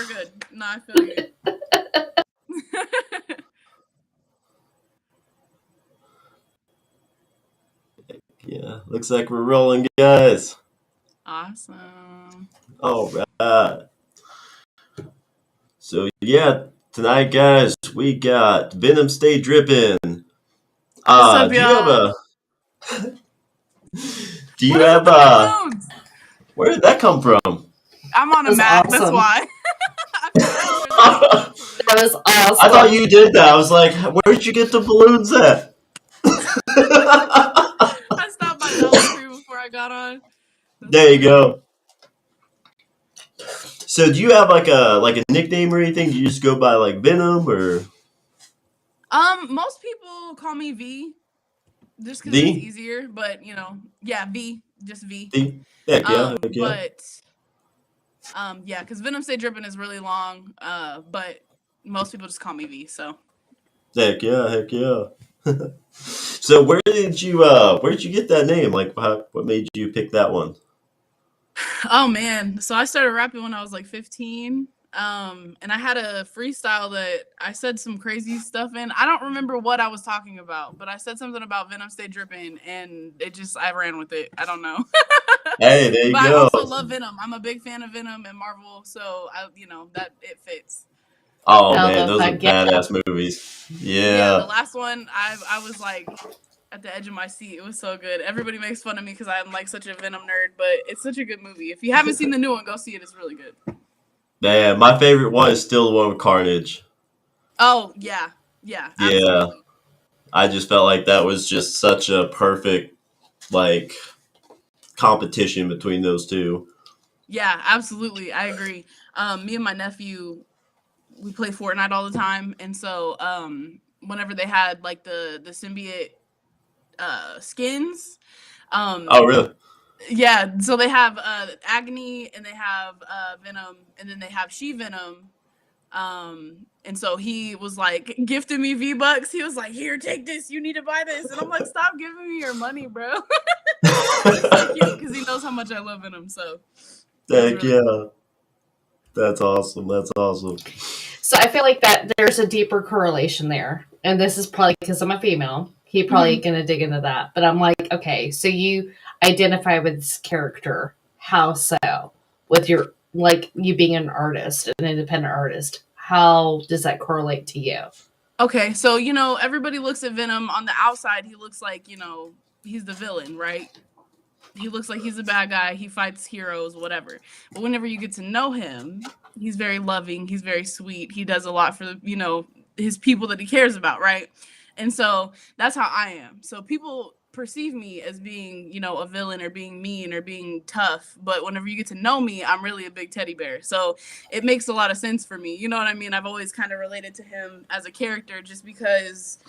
we're good. No, I feel you. Yeah, looks like we're rolling, guys. Awesome. All right. So yeah, tonight, guys, we got Venom Stay Drippin'. What's up, Do you have y'all? do you What is have with the balloons? where did that come from? I'm on a was Mac, that's awesome. why. I feel like there's something I special there. That was awesome. thought you did that. I was like, where'd you get the balloons at? I stopped by Dollar Tree before I got on. That's There you funny. go. So do you have like a nickname or anything? Do you just go by like Venom or Most people call me V, just because V? it's easier. But yeah, V, just V. V? Heck yeah, heck yeah. But yeah, because Venom Stay Drippin' is really long. But most people just call me V. So. Heck yeah, heck yeah. So where did you get that name? Like what made you pick that one? Oh man, so I started rapping when I was like 15. And I had a freestyle that I said some crazy stuff in. I don't remember what I was talking about, but I said something about Venom Stay Drippin', and I ran with it. I don't know. Hey, there you But go. I also love Venom. I'm a big fan of Venom and Marvel, so that it fits. Oh Hell man, the those are fuck yeah. badass movies. Yeah, the Yeah. last one, I was like at the edge of my seat. It was so good. Everybody makes fun of me because I'm like such a Venom nerd, but it's such a good movie. If you haven't seen the new one, go see it. It's really good. Man, my favorite one is still the one with Carnage. Oh yeah, Yeah. absolutely. I just felt like that was just such a perfect like competition between those two. Yeah, absolutely. I agree. Me and my nephew, we play Fortnite all the time, and so whenever they had like the symbiote skins, Oh really? yeah, so they have Agony and they have Venom, and then they have She Venom. And so he was like gifting me V-Bucks. He was like, "Here, take this. You need to buy this." And I'm like, "Stop giving me your money, bro." It's so cute because he knows how much I love Venom. So Heck really yeah. cool. That's awesome. That's awesome. So I feel like that there's a deeper correlation there. And this is probably because I'm a female. He probably gonna dig into that. But I'm like, okay, so you identify with this character. How so? With your like you being an artist, an independent artist. How does that correlate to you? Okay, so everybody looks at Venom on the outside. He looks like he's the villain, right? He looks like he's a bad guy. He fights heroes, whatever. But whenever you get to know him, he's very loving. He's very sweet. He does a lot for his people that he cares about, right? And so that's how I am. So people perceive me as being, a villain or being mean or being tough. But whenever you get to know me, I'm really a big teddy bear. So it makes a lot of sense for me. You know what I mean? I've always kind of related to him as a character just because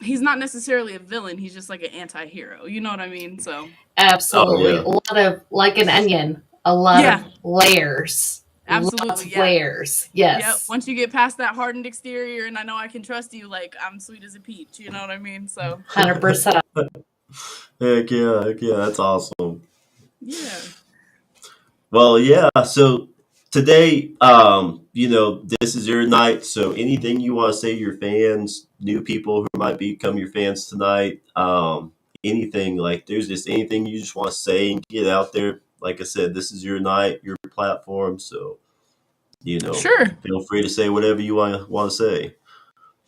he's not necessarily a villain. He's just like an anti-hero. You know what I mean? So Absolutely. Oh, yeah. A lot of like an onion. A lot Yeah. of layers. Absolutely, Lots of yeah. layers. Yes. Yep. Once you get past that hardened exterior and I know I can trust you, like I'm sweet as a peach. You know what I mean? So 100%. Heck yeah, that's awesome. yeah. Well, yeah. So today, this is your night. So anything you want to say to your fans, new people who might become your fans tonight, anything like there's just anything you just want to say and get out there. Like I said, this is your night, your platform. So Sure. feel free to say whatever you want to say.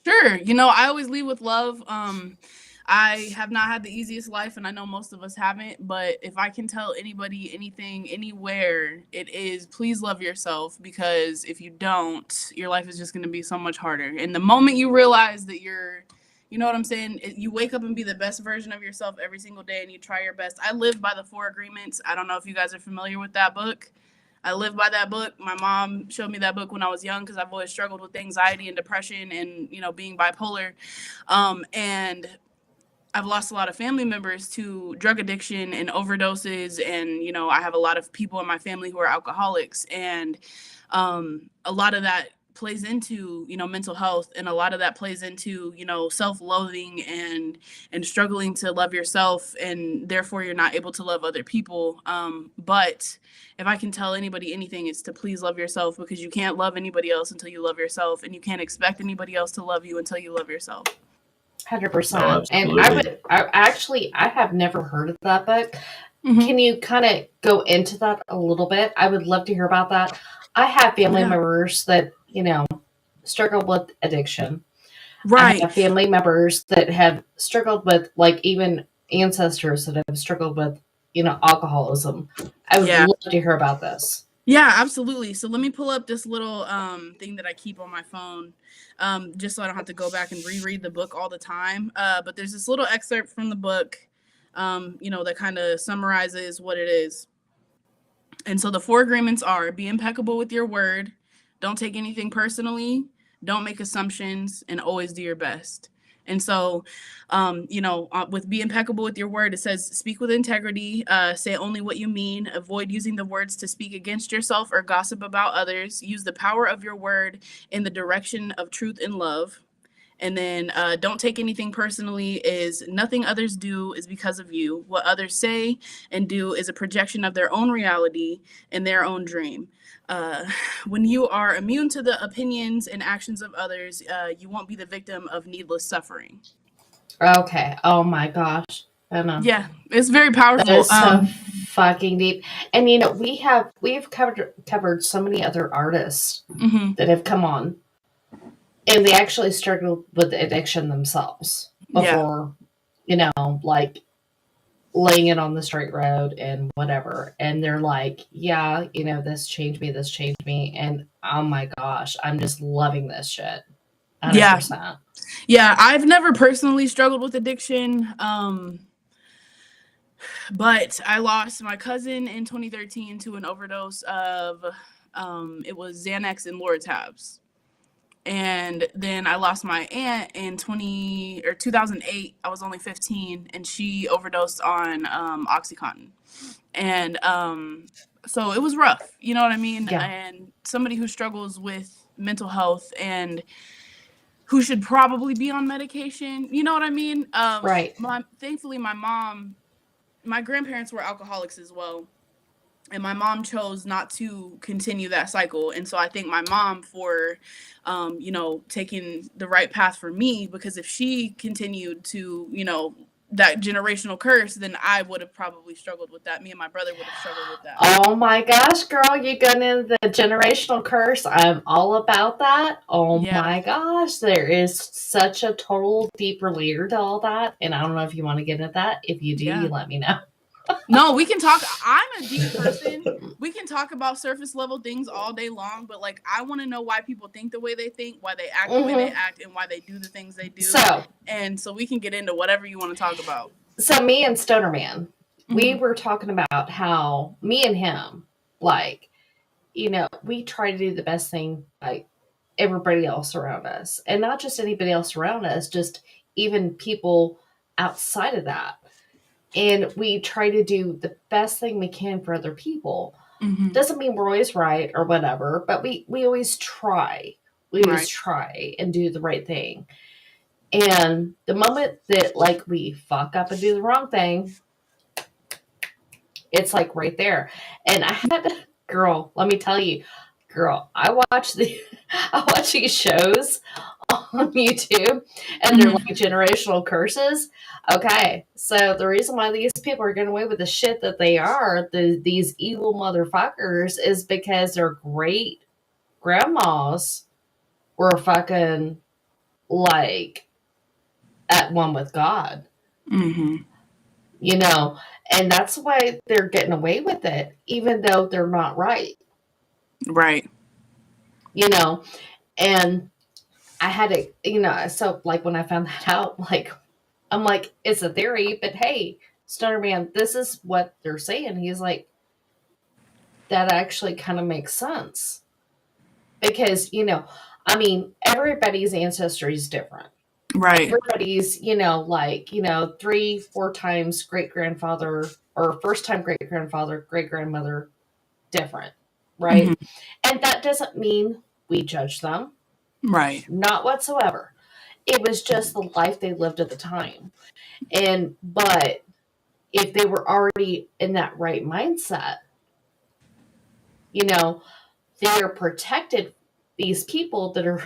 Sure. I always lead with love. I have not had the easiest life, and I know most of us haven't. But if I can tell anybody anything, anywhere, it is please love yourself, because if you don't, your life is just going to be so much harder. And the moment you realize that you know what I'm saying? You wake up and be the best version of yourself every single day, and you try your best. I live by the 4 Agreements. I don't know if you guys are familiar with that book. I live by that book. My mom showed me that book when I was young because I've always struggled with anxiety and depression and, being bipolar. And I've lost a lot of family members to drug addiction and overdoses. And, I have a lot of people in my family who are alcoholics. And a lot of that plays into, mental health, and a lot of that plays into, self-loathing and struggling to love yourself, and therefore you're not able to love other people. But if I can tell anybody anything, it's to please love yourself, because you can't love anybody else until you love yourself, and you can't expect anybody else to love you until you love yourself. 100%. And absolutely. I have never heard of that book. Mm-hmm. Can you kind of go into that a little bit? I would love to hear about that. I have family members that, struggle with addiction. Right. I have family members that have struggled with, like, even ancestors that have struggled with, alcoholism. I would love to hear about this. Yeah, absolutely. So let me pull up this little thing that I keep on my phone, just so I don't have to go back and reread the book all the time. But there's this little excerpt from the book, that kind of summarizes what it is. And so the 4 agreements are: be impeccable with your word, don't take anything personally, don't make assumptions, and always do your best. And so, with be impeccable with your word, it says speak with integrity, say only what you mean, avoid using the words to speak against yourself or gossip about others, use the power of your word in the direction of truth and love. And then don't take anything personally is nothing others do is because of you. What others say and do is a projection of their own reality and their own dream. When you are immune to the opinions and actions of others, you won't be the victim of needless suffering. Okay. Oh my gosh. I know. Yeah, it's very powerful. That is so fucking deep. And we've covered so many other artists that have come on, and they actually struggled with addiction themselves before, like laying it on the straight road and whatever. And they're like, yeah, this changed me. And oh my gosh, I'm just loving this shit. 100%. Yeah, I've never personally struggled with addiction. But I lost my cousin in 2013 to an overdose of, it was Xanax and Loratabs. And then I lost my aunt in 2008. I was only 15, and she overdosed on OxyContin. And so it was rough, you know what I mean? Yeah. And somebody who struggles with mental health and who should probably be on medication, you know what I mean? Right. Thankfully, my grandparents were alcoholics as well. And my mom chose not to continue that cycle. And so I thank my mom for, taking the right path for me, because if she continued to, that generational curse, then I would have probably struggled with that. Me and my brother would have struggled with that. Oh my gosh, girl, you got into the generational curse. I'm all about that. Oh my gosh, there is such a total deeper layer to all that. And I don't know if you want to get into that. If you do, you let me know. No, we can talk. I'm a deep person. We can talk about surface level things all day long, but like, I want to know why people think the way they think, why they act the way they act, and why they do the things they do. So we can get into whatever you want to talk about. So me and Stoner Man, we were talking about how me and him, like, we try to do the best thing like everybody else around us, and not just anybody else around us, just even people outside of that. And we try to do the best thing we can for other people. Doesn't mean we're always right or whatever, but we always try. We always try and do the right thing. And the moment that, like, we fuck up and do the wrong thing, it's like right there. And I had, girl, let me tell you, girl, I watch these shows on YouTube, and they're like generational curses. Okay, so the reason why these people are getting away with the shit that they are, these evil motherfuckers, is because their great grandmas were fucking like at one with God. And that's why they're getting away with it, even though they're not right. Right. And I had to, so like when I found that out, like, I'm like, it's a theory, but hey, Stoner Man, this is what they're saying. He's like, that actually kind of makes sense. Because, everybody's ancestry is different. Right. Everybody's, 3-4 times great-grandfather or first-time great-grandfather, great-grandmother, different, right? And that doesn't mean we judge them. Right. Not whatsoever. It was just the life they lived at the time. But if they were already in that right mindset, you know, they're protected. These people that are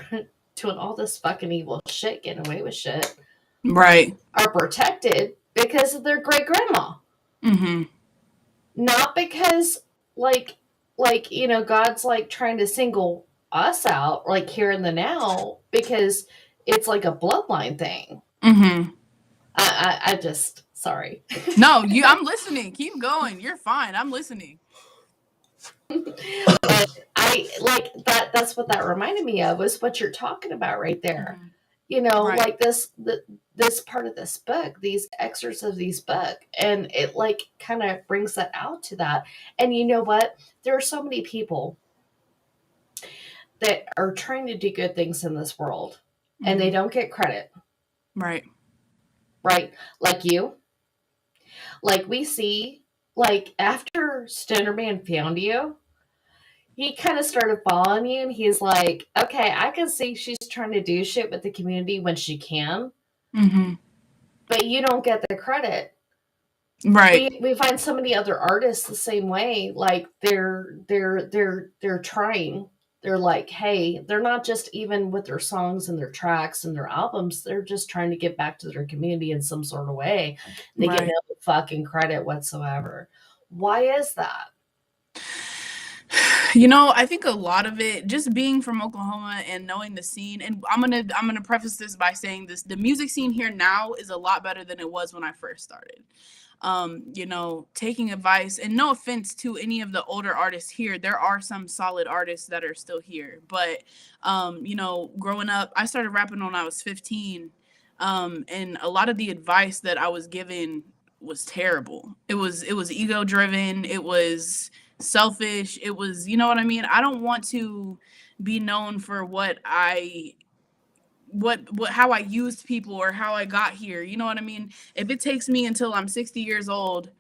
doing all this fucking evil shit, getting away with shit, Right. are protected because of their great grandma. Mm-hmm. Not because God's like trying to single us out like here in the now, because it's like a bloodline thing. Mm-hmm. I just sorry. No, I'm listening. Keep going. You're fine. I'm listening. And I like that's what that reminded me of, was what you're talking about right there. Mm-hmm. Right. Like this part of this book, these excerpts of these book, and it like kind of brings that out to that. And you know what? There are so many people that are trying to do good things in this world, Mm-hmm. and they don't get credit. Right. Right? Like you. Like we see, like after Stoner Man found you, he kind of started following you, and he's like, okay, I can see she's trying to do shit with the community when she can, Mm-hmm. but you don't get the credit. Right. We find so many other artists the same way. Like they're trying. They're like, hey, they're not just even with their songs and their tracks and their albums. They're just trying to get back to their community in some sort of way. They get Right. no fucking credit whatsoever. Why is that? You know, I think a lot of it, just being from Oklahoma and knowing the scene, and I'm gonna preface this by saying this: the music scene here now is a lot better than it was when I first started. You know, taking advice, and no offense to any of the older artists here, there are some solid artists that are still here. But you know, growing up, I started rapping when I was 15, and a lot of the advice that I was given was terrible. It was ego driven. It was selfish. It was, you know what I mean? I don't want to be known for what how I used people or how I got here. You know what I mean? If it takes me until I'm 60 years old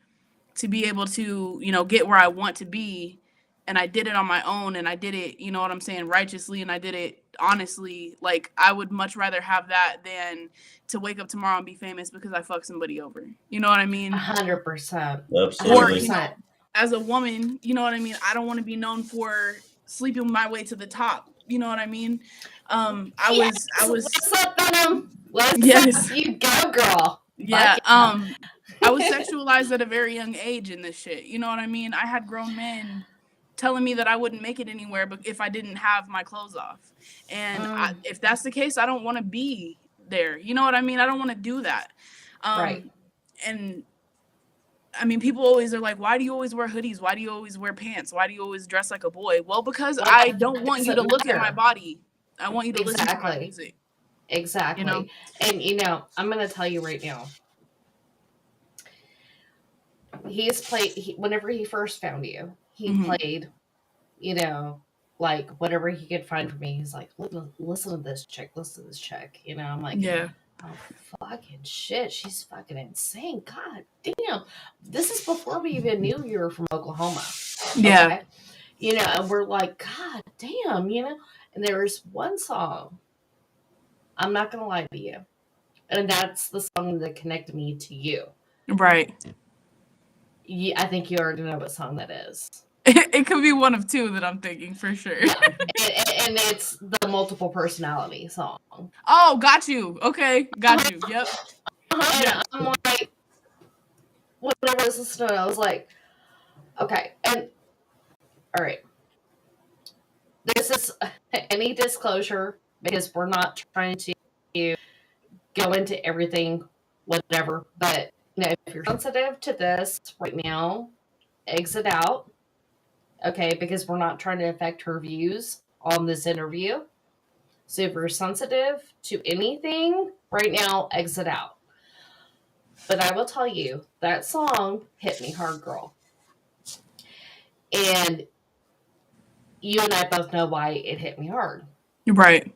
to be able to, you know, get where I want to be, and I did it on my own, and I did it, you know what I'm saying, righteously, and I did it honestly, like I would much rather have that than to wake up tomorrow and be famous because I fucked somebody over. You know what I mean? 100%. Or, Absolutely. you know, as a woman, you know what I mean? I don't want to be known for sleeping my way to the top. You know what I mean? I was What's up, Venom? Yes. Up? You go, girl. Yeah. Fuck I was sexualized at a very young age in this shit. You know what I mean? I had grown men telling me that I wouldn't make it anywhere but if I didn't have my clothes off. And if that's the case, I don't want to be there. You know what I mean? I don't want to do that. Right. And I mean, people always are like, why do you always wear hoodies? Why do you always wear pants? Why do you always dress like a boy? Well, because I don't want you to look at my body. I want you to listen to my music. Exactly. You know? And, you know, I'm going to tell you right now. He's played, whenever he first found you, he played, you know, like whatever he could find for me. He's like, listen to this chick. Listen to this chick. You know, I'm like, yeah. Oh, fucking shit. She's fucking insane. God damn. This is before we even knew you were from Oklahoma. Yeah. Okay? You know, and we're like, God damn, you know? And there was one song, I'm not going to lie to you. And that's the song that connected me to you. Right. I think you already know what song that is. It could be one of two that I'm thinking for sure. Yeah. And it's the multiple personality song. Oh, got you. Okay, got you. Yep. And I'm like, when I was listening, I was like, okay. And, all right. This is any disclosure because we're not trying to go into everything, whatever. But, you know, if you're sensitive to this right now, exit out. Okay, because we're not trying to affect her views on this interview. So if you're sensitive to anything right now, exit out. But I will tell you, that song hit me hard, girl. And you and I both know why it hit me hard. Right.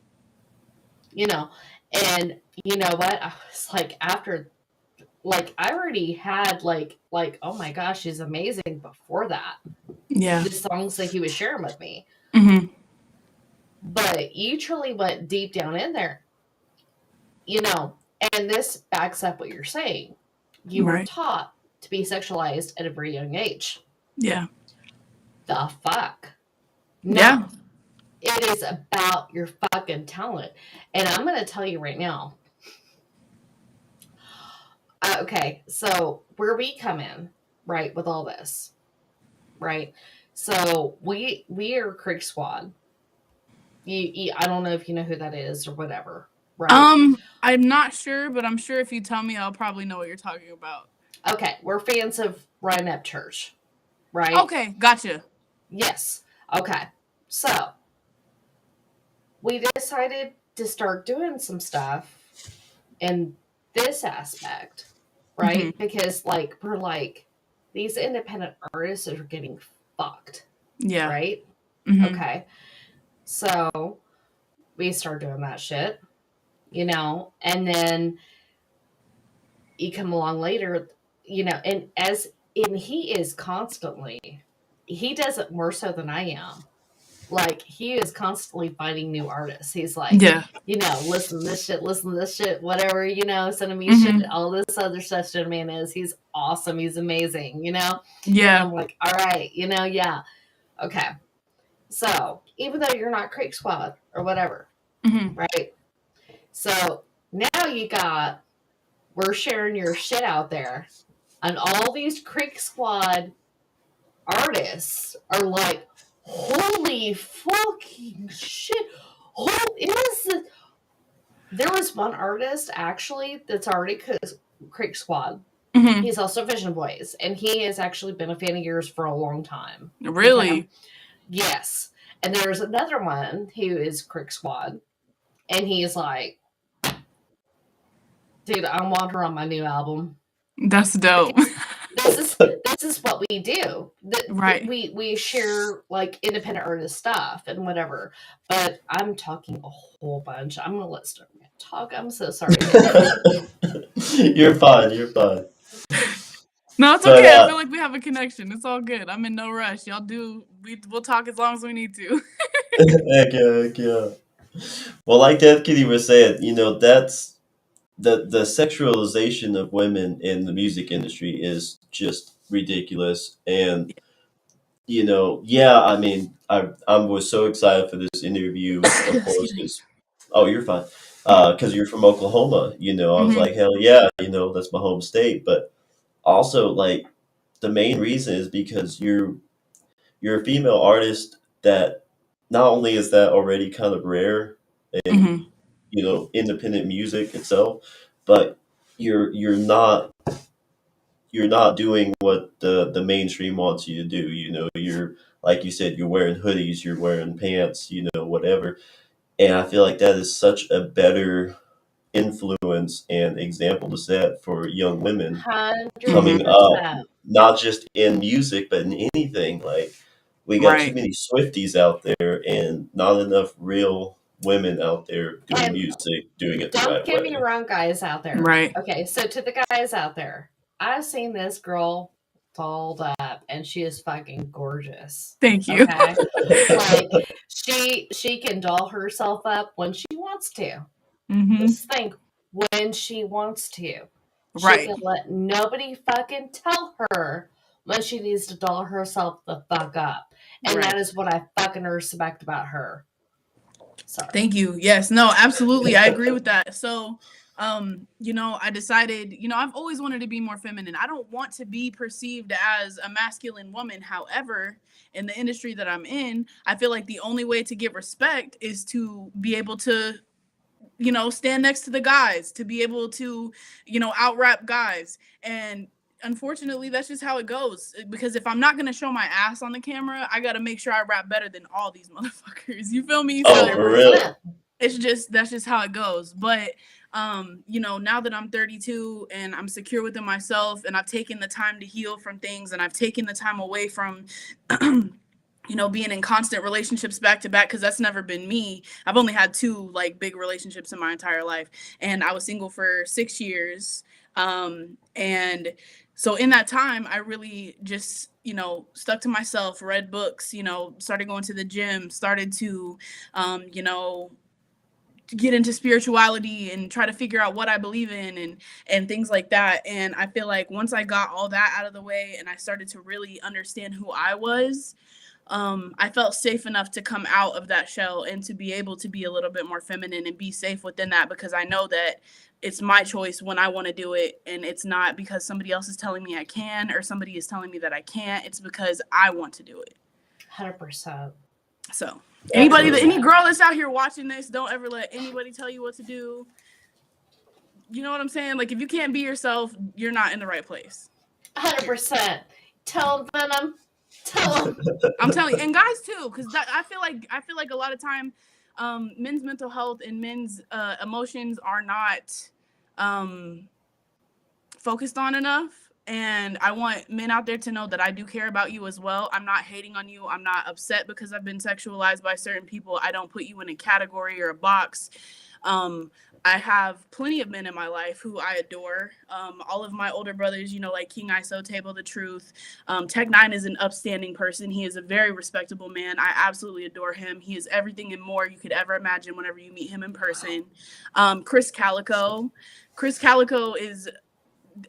You know, and you know what? I was like, after, like, I already had, like, oh my gosh, she's amazing before that. Yeah. The songs that he was sharing with me. Mm-hmm. But you truly went deep down in there, and this backs up what you're saying. You were Right. taught to be sexualized at a very young age. Yeah. The fuck? Yeah. No. It is about your fucking talent. And I'm going to tell you right now. Okay, so where we come in, right, with all this, right? So we are Creek Squad. I don't know if you know who that is or whatever, right? I'm not sure, but I'm sure if you tell me, I'll probably know what you're talking about. Okay, we're fans of Ryan Up Church, right? Okay, gotcha. Yes. Okay. So we decided to start doing some stuff in this aspect, right? Because we're like, these independent artists are getting fucked. Yeah. Right? Okay. So we start doing that shit, and then you come along later, and he is constantly, he does it more so than I am. Like, he is constantly finding new artists. He's like, Yeah. listen to this shit, whatever, sending me shit, all this other stuff. Shit, man, he's awesome. He's amazing, Yeah. And I'm like, all right, yeah. Okay. So, even though you're not Creek Squad or whatever, right? So, now we're sharing your shit out there, and all these Creek Squad artists are like, holy fucking shit. There was one artist, actually, that's already Creek Squad. He's also Vision Boys, and he has actually been a fan of yours for a long time. Really? Okay? Yes. And there's another one who is Creek Squad, and he's like, dude, I want her on my new album. That's dope. This is what we do. Right. We share independent artist stuff and whatever. But I'm talking a whole bunch. I'm gonna let Stormy talk. I'm so sorry. You're fine. You're fine. No, it's okay. I feel like we have a connection. It's all good. I'm in no rush. Y'all do. We'll talk as long as we need to. Heck yeah. Well, like Death Kitty was saying, that's the sexualization of women in the music industry is just ridiculous. And I mean, I was so excited for this interview, of course, because you're fine, because you're from Oklahoma. I was like, hell yeah, that's my home state. But also, the main reason is because you're a female artist that not only is that already kind of rare in independent music itself, but you're not doing what the mainstream wants you to do. You're, like you said, you're wearing hoodies, you're wearing pants, whatever. And I feel like that is such a better influence and example to set for young women 100%. coming up, not just in music, but in anything. Like, we got too many Swifties out there and not enough real women out there doing music, doing it the right way. Don't get me wrong, guys out there. Right. Okay, so to the guys out there, I've seen this girl dolled up, and she is fucking gorgeous. Thank you. Okay? She can doll herself up when she wants to. Just think, when she wants to. Right. She can let nobody fucking tell her when she needs to doll herself the fuck up. And that is what I fucking respect about her. Sorry. Thank you. Yes, no, absolutely. I agree with that. So, I decided, I've always wanted to be more feminine. I don't want to be perceived as a masculine woman. However, in the industry that I'm in, I feel like the only way to get respect is to be able to, stand next to the guys, to be able to, out rap guys. And unfortunately, that's just how it goes. Because if I'm not going to show my ass on the camera, I got to make sure I rap better than all these motherfuckers. You feel me? Oh, for real? That's just how it goes. But, now that I'm 32 and I'm secure within myself, and I've taken the time to heal from things, and I've taken the time away from, being in constant relationships back to back, because that's never been me. I've only had 2 big relationships in my entire life, and I was single for 6 years. And So in that time, I really just, stuck to myself, read books, started going to the gym, started to, get into spirituality and try to figure out what I believe in and things like that. And I feel like once I got all that out of the way and I started to really understand who I was, I felt safe enough to come out of that shell and to be able to be a little bit more feminine and be safe within that, because I know that it's my choice when I want to do it, and it's not because somebody else is telling me I can or somebody is telling me that I can't. It's because I want to do it. 100%. So Absolutely. any girl that's out here watching this, don't ever let anybody tell you what to do. You know what I'm saying? Like, if you can't be yourself, you're not in the right place. 100%. Tell them. Tell them. I'm telling you, and guys too, because I feel like a lot of time, men's mental health and men's emotions are not focused on enough. And I want men out there to know that I do care about you as well. I'm not hating on you. I'm not upset because I've been sexualized by certain people. I don't put you in a category or a box. I have plenty of men in my life who I adore. All of my older brothers, like King ISO, Table the Truth. Tech Nine is an upstanding person. He is a very respectable man. I absolutely adore him. He is everything and more you could ever imagine whenever you meet him in person. Chris Calico. Chris Calico is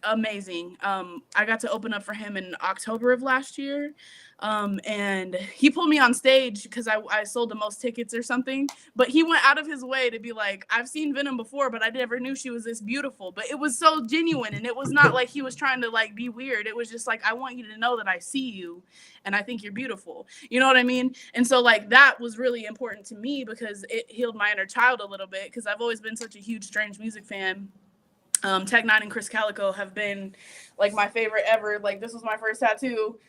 amazing. I got to open up for him in October of last year. And he pulled me on stage because I sold the most tickets or something, but he went out of his way to be like, I've seen Venom before, but I never knew she was this beautiful. But it was so genuine, and it was not like he was trying to like be weird. It was just like, I want you to know that I see you and I think you're beautiful. You know what I mean? And so like that was really important to me because it healed my inner child a little bit, because I've always been such a huge Strange Music fan. Tech Nine and Chris Calico have been like my favorite ever. Like, this was my first tattoo.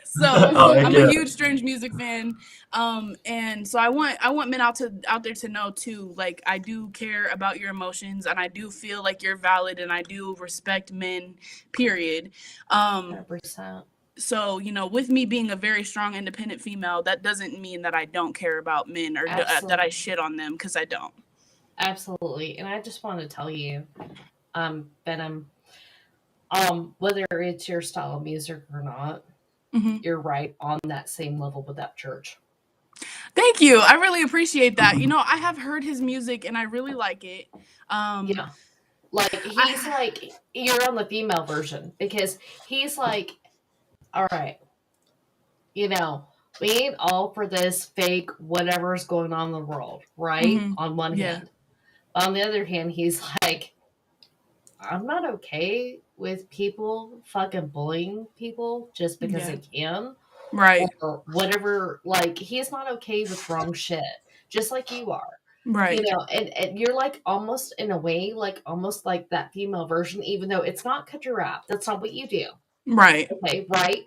So I'm a huge Strange Music fan. And so I want men out there to know too, like, I do care about your emotions, and I do feel like you're valid, and I do respect men, period. 100%. So, with me being a very strong, independent female, that doesn't mean that I don't care about men or that I shit on them, because I don't. Absolutely. And I just want to tell you, Venom, whether it's your style of music or not, you're right on that same level with that church. Thank you. I really appreciate that. I have heard his music and I really like it. Yeah. Like, he's like, you're on the female version, because he's like, all right, we ain't all for this fake whatever's going on in the world, right? On one hand. On the other hand, he's like, I'm not okay with people fucking bullying people just because they can. Right. Or whatever. Like, he's not okay with wrong shit, just like you are. Right. And you're like almost in a way, like almost like that female version, even though it's not cut your rap. That's not what you do. Right. Okay, right?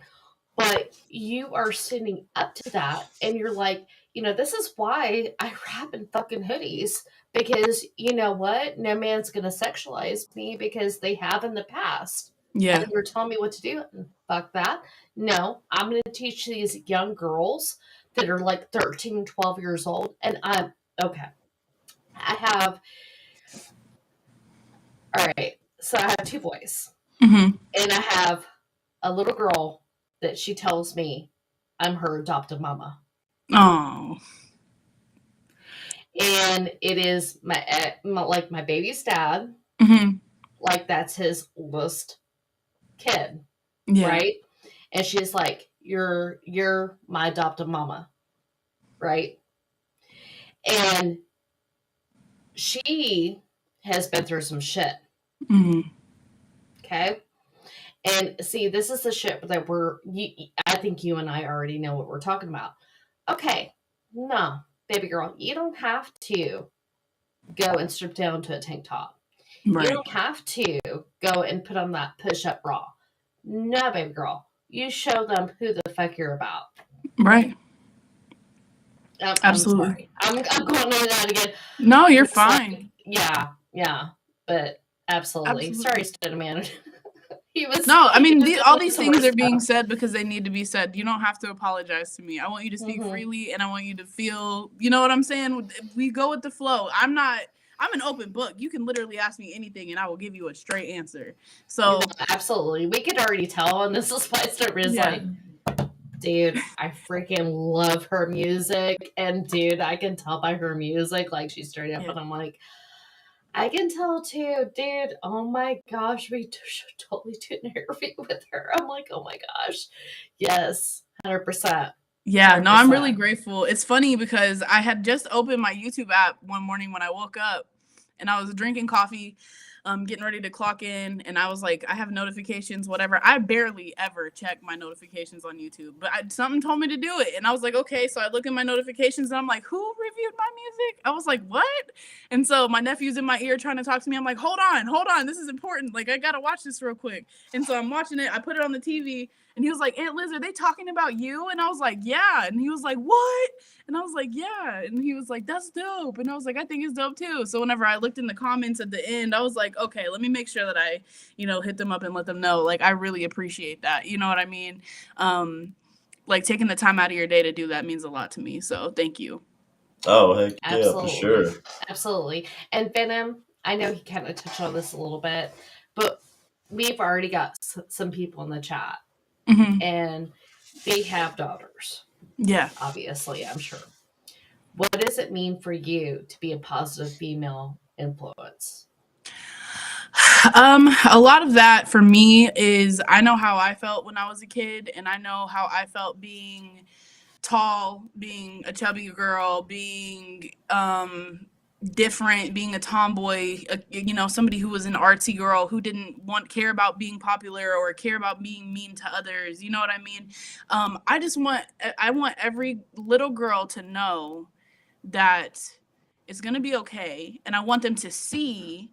But you are sitting up to that, and you're like, this is why I rap in fucking hoodies, because you know what? No man's gonna sexualize me because they have in the past. Yeah. And you're telling me what to do. Fuck that. No, I'm gonna teach these young girls that are like 13, 12 years old, and I'm okay. All right. So I have two boys, and I have a little girl that she tells me I'm her adopted mama. Oh. And it is my baby's dad. Like, that's his oldest kid. Yeah. Right? And she's like, you're my adopted mama. Right? And she has been through some shit. Okay? And see, this is the shit that I think you and I already know what we're talking about. Okay, no, baby girl, you don't have to go and strip down to a tank top. Right. You don't have to go and put on that push-up bra. No, baby girl, you show them who the fuck you're about. Right. Absolutely. I'm going into that again. No, you're fine. Like, yeah, but absolutely. Sorry, Stud Man. All these things are being said because they need to be said. You don't have to apologize to me. I want you to speak freely, and I want you to feel, you know what I'm saying? We go with the flow. I'm not I'm an open book. You can literally ask me anything and I will give you a straight answer. No, So absolutely. We could already tell, and this is why Storm is yeah. like, dude, I freaking love her music. And dude, I can tell by her music, like she's straight up, Yeah. and I'm like, I can tell too, dude. Oh my gosh, we should totally do an interview with her. I'm like, oh my gosh, yes, 100%, Yeah, no, I'm really 100%. grateful. It's funny because I had just opened my YouTube app one morning when I woke up and I was drinking coffee, getting ready to clock in, and I was like, I have notifications, whatever. I barely ever check my notifications on YouTube, but something told me to do it, and I was like, okay. So I look at my notifications, and I'm like, who reviewed my music? I was like, what? And so my nephew's in my ear trying to talk to me. I'm like, hold on, this is important. Like, I gotta watch this real quick. And so I'm watching it. I put it on the TV, and he was like, Aunt Liz, are they talking about you? And I was like, yeah. And he was like, what? And I was like, yeah. And he was like, that's dope. And I was like, I think it's dope too. So whenever I looked in the comments at the end, I was like, okay, let me make sure that I, hit them up and let them know. Like, I really appreciate that. You know what I mean? Like, taking the time out of your day to do that means a lot to me. So thank you. Oh, heck yeah, for Absolutely. sure. Absolutely. And Venom, I know he kind of touched on this a little bit, but we've already got some people in the chat, Mm-hmm. and they have daughters, Yeah. obviously, I'm sure. What does it mean for you to be a positive female influence? A lot of that for me is I know how I felt when I was a kid, and I know how I felt being tall, being a chubby girl, being different, being a tomboy, somebody who was an artsy girl who didn't care about being popular or care about being mean to others. You know what I mean? I want every little girl to know that it's gonna be okay, and I want them to see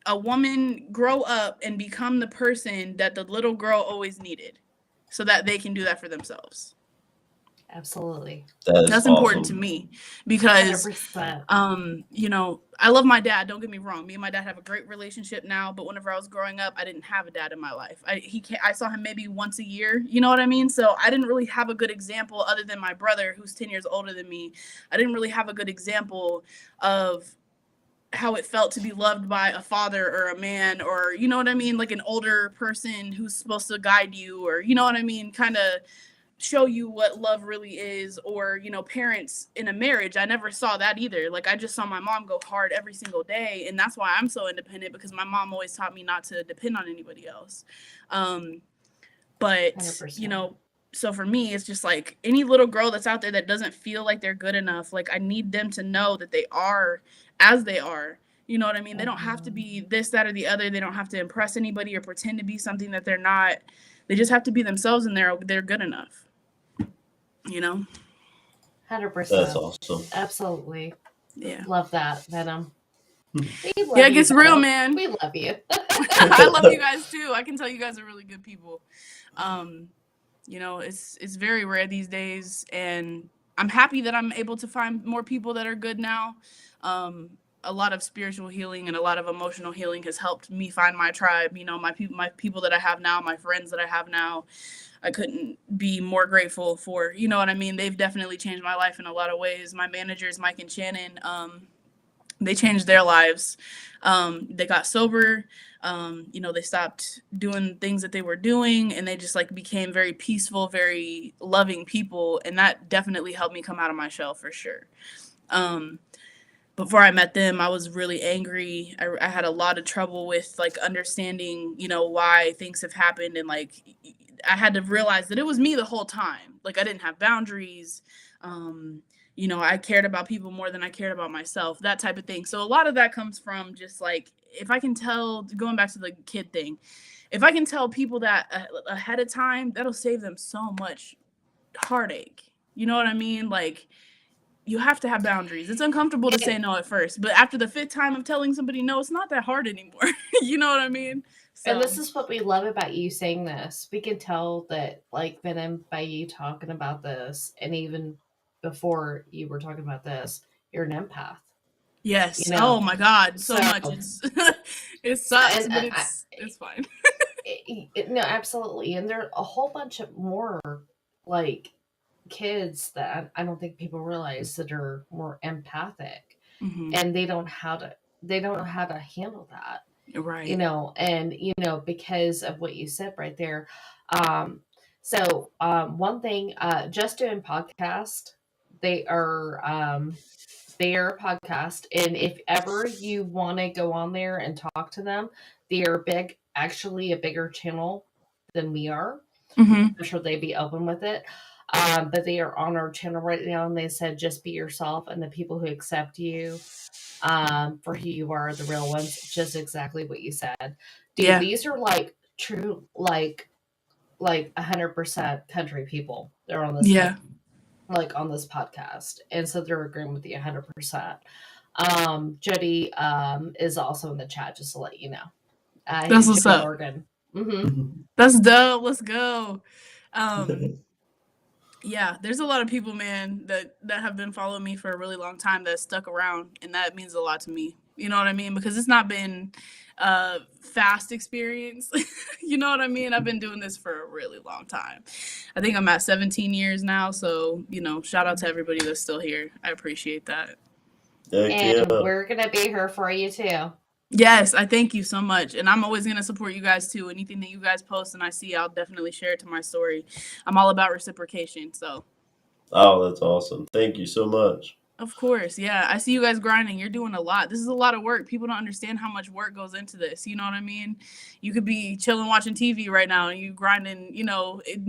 a woman grow up and become the person that the little girl always needed, so that they can do that for themselves. Absolutely. That is That's important to awesome. me because 100%. I love my dad, don't get me wrong. Me and my dad have a great relationship now, but whenever I was growing up, I didn't have a dad in my life. I saw him maybe once a year, you know what I mean? So I didn't really have a good example other than my brother who's 10 years older than me. I didn't really have a good example of how it felt to be loved by a father or a man, or you know what I mean, like an older person who's supposed to guide you, or you know what I mean, kind of show you what love really is, or parents in a marriage. I never saw that either. Like, I just saw my mom go hard every single day, and that's why I'm so independent, because my mom always taught me not to depend on anybody else. But 100%. so for me, it's just like any little girl that's out there that doesn't feel like they're good enough, like, I need them to know that they are as they are. You know what I mean? They don't have to be this, that, or the other. They don't have to impress anybody or pretend to be something that they're not. They just have to be themselves, and they're good enough. You know? 100%. That's awesome. Absolutely. Yeah. Love that, Venom. We love Yeah, it you, gets real, Venom. man. We love you. I love you guys too. I can tell you guys are really good people. It's very rare these days, and I'm happy that I'm able to find more people that are good now. A lot of spiritual healing and a lot of emotional healing has helped me find my tribe. My people that I have now, my friends that I have now. I couldn't be more grateful for. You know what I mean? They've definitely changed my life in a lot of ways. My managers, Mike and Shannon, they changed their lives. They got sober. They stopped doing things that they were doing, and they just like became very peaceful, very loving people, and that definitely helped me come out of my shell for sure. Before I met them, I was really angry. I had a lot of trouble with like understanding, why things have happened, and like I had to realize that it was me the whole time. Like, I didn't have boundaries. I cared about people more than I cared about myself, that type of thing. So a lot of that comes from just like, if I can tell, going back to the kid thing, if I can tell people that ahead of time, that'll save them so much heartache. You know what I mean? Like, you have to have boundaries. It's uncomfortable to say no at first, but after the fifth time of telling somebody no, it's not that hard anymore. You know what I mean? So. And this is what we love about you saying this. We can tell that, like, Venom, by you talking about this, and even before you were talking about this, you're an empath. Yes. Oh my God, so much. It's it sucks, but it's fine. No, absolutely. And there are a whole bunch of more like kids that I don't think people realize that are more empathic. Hmm. and they don't know how to handle that, Right. and because of what you said right there. um One thing, just doing podcast, they are their podcast, and if ever you want to go on there and talk to them, they are actually a bigger channel than we are. Hmm. I'm sure they'd be open with it. But they are on our channel right now, and they said just be yourself, and the people who accept you for who you are, the real ones, just exactly what you said. Dude, Yeah. these are like true, like 100% country people. They're on this Yeah. on this podcast, and so they're agreeing with you 100%. Jody is also in the chat, just to let you know. That's what's Jody up. Morgan. Mm-hmm. That's dope. Let's go. Um, yeah, there's a lot of people, man, that have been following me for a really long time that stuck around, and that means a lot to me. You know what I mean? Because it's not been a fast experience. You know what I mean? I've been doing this for a really long time. I think I'm at 17 years now, so shout out to everybody that's still here. I appreciate that. Heck And yeah. we're gonna be here for you too. Yes, I thank you so much. And I'm always going to support you guys too. Anything that you guys post and I see, I'll definitely share it to my story. I'm all about reciprocation. So, Oh, that's awesome. Thank you so much. of course, yeah. I see you guys grinding. You're doing a lot. This is a lot of work. People don't understand how much work goes into this. You know what I mean? You could be chilling watching TV right now and you grinding,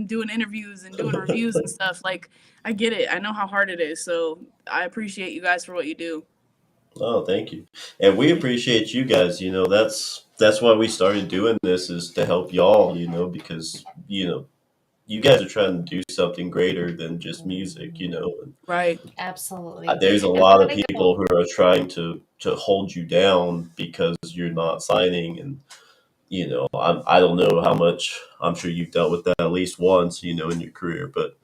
doing interviews and doing reviews and stuff. Like, I get it. I know how hard it is. So, I appreciate you guys for what you do. Oh, thank you. And we appreciate you guys. That's why we started doing this, is to help y'all, because, you guys are trying to do something greater than just music. And Right. Absolutely. there's a And I'm lot of gonna go. people who are trying to hold you down because you're not signing. And, I don't know how much, I'm sure you've dealt with that at least once, in your career, but,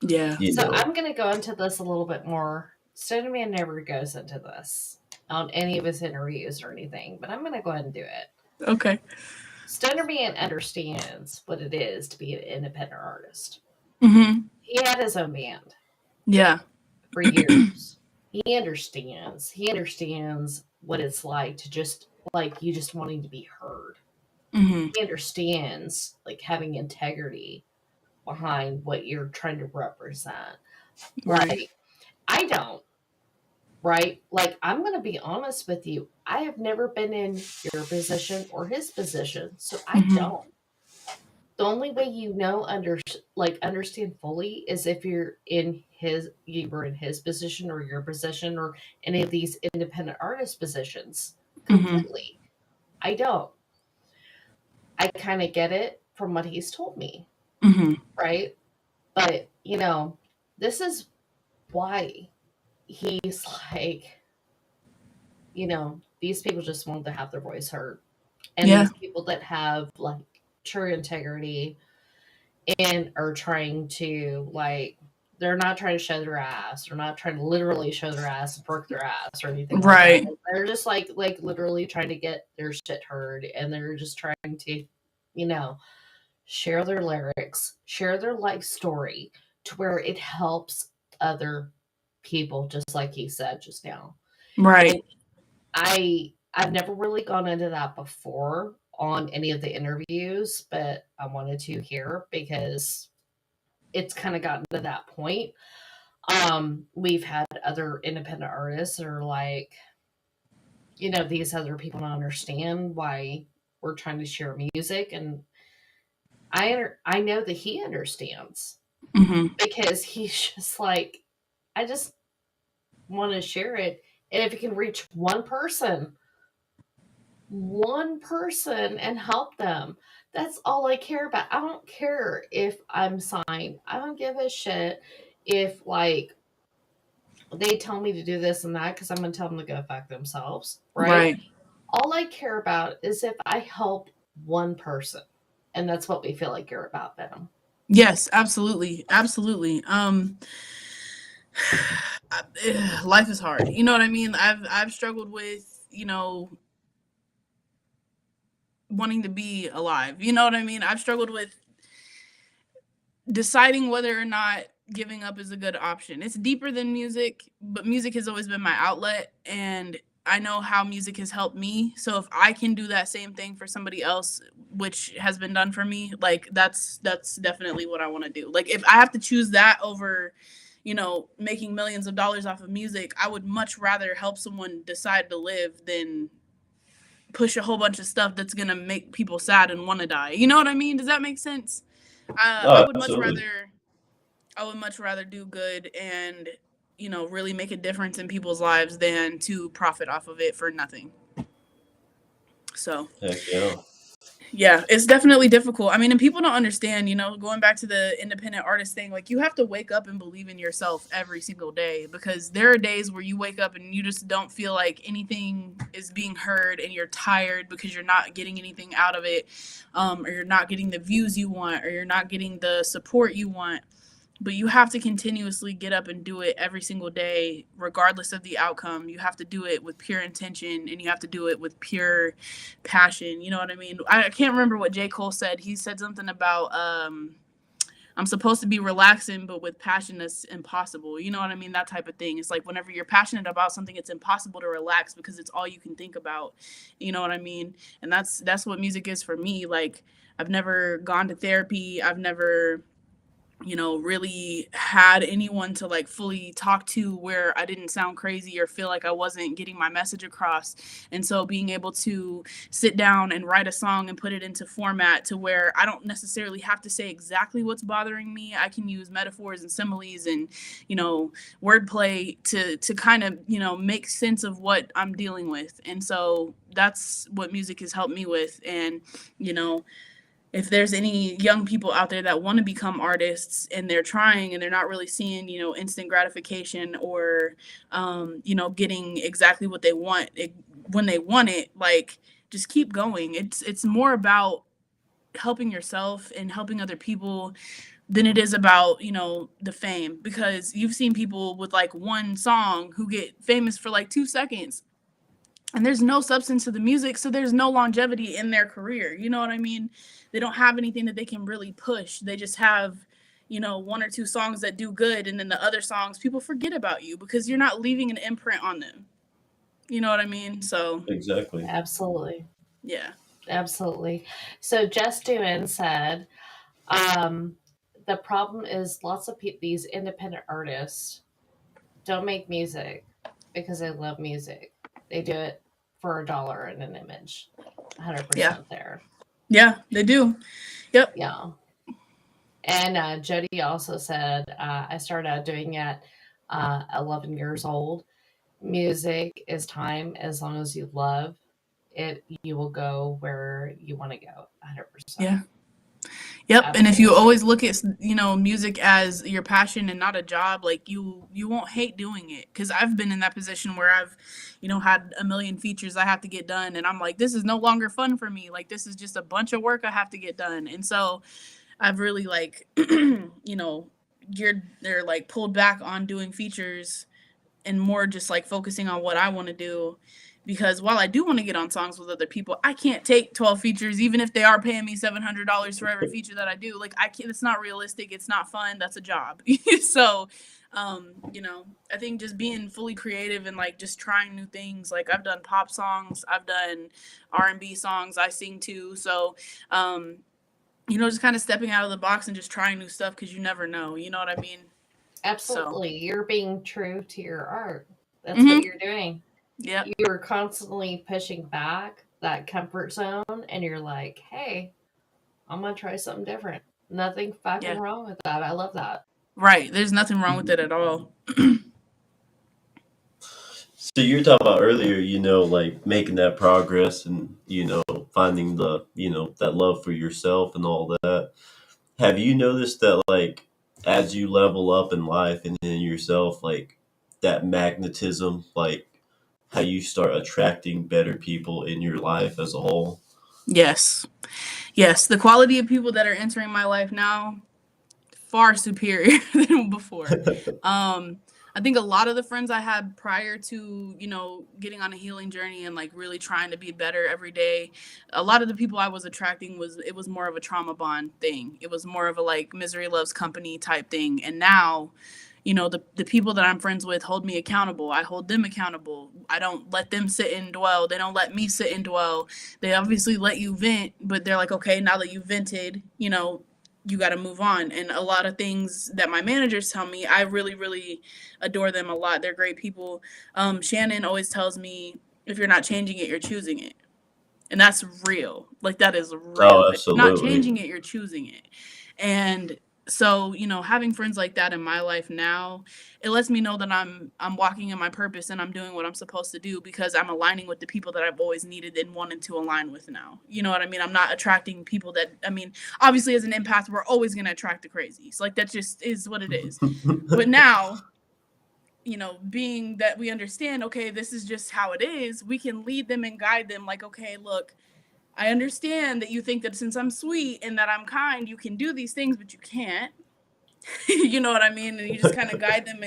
Yeah. you So know, I'm gonna go into this a little bit more. Stoner Man never goes into this on any of his interviews or anything, but I'm gonna go ahead and do it. Okay. Stoner Man understands what it is to be an independent artist. Hmm. He had his own band Yeah. for years. He understands. He understands what it's like to just like you just wanting to be heard. Hmm. He understands like having integrity behind what you're trying to represent. Right. Right? I don't. Right? Like I'm going to be honest with you. I have never been in your position or his position, so I Hmm. don't. The only way understand fully is if you were in his position or your position or any of these independent artist positions Hmm. completely. I don't. I kind of get it from what he's told me, Hmm. right? But this is why he's like, these people just want to have their voice heard, and Yeah. these people that have like true integrity and are trying to like they're not trying to show their ass. They're not trying to literally show their ass and work their ass or anything like that. Right. They're just like literally trying to get their shit heard, and they're just trying to, you know, share their lyrics, share their life story to where it helps other people, just like he said just now. And Right. I've never really gone into that before on any of the interviews, but I wanted to here because it's kind of gotten to that point. We've had other independent artists that are like, these other people don't understand why we're trying to share music, and I know that he understands Hmm. because he's just like, I just want to share it, and if it can reach one person and help them. That's all I care about. I don't care if I'm signed. I don't give a shit if like they tell me to do this and that because I'm gonna tell them to go fuck themselves, right? Right. All I care about is if I help one person, and that's what we feel like you're about, Venom. Yes, absolutely. Absolutely. Life is hard. You know what I mean? I've struggled with, wanting to be alive. You know what I mean? I've struggled with deciding whether or not giving up is a good option. It's deeper than music, but music has always been my outlet, and I know how music has helped me. So if I can do that same thing for somebody else, which has been done for me, like that's definitely what I want to do. Like if I have to choose that over, making millions of dollars off of music, I would much rather help someone decide to live than push a whole bunch of stuff that's gonna make people sad and want to die. You know what I mean? Does that make sense? I Oh, would much absolutely. rather I would much rather do good and really make a difference in people's lives than to profit off of it for nothing. So Heck yeah. yeah, it's definitely difficult. I mean, and people don't understand, going back to the independent artist thing, like you have to wake up and believe in yourself every single day, because there are days where you wake up and you just don't feel like anything is being heard, and you're tired because you're not getting anything out of it, or you're not getting the views you want, or you're not getting the support you want. But you have to continuously get up and do it every single day, regardless of the outcome. You have to do it with pure intention, and you have to do it with pure passion. You know what I mean? I can't remember what J. Cole said. He said something about I'm supposed to be relaxing, but with passion that's impossible. You know what I mean? That type of thing. It's like whenever you're passionate about something, it's impossible to relax because it's all you can think about. You know what I mean? And that's what music is for me. Like I've never gone to therapy. I've never really had anyone to like fully talk to where I didn't sound crazy or feel like I wasn't getting my message across. And so being able to sit down and write a song and put it into format to where I don't necessarily have to say exactly what's bothering me. I can use metaphors and similes and, wordplay to kind of, make sense of what I'm dealing with. And so that's what music has helped me with. And, if there's any young people out there that want to become artists and they're trying and they're not really seeing, instant gratification or, getting exactly what they want when they want it, like just keep going. It's more about helping yourself and helping other people than it is about, the fame, because you've seen people with like one song who get famous for like 2 seconds, and there's no substance to the music, so there's no longevity in their career. You know what I mean? They don't have anything that they can really push. They just have, one or two songs that do good, and then the other songs people forget about you because you're not leaving an imprint on them. You know what I mean? So Exactly. Absolutely. yeah. Absolutely. So Just Doing said, um, the problem is lots of these independent artists don't make music because they love music. They do it for $1 and an image. Yeah. 100% there. Yeah, they do. Yep. Yeah. And Jody also said, I started out doing it 11 years old. Music is time. As long as you love it, you will go where you want to go. 100%. Yeah. Yep. And if you Absolutely. always look at, music as your passion and not a job, like you won't hate doing it. Cause I've been in that position where I've, had a million features I have to get done. And I'm like, this is no longer fun for me. Like, this is just a bunch of work I have to get done. And so I've really like, geared or like pulled back on doing features and more just like focusing on what I want to do. Because while I do want to get on songs with other people, I can't take 12 features, even if they are paying me $700 for every feature that I do. Like I can't. It's not realistic. It's not fun. That's a job. So, I think just being fully creative and like just trying new things. Like I've done pop songs, I've done R&B songs. I sing too. So, just kind of stepping out of the box and just trying new stuff because you never know. You know what I mean? So, Absolutely. You're being true to your art. That's what mm-hmm. you're doing. Yep. You're constantly pushing back that comfort zone, and you're like, hey, I'm going to try something different. Nothing fucking Yeah. wrong with that. I love that. Right. There's nothing wrong with it at all. So you were talking about earlier, like making that progress and, finding the, that love for yourself and all that. Have you noticed that, like, as you level up in life and in yourself, like, that magnetism, like, how you start attracting better people in your life as a whole? Yes. Yes. The quality of people that are entering my life now, far superior than before. I I think a lot of the friends I had prior to, getting on a healing journey and like really trying to be better every day, a lot of the people I was attracting it was more of a trauma bond thing. It was more of a like misery loves company type thing. And now, the people that I'm friends with hold me accountable. I hold them accountable. I don't let them sit and dwell. They don't let me sit and dwell. They obviously let you vent, but they're like, okay, now that you vented, you got to move on. And a lot of things that my managers tell me, I really, really adore them a lot. They're great people. Shannon always tells me, if you're not changing it, you're choosing it. And that's real. Like that is Oh, real. If you're not absolutely. changing it, you're choosing it. And so, having friends like that in my life now, it lets me know that I'm walking in my purpose and I'm doing what I'm supposed to do because I'm aligning with the people that I've always needed and wanted to align with now. You know what I mean? I'm not attracting people that obviously as an empath, we're always gonna attract the crazies. Like that just is what it is. But now, being that we understand, okay, this is just how it is, we can lead them and guide them like, okay, look, I understand that you think that since I'm sweet and that I'm kind, you can do these things, but you can't. You know what I mean? And you just kind of guide them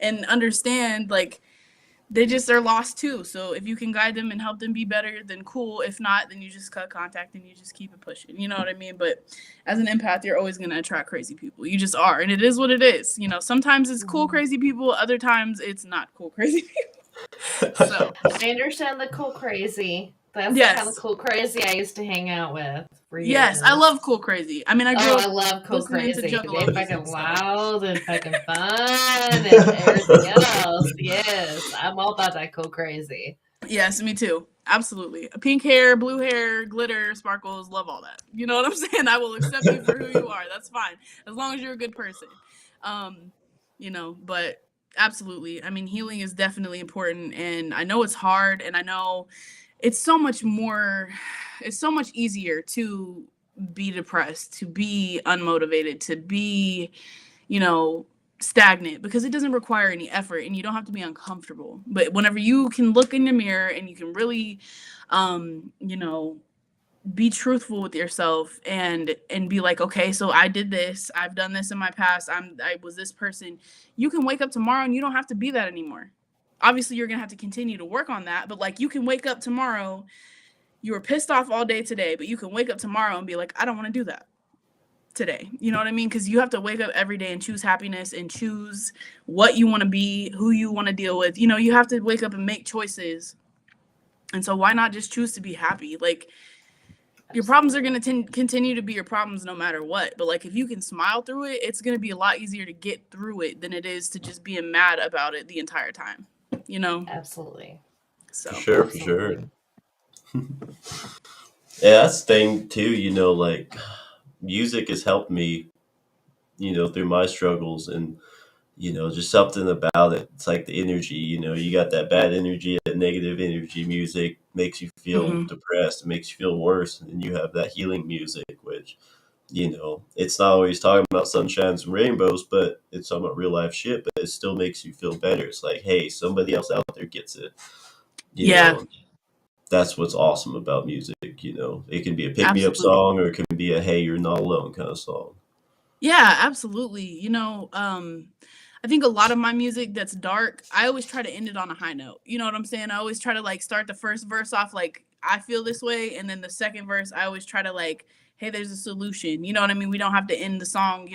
and understand like they just are lost too. So if you can guide them and help them be better, then cool. If not, then you just cut contact and you just keep it pushing. You know what I mean? But as an empath, you're always gonna attract crazy people. You just are, and it is what it is. Sometimes it's cool crazy people, other times it's not cool crazy people. So I understand the cool crazy. That's the kind of yes. cool crazy I used to hang out with for Yes, I years. love cool crazy. I mean, I grew Oh, up I love cool listening to crazy. Juggalo They fucking music, so loud and fucking fun and everything else. Yes, I'm all about that cool crazy. yes, me too. Absolutely. Pink hair, blue hair, glitter, sparkles, love all that. You know what I'm saying? I will accept you for who you are. That's fine. As long as you're a good person. Um, but absolutely. I mean, healing is definitely important and I know it's hard and I know it's so much more it's so much easier to be depressed, to be unmotivated, to be, you know, stagnant because it doesn't require any effort and you don't have to be uncomfortable. But whenever you can look in the mirror and you can really um, you know, be truthful with yourself and be like, okay, so I did this, I've done this in my past, I was this person. You can wake up tomorrow and you don't have to be that anymore. Obviously you're gonna have to continue to work on that, but like you can wake up tomorrow, you were pissed off all day today, but you can wake up tomorrow and be like, I don't want to do that today. You know what I mean? Because you have to wake up every day and choose happiness and choose what you want to be, who you want to deal with. You have to wake up and make choices. And so why not just choose to be happy? Like your problems are going to continue to be your problems no matter what. But like if you can smile through it, it's going to be a lot easier to get through it than it is to just being mad about it the entire time. You know? Absolutely. So For sure, for sure. Absolutely. Yeah, that's the thing too. Like music has helped me, through my struggles, and just something about it. It's like the energy. You got that bad energy, that negative energy. Music makes you feel mhm. depressed. It makes you feel worse, and then you have that healing music, which it's not always talking about sunshines and rainbows, but it's talking about real life shit. But it still makes you feel better. It's like, hey, somebody else out there gets it. You Yeah, know, that's what's awesome about music. It can be a pick me up absolutely. song, or it can be a hey, you're not alone kind of song. Yeah, absolutely. I think a lot of my music that's dark, I always try to end it on a high note. You know what I'm saying? I always try to like start the first verse off like I feel this way, and then the second verse I always try to like, hey, there's a solution. You know what I mean? We don't have to end the song,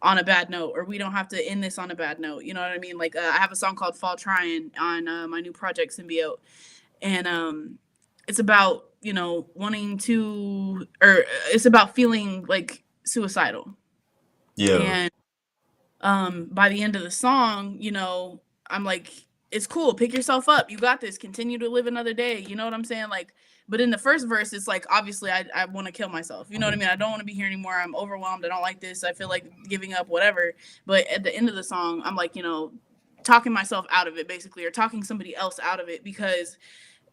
on a bad note, or we don't have to end this on a bad note. You know what I mean? Like I have a song called "Fall Trying" on my new project Symbiote, and it's about wanting to, or it's about feeling like suicidal, Yeah, and by the end of the song, I'm like, it's cool, pick yourself up, you got this, continue to live another day. You know what I'm saying? Like, but in the first verse it's like obviously I want to kill myself. You know what I mean? I don't want to be here anymore, I'm overwhelmed, I don't like this, I feel like giving up, whatever. But at the end of the song I'm like, talking myself out of it basically, or talking somebody else out of it, because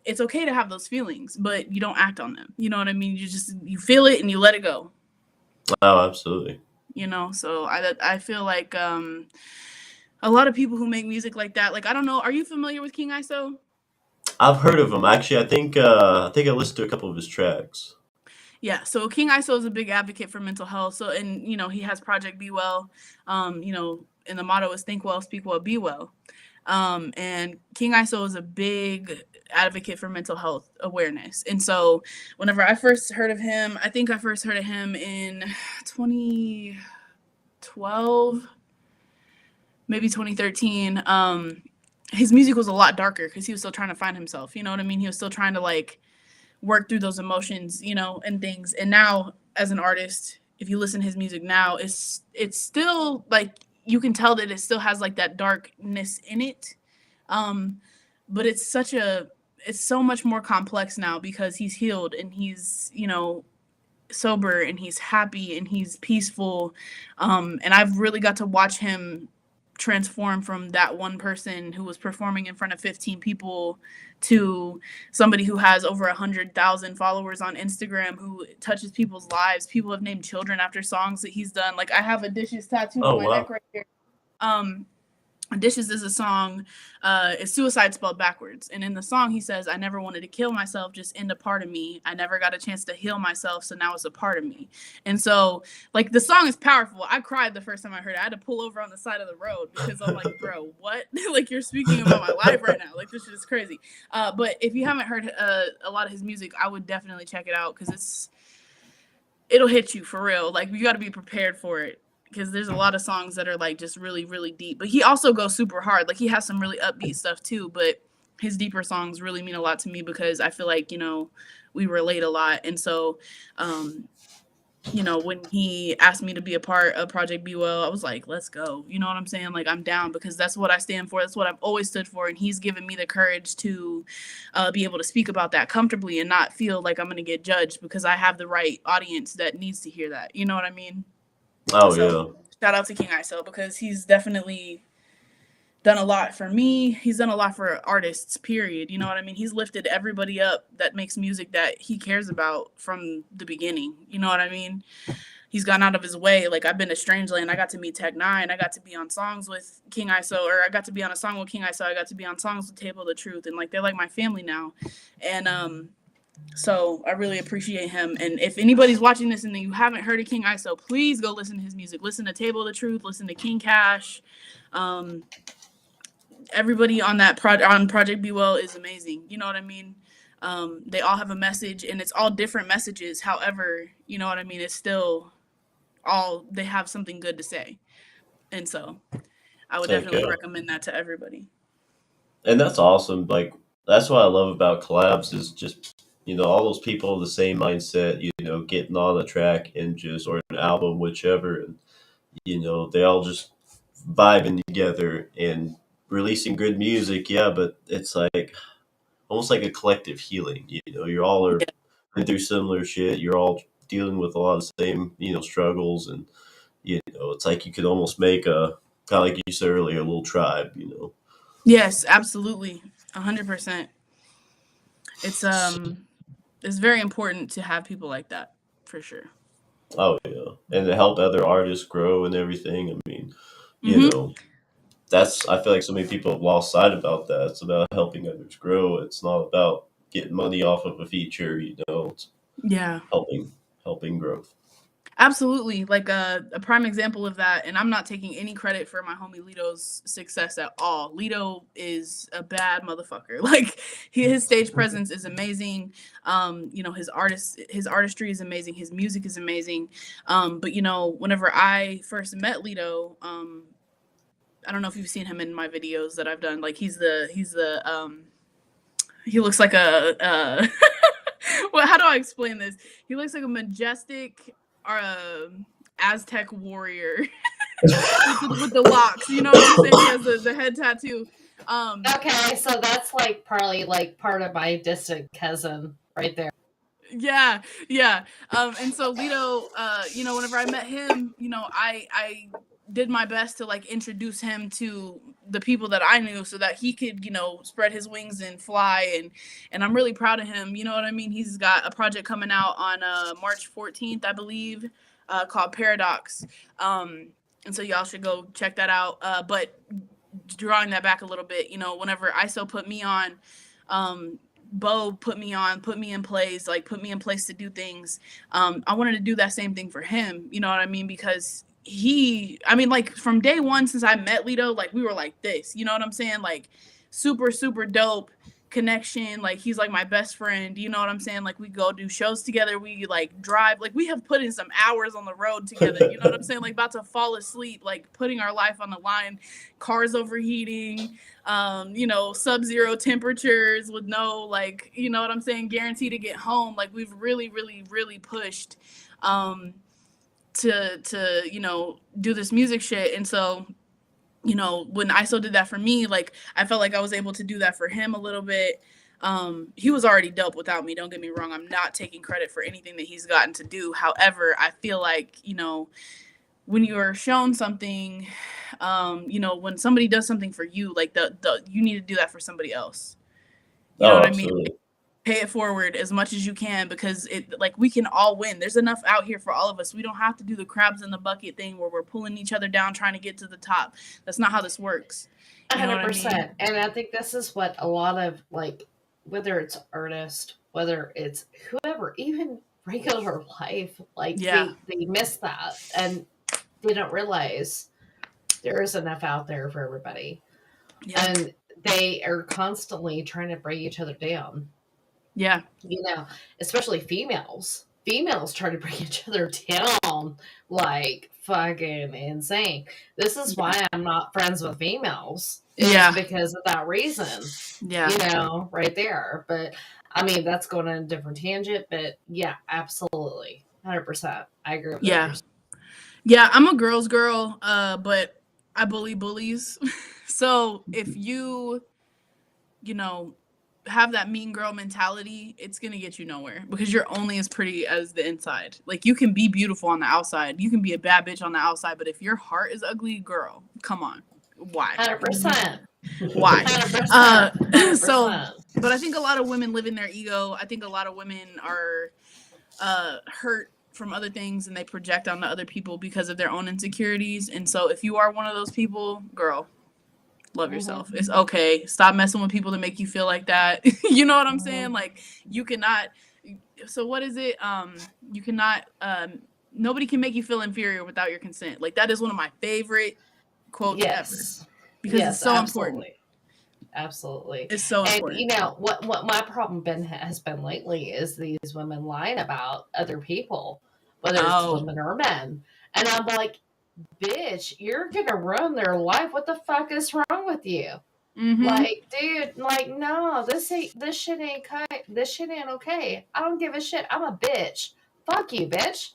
it's okay to have those feelings but you don't act on them. You know what I mean? You feel it and you let it go. oh, absolutely. So I feel like a lot of people who make music like that, like I don't know, are you familiar with King ISO? I've heard of him actually. I think I listened to a couple of his tracks. Yeah, so King ISO is a big advocate for mental health. So, and he has Project Be Well. and the motto is think well, speak well, be well. And King ISO is a big advocate for mental health awareness. And so whenever I first heard of him, I think I first heard of him in 2012, maybe 2013. His music was a lot darker because he was still trying to find himself. You know what I mean? He was still trying to like work through those emotions, you know, and things. And now as an artist, if you listen to his music now, it's still like you can tell that it still has like that darkness in it. Um, but it's so much more complex now because he's healed and he's, you know, sober and he's happy and he's peaceful. And I've really got to watch him transform from that one person who was performing in front of 15 people to somebody who has over 100,000 followers on Instagram, who touches people's lives. People have named children after songs that he's done. Like I have a dishes tattooed Oh on my neck wow. right here. Um, Dishes is a song, it's suicide spelled backwards. And in the song, he says, I never wanted to kill myself, just end a part of me. I never got a chance to heal myself, so now it's a part of me. And so, like, the song is powerful. I cried the first time I heard it. I had to pull over on the side of the road because I'm like, bro, what? Like, you're speaking about my life right now. Like, this shit is crazy. But if you haven't heard a lot of his music, I would definitely check it out because it'll hit you for real. Like, you got to be prepared for it because there's a lot of songs that are like just really, really deep. But he also goes super hard. Like he has some really upbeat stuff too. But his deeper songs really mean a lot to me because I feel like, you know, we relate a lot. And so, you know, when he asked me to be a part of Project Be Well, I was like, let's go. You know what I'm saying? Like, I'm down because that's what I stand for. That's what I've always stood for. And he's given me the courage to be able to speak about that comfortably and not feel like I'm going to get judged because I have the right audience that needs to hear that. You know what I mean? Oh So yeah. shout out to King ISO because he's definitely done a lot for me. He's done a lot for artists, period. You know what I mean? He's lifted everybody up that makes music that he cares about from the beginning. You know what I mean? He's gone out of his way. Like I've been to Strangeland. I got to meet Tech Nine. I got to be on songs with King ISO, or I got to be on a song with King ISO. I got to be on songs with Table of the Truth. And like they're like my family now. And so I really appreciate him. And if anybody's watching this and you haven't heard of King ISO, please go listen to his music. Listen to Table of the Truth. Listen to King Cash. Everybody on that on Project Be Well is amazing. You know what I mean? They all have a message, and it's all different messages. However, you know what I mean? It's still all they have something good to say. And so I would Heck definitely yeah. recommend that to everybody. And that's awesome. Like that's what I love about collabs is just all those people the same mindset. Getting on a track and just or an album, whichever, and they all just vibing together and releasing good music. Yeah, but it's like almost like a collective healing. You all are Yeah. going through similar shit. You're all dealing with a lot of the same struggles, and it's like you could almost make a kind of like you said earlier, a little tribe. Yes, absolutely. 100%. It's it's very important to have people like that for sure. Oh yeah, and to help other artists grow and everything. I mean, you Hmm. know, that's I feel like so many people have lost sight about that. It's about helping others grow. It's not about getting money off of a feature. It's Yeah. helping growth. Absolutely. Like a prime example of that, and I'm not taking any credit for my homie Lito's success at all. Lito is a bad motherfucker. Like his stage presence is amazing. His artistry is amazing. His music is amazing. But whenever I first met Lito, I don't know if you've seen him in my videos that I've done. Like he looks like a well, how do I explain this? He looks like a majestic Aztec warrior with the locks. You know what I'm saying? He has the head tattoo. Okay, so that's like partly like part of my distant cousin right there. Yeah, yeah. And so Lito, whenever I met him, I did my best to like introduce him to the people that I knew so that he could, spread his wings and fly. And I'm really proud of him. You know what I mean? He's got a project coming out on March 14th, I believe, called Paradox. And so y'all should go check that out. But drawing that back a little bit, whenever ISO put me on, Bo put me in place to do things. I wanted to do that same thing for him. You know what I mean? Because I mean, like from day one since I met Lito, like we were like this, you know what I'm saying? Like super, super dope connection. Like he's like my best friend, you know what I'm saying? Like we go do shows together, we like drive, like we have put in some hours on the road together, you know what I'm saying? Like about to fall asleep, like putting our life on the line, cars overheating, you know, sub-zero temperatures with no like, you know what I'm saying, guarantee to get home. Like we've really, really, really pushed to you know do this music shit. And so you know when ISO did that for me, like I felt like I was able to do that for him a little bit. He was already dope without me, don't get me wrong. I'm not taking credit for anything that he's gotten to do. However, I feel like, you know, when you are shown something, you know, when somebody does something for you, like the you need to do that for somebody else, you know Oh, what I mean? absolutely. Pay it forward as much as you can, because it, like, we can all win. There's enough out here for all of us. We don't have to do the crabs in the bucket thing where we're pulling each other down trying to get to the top. That's not how this works. You know what I mean? 100%. And I think this is what a lot of, like, whether it's artist, whether it's whoever, even regular life, like Yeah. they miss that and they don't realize there is enough out there for everybody. Yeah. And they are constantly trying to bring each other down. Yeah. You know, especially females. Females try to bring each other down like fucking insane. This is why I'm not friends with females. Is Yeah. because of that reason. Yeah. You know, right there. But I mean, that's going on a different tangent. But yeah, absolutely, 100%. I agree with Yeah. that. Yeah. I'm a girl's girl, but I bully bullies. So if you know, have that mean girl mentality, it's gonna get you nowhere, because you're only as pretty as the inside. Like you can be beautiful on the outside, you can be a bad bitch on the outside, but if your heart is ugly, girl, come on, why? 100%. Why? 100%. So, 100%. but I think a lot of women live in their ego. I think a lot of women are hurt from other things, and they project onto other people because of their own insecurities. And so, if you are one of those people, girl, love yourself. It's okay. Stop messing with people that make you feel like that. You know what I'm saying? Like you cannot. So what is it? You cannot. Nobody can make you feel inferior without your consent. Like that is one of my favorite quotes ever, because it's so important. Absolutely. It's so And important. you know what my problem has been lately is these women lying about other people, whether it's women or men. And I'm like, bitch, you're gonna ruin their life. What the fuck is wrong with you? Mm-hmm. Like, dude, like, no, this shit ain't okay. I don't give a shit. I'm a bitch. Fuck you, bitch.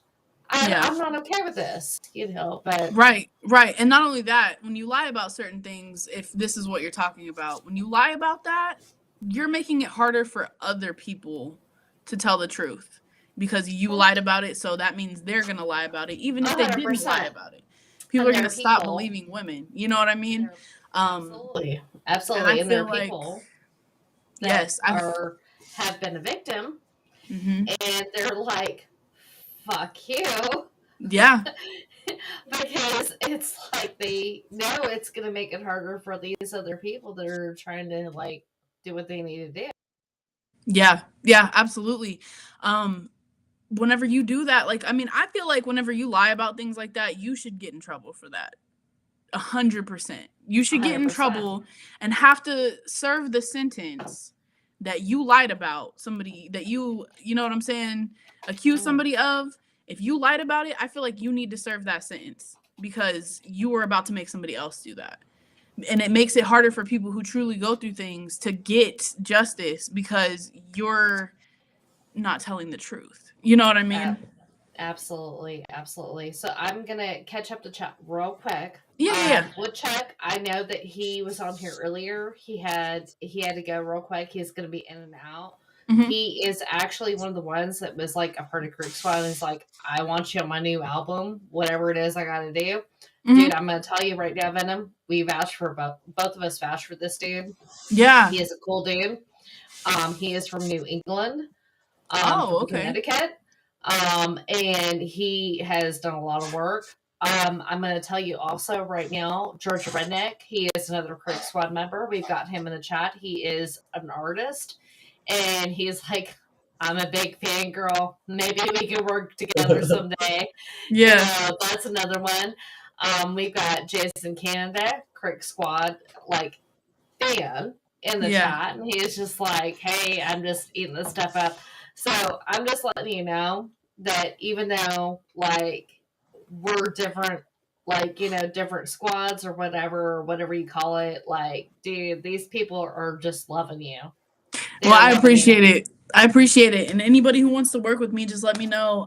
I'm not okay with this, you know, but right. And not only that, when you lie about certain things, if this is what you're talking about, when you lie about that, you're making it harder for other people to tell the truth, because you lied about it. So that means they're going to lie about it, even if they didn't 100%. lie about it. People are going to stop believing women. You know what I mean? Absolutely. And there are people that have been a victim, and they're like, fuck you. Yeah. Because it's like they know it's going to make it harder for these other people that are trying to like do what they need to do. Yeah, absolutely. Whenever you do that, like, I mean, I feel like whenever you lie about things like that, you should get in trouble for that. 100%. You should get in trouble and have to serve the sentence that you lied about somebody, that you know what I'm saying, accuse somebody of. If you lied about it, I feel like you need to serve that sentence, because you were about to make somebody else do that. And it makes it harder for people who truly go through things to get justice, because you're not telling the truth. You know what I mean? Absolutely. So I'm gonna catch up to Chuck real quick. Yeah. With Chuck, I know that he was on here earlier. He had to go real quick. He's gonna be in and out. He is actually one of the ones that was like a part of Creek Squad, and he's like, I want you on my new album, whatever it is I gotta do. Dude, I'm gonna tell you right now, Venom, we vouched for both of us vouched for this dude. Yeah. He is a cool dude. He is from New England. From Connecticut. And he has done a lot of work. I'm going to tell you also right now, George Redneck, he is another Creek Squad member. We've got him in the chat. He is an artist, and he's like I'm a big fan girl. Maybe we can work together someday. Yeah. That's another one. We've got Jason Canada, Crick Squad, like fan in the Yeah. chat, and he is just like, "Hey, I'm just eating this stuff up." So I'm just letting you know that even though like we're different, like different squads or whatever you call it, like, dude, these people are just loving you. Well, They're I loving you. appreciate it. I appreciate it. And anybody who wants to work with me, just let me know.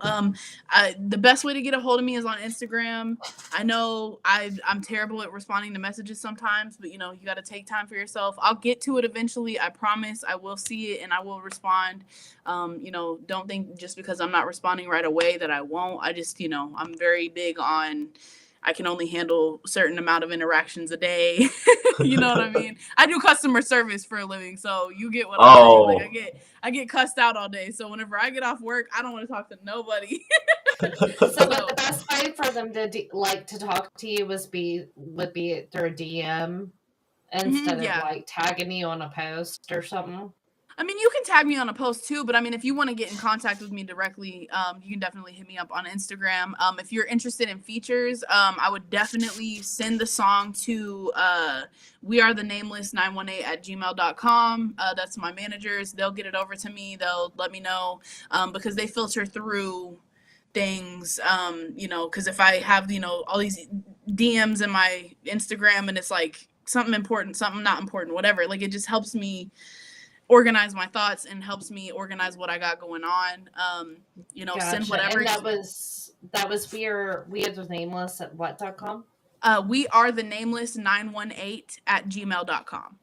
The best way to get a hold of me is on Instagram. I know I'm terrible at responding to messages sometimes, but you got to take time for yourself. I'll get to it eventually. I promise. I will see it and I will respond. Don't think just because I'm not responding right away that I won't. I just, I'm very big on I can only handle a certain amount of interactions a day. You know what I mean? I do customer service for a living, so you get what I'm saying. Like Oh. I get cussed out all day. So whenever I get off work, I don't want to talk to nobody. So, but the best way for them to to talk to you would be through a DM instead of yeah. like tagging you on a post or something. I mean, you can tag me on a post too, but I mean, if you want to get in contact with me directly, you can definitely hit me up on Instagram. If you're interested in features, I would definitely send the song to we are the nameless 918@gmail.com. That's my managers. They'll get it over to me. They'll let me know because they filter through things, because if I have, all these DMs in my Instagram and it's like something important, something not important, whatever, like it just helps me organize my thoughts and helps me organize what I got going on. Gotcha. Send whatever. And that was we are the nameless at what.com? We are the nameless 918@gmail.com.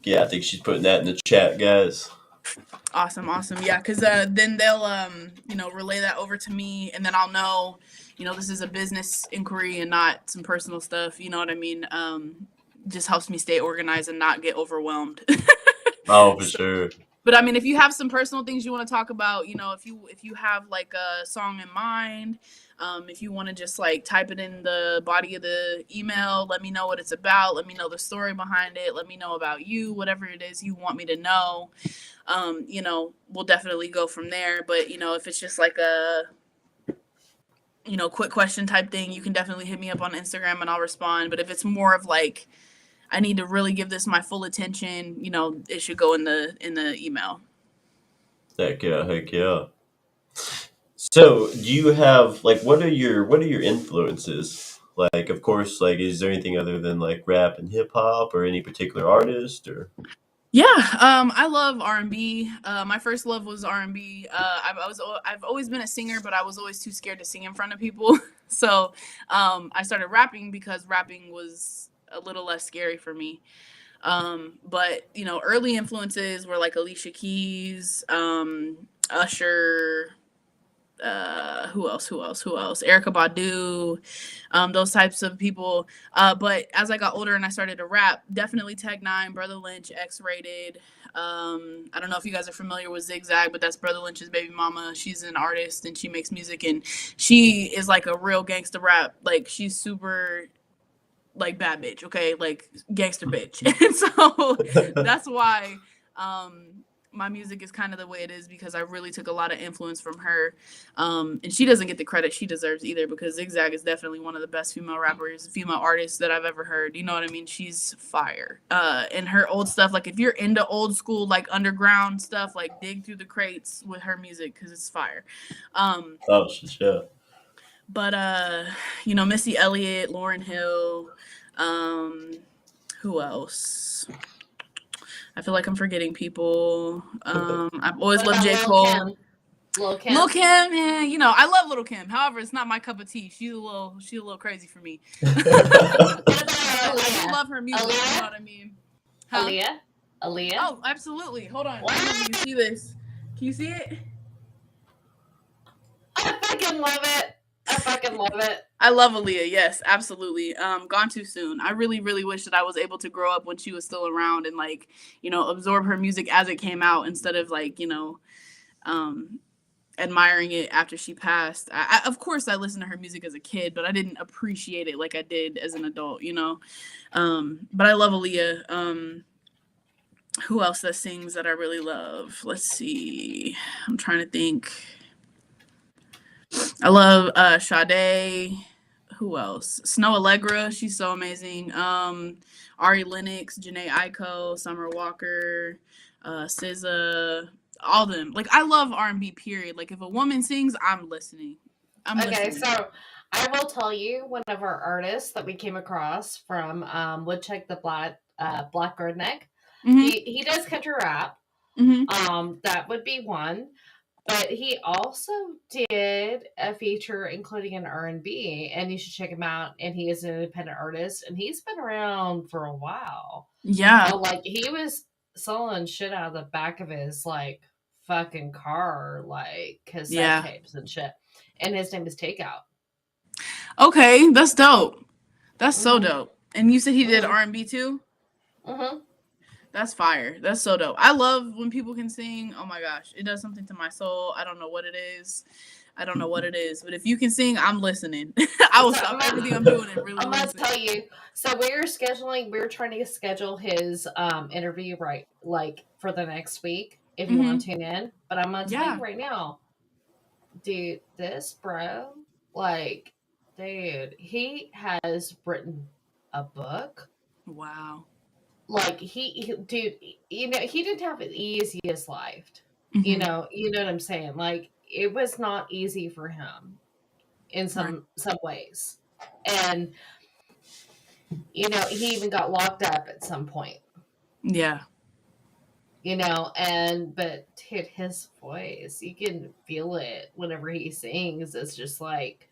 Yeah, I think she's putting that in the chat, guys. Awesome. Yeah, because then they'll relay that over to me, and then I'll know, this is a business inquiry and not some personal stuff. You know what I mean? Just helps me stay organized and not get overwhelmed. Oh, for sure. But I mean, if you have some personal things you want to talk about, if you have like a song in mind, if you want to just like type it in the body of the email, let me know what it's about. Let me know the story behind it. Let me know about you, whatever it is you want me to know. We'll definitely go from there. But if it's just like a quick question type thing, you can definitely hit me up on Instagram and I'll respond. But if it's more of like I need to really give this my full attention, it should go in the email. Heck yeah. So, do you have like what are your influences? Like, of course, like is there anything other than like rap and hip hop or any particular artist or? Yeah, I love R&B. My first love was R&B. I've always been a singer, but I was always too scared to sing in front of people. So I started rapping because rapping was a little less scary for me. But early influences were like Alicia Keys, Usher, who else? Erykah Badu, those types of people. But as I got older and I started to rap, definitely Tech Nine, Brother Lynch, X-Rated. I don't know if you guys are familiar with Zigzag, but that's Brother Lynch's baby mama. She's an artist and she makes music and she is like a real gangster rap. Like she's super like bad bitch, okay, like gangster bitch. And so that's why my music is kind of the way it is because I really took a lot of influence from her. And she doesn't get the credit she deserves either because Zigzag is definitely one of the best female rappers, female artists that I've ever heard. You know what I mean? She's fire. And her old stuff, like if you're into old school, like underground stuff, like dig through the crates with her music because it's fire. Oh, sure. But Missy Elliott, Lauryn Hill, who else? I feel like I'm forgetting people. I've always loved J. Cole. Lil' Kim, yeah, I love Lil' Kim. However, it's not my cup of tea. She's a little crazy for me. I do love her music. You know what I mean? Huh? Aaliyah. Oh, absolutely. Hold on. Can you see this? Can you see it? I fucking love it. I love Aaliyah. Yes, absolutely. Gone too soon. I really, really wish that I was able to grow up when she was still around and like, absorb her music as it came out instead of like, admiring it after she passed. Of course, I listened to her music as a kid, but I didn't appreciate it like I did as an adult, you know. But I love Aaliyah. Who else that sings that I really love? Let's see. I'm trying to think. I love Sade. Who else? Snow Allegra. She's so amazing. Ari Lennox, Janae Aiko, Summer Walker, SZA, all of them. Like I love R&B. Period. Like if a woman sings, I'm listening. Okay, so I will tell you one of our artists that we came across from Woodchuck the Black Redneck. Mm-hmm. He does country rap. Mm-hmm. That would be one. But he also did a feature including an R&B, and you should check him out. And he is an independent artist, and he's been around for a while. Yeah. Like he was selling shit out of the back of his like fucking car, like cassette tapes and shit. And his name is Takeout. Okay, that's dope. That's so dope. And you said he did R&B too? Mm-hmm. That's fire. That's so dope. I love when people can sing. Oh my gosh. It does something to my soul. I don't know what it is. But if you can sing, I'm listening. I will stop everything I'm doing and really I'm going to tell you. So we're trying to schedule his interview like for the next week if you want to tune in. But I'm going to tell you right now, dude, this bro, like, dude, he has written a book. Wow. Like dude, you know, he didn't have the easiest life. You know what I'm saying? Like it was not easy for him in some ways. And you know, he even got locked up at some point. Yeah. You know, but dude, his voice, you can feel it whenever he sings. It's just like,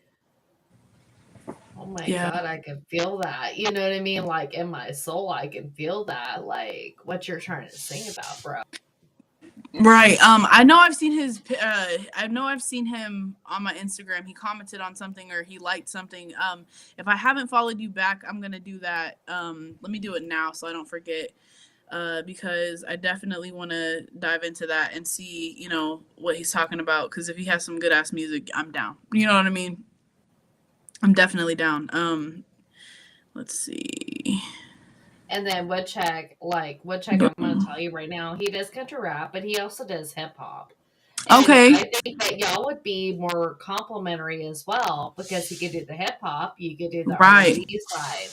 oh my God, I can feel that. You know what I mean? Like in my soul, I can feel that. Like what you're trying to sing about, bro. Right. I know I've seen I've seen him on my Instagram. He commented on something or he liked something. If I haven't followed you back, I'm gonna do that. Let me do it now so I don't forget. Because I definitely want to dive into that and see, you know, what he's talking about. Because if he has some good ass music, I'm down. You know what I mean? I'm definitely down. Let's see. And then Woodchuck, I'm going to tell you right now, he does country rap, but he also does hip hop. Okay. I think that y'all would be more complimentary as well because he could do the hip hop, you could do the R&B side.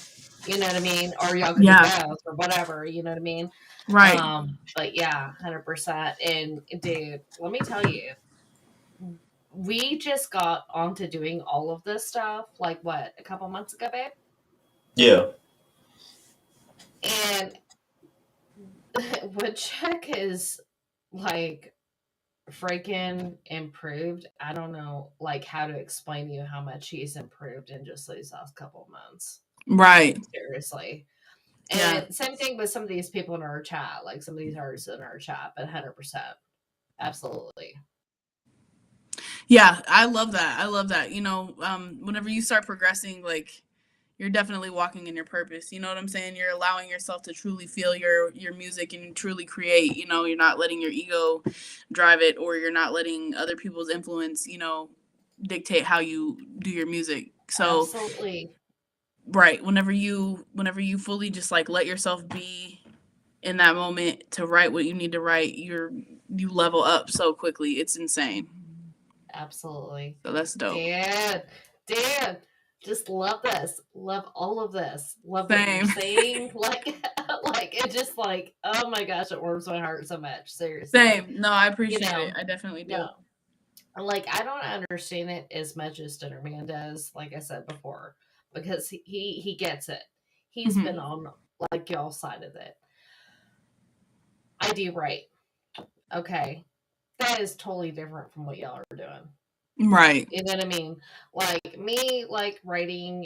You know what I mean? Or y'all could do both or whatever. You know what I mean? Right. But yeah, 100%. And dude, let me tell you, we just got onto doing all of this stuff like what, a couple months ago, babe? Yeah. And Woodchuck is like freaking improved. I don't know like how to explain to you how much he's improved in just these last couple of months. Right. Seriously. And same thing with some of these people in our chat, like some of these artists in our chat, but 100%. Absolutely. Yeah, I love that. You know, whenever you start progressing, like you're definitely walking in your purpose. You know what I'm saying? You're allowing yourself to truly feel your music and truly create. You know, you're not letting your ego drive it, or you're not letting other people's influence, you know, dictate how you do your music. So absolutely. Right. Whenever you fully just like let yourself be in that moment to write what you need to write, you level up so quickly. It's insane. Absolutely. So that's dope. Dan, just love this. Love all of this. Love what you're saying. Like it just like, oh my gosh, it warms my heart so much. Seriously. Same. No, I appreciate it. I definitely do. No. Like I don't understand it as much as Dinnerman does, like I said before, because he gets it. He's been on like y'all side of it. I do right. Okay. That is totally different from what y'all are doing. Right. You know what I mean? Like me, like writing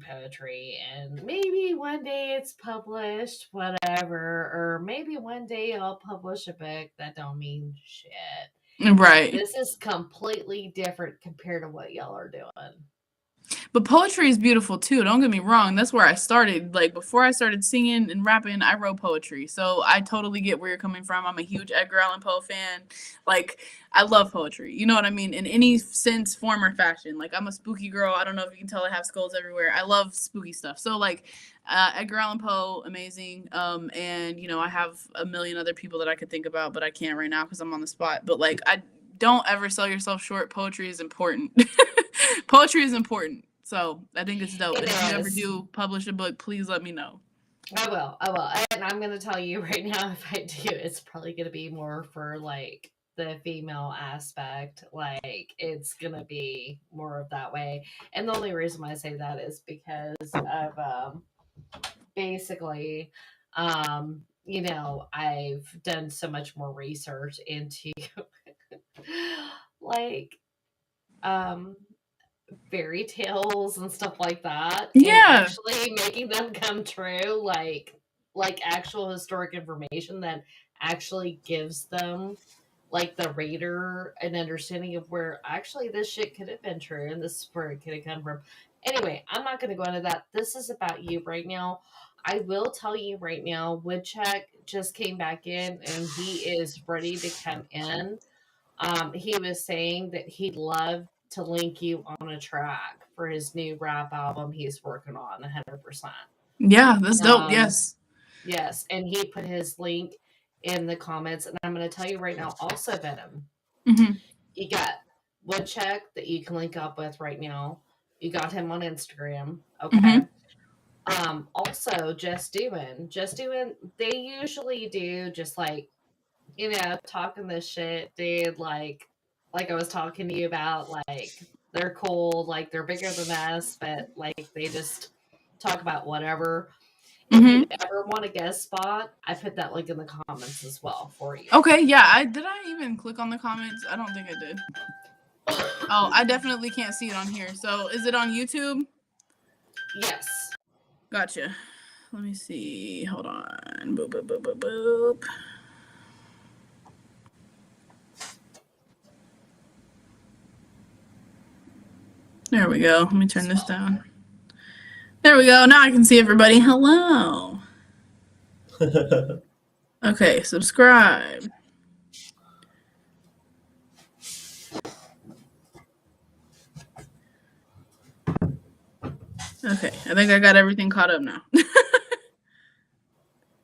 poetry, and maybe one day it's published, whatever, or maybe one day I'll publish a book. That don't mean shit. Right. This is completely different compared to what y'all are doing. But poetry is beautiful too. Don't get me wrong. That's where I started. Like before I started singing and rapping, I wrote poetry. So I totally get where you're coming from. I'm a huge Edgar Allan Poe fan. Like I love poetry. You know what I mean? In any sense, form, or fashion. Like I'm a spooky girl. I don't know if you can tell I have skulls everywhere. I love spooky stuff. So like Edgar Allan Poe, amazing. And you know, I have a million other people that I could think about, but I can't right now because I'm on the spot. But like I don't ever sell yourself short. Poetry is important. Poetry is important. So I think it's dope. It And if you ever is. do publish a book, please let me know. I will. I will. And I'm going to tell you right now, if I do, it's probably going to be more for like the female aspect. Like it's going to be more of that way. And the only reason why I say that is because of basically, you know, I've done so much more research into like um fairy tales and stuff like that and Yeah. actually making them come true, like actual historic information that actually gives them like the reader an understanding of where actually this shit could have been true and this is where it could have come from. Anyway, I'm not going to go into that. This is about you right now. I will tell you right now, Woodchuck just came back in and he is ready to come in. He was saying that he'd love to link you on a track for his new rap album he's working on 100%. Yeah, that's dope. Um, Yes. yes, and he put his link in the comments. And I'm going to tell you right now, also, Venom, Hmm. you got Woodchuck that you can link up with right now. You got him on Instagram. Okay. Hmm. Also, Just Doing, they usually do just like, you know, talking this shit, dude. Like I was talking to you about, like they're cool, like they're bigger than us, but like they just talk about whatever. If Hmm. you ever want a guest spot, I put that link in the comments as well for you. Okay. Yeah. I even click on the comments? I don't think I did. Oh, I definitely can't see it on here. So is it on YouTube? Yes. Gotcha. Let me see. Hold on. Boop, boop, boop, boop, boop. There we go. Let me turn this down. There we go. Now I can see everybody. Hello. Okay, subscribe. Okay, I think I got everything caught up now.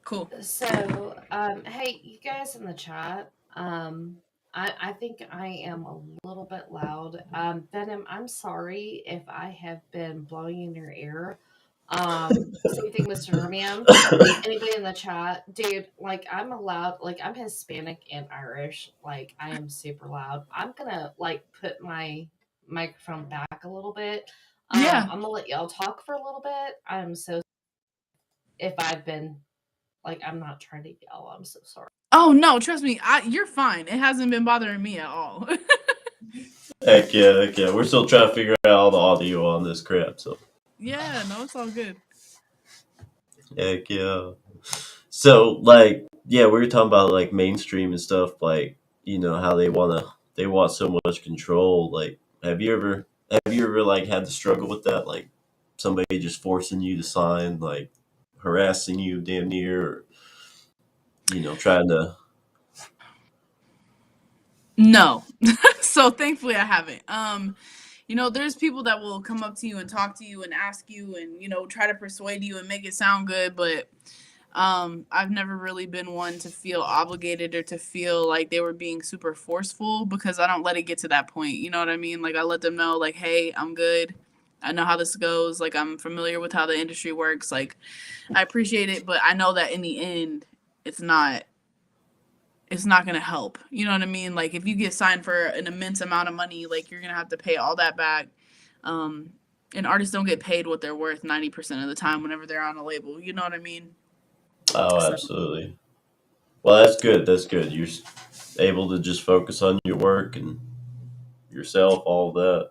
Cool. So, hey, you guys in the chat, I think I am a little bit loud. Venom, I'm sorry if I have been blowing in your ear. Same thing with Sermium. Anybody in the chat, dude, like I'm allowed, like I'm Hispanic and Irish, like I am super loud. I'm gonna like put my microphone back a little bit. Yeah. I'm gonna let y'all talk for a little bit. I'm so if I've been like I'm not trying to yell. I'm so sorry. Oh no, trust me, you're fine. It hasn't been bothering me at all. Heck yeah, heck yeah. We're still trying to figure out all the audio on this crap, so Yeah, no, it's all good. heck yeah. So like yeah, we were talking about like mainstream and stuff, like, you know, how they want so much control. Like have you ever like had to struggle with that? Like somebody just forcing you to sign, like harassing you damn near, or, you know, trying to No. So thankfully I haven't. You know, there's people that will come up to you and talk to you and ask you and, you know, try to persuade you and make it sound good, but I've never really been one to feel obligated or to feel like they were being super forceful because I don't let it get to that point. You know what I mean? Like I let them know like, "Hey, I'm good. I know how this goes. Like I'm familiar with how the industry works. Like I appreciate it, but I know that in the end it's not going to help." You know what I mean? Like if you get signed for an immense amount of money, like you're going to have to pay all that back. Um and artists don't get paid what they're worth 90% of the time whenever they're on a label. You know what I mean? oh, So absolutely. Well, that's good. That's good. You're able to just focus on your work and yourself, all of that.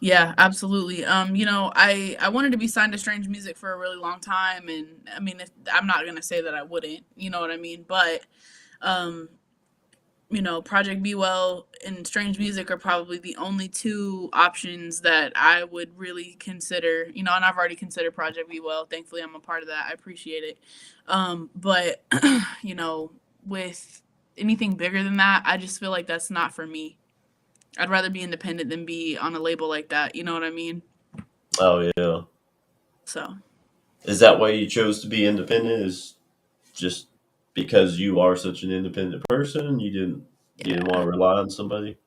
yeah, absolutely. You know, I wanted to be signed to Strange Music for a really long time, and I mean, I'm not gonna say that I wouldn't, you know what I mean, but um, Project Be Well and Strange Music are probably the only two options that I would really consider. And I've already considered Project Be Well. Thankfully, I'm a part of that. I appreciate it. But with anything bigger than that, I just feel like that's not for me. I'd rather be independent than be on a label like that. You know what I mean? Oh yeah. So Is that why you chose to be independent? Is just because you are such an independent person? You didn't want yeah. to rely on somebody?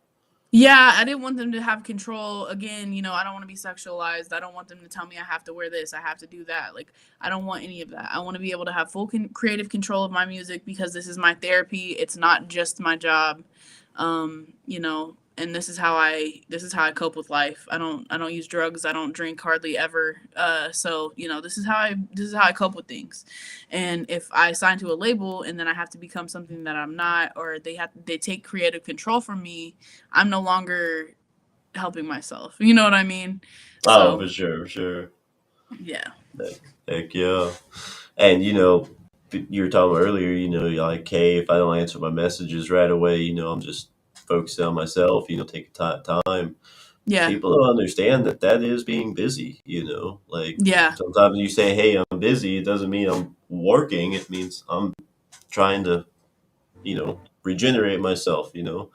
Yeah, I didn't want them to have control. Again, I don't want to be sexualized. I don't want them to tell me I have to wear this, I have to do that. Like, I don't want any of that. I want to be able to have full creative control of my music because this is my therapy. It's not just my job. And this is how I cope with life. I don't use drugs. I don't drink hardly ever. So this is how I cope with things. And if I sign to a label and then I have to become something that I'm not, or they take creative control from me, I'm no longer helping myself. You know what I mean? Oh, So for sure, for sure. yeah, Heck yeah. And you were talking earlier, you're like, hey, if I don't answer my messages right away, I'm just focused on myself, take time. yeah, People don't understand that that is being busy, like yeah, sometimes you say, hey, I'm busy. It doesn't mean I'm working. It means I'm trying to, regenerate myself, I don't know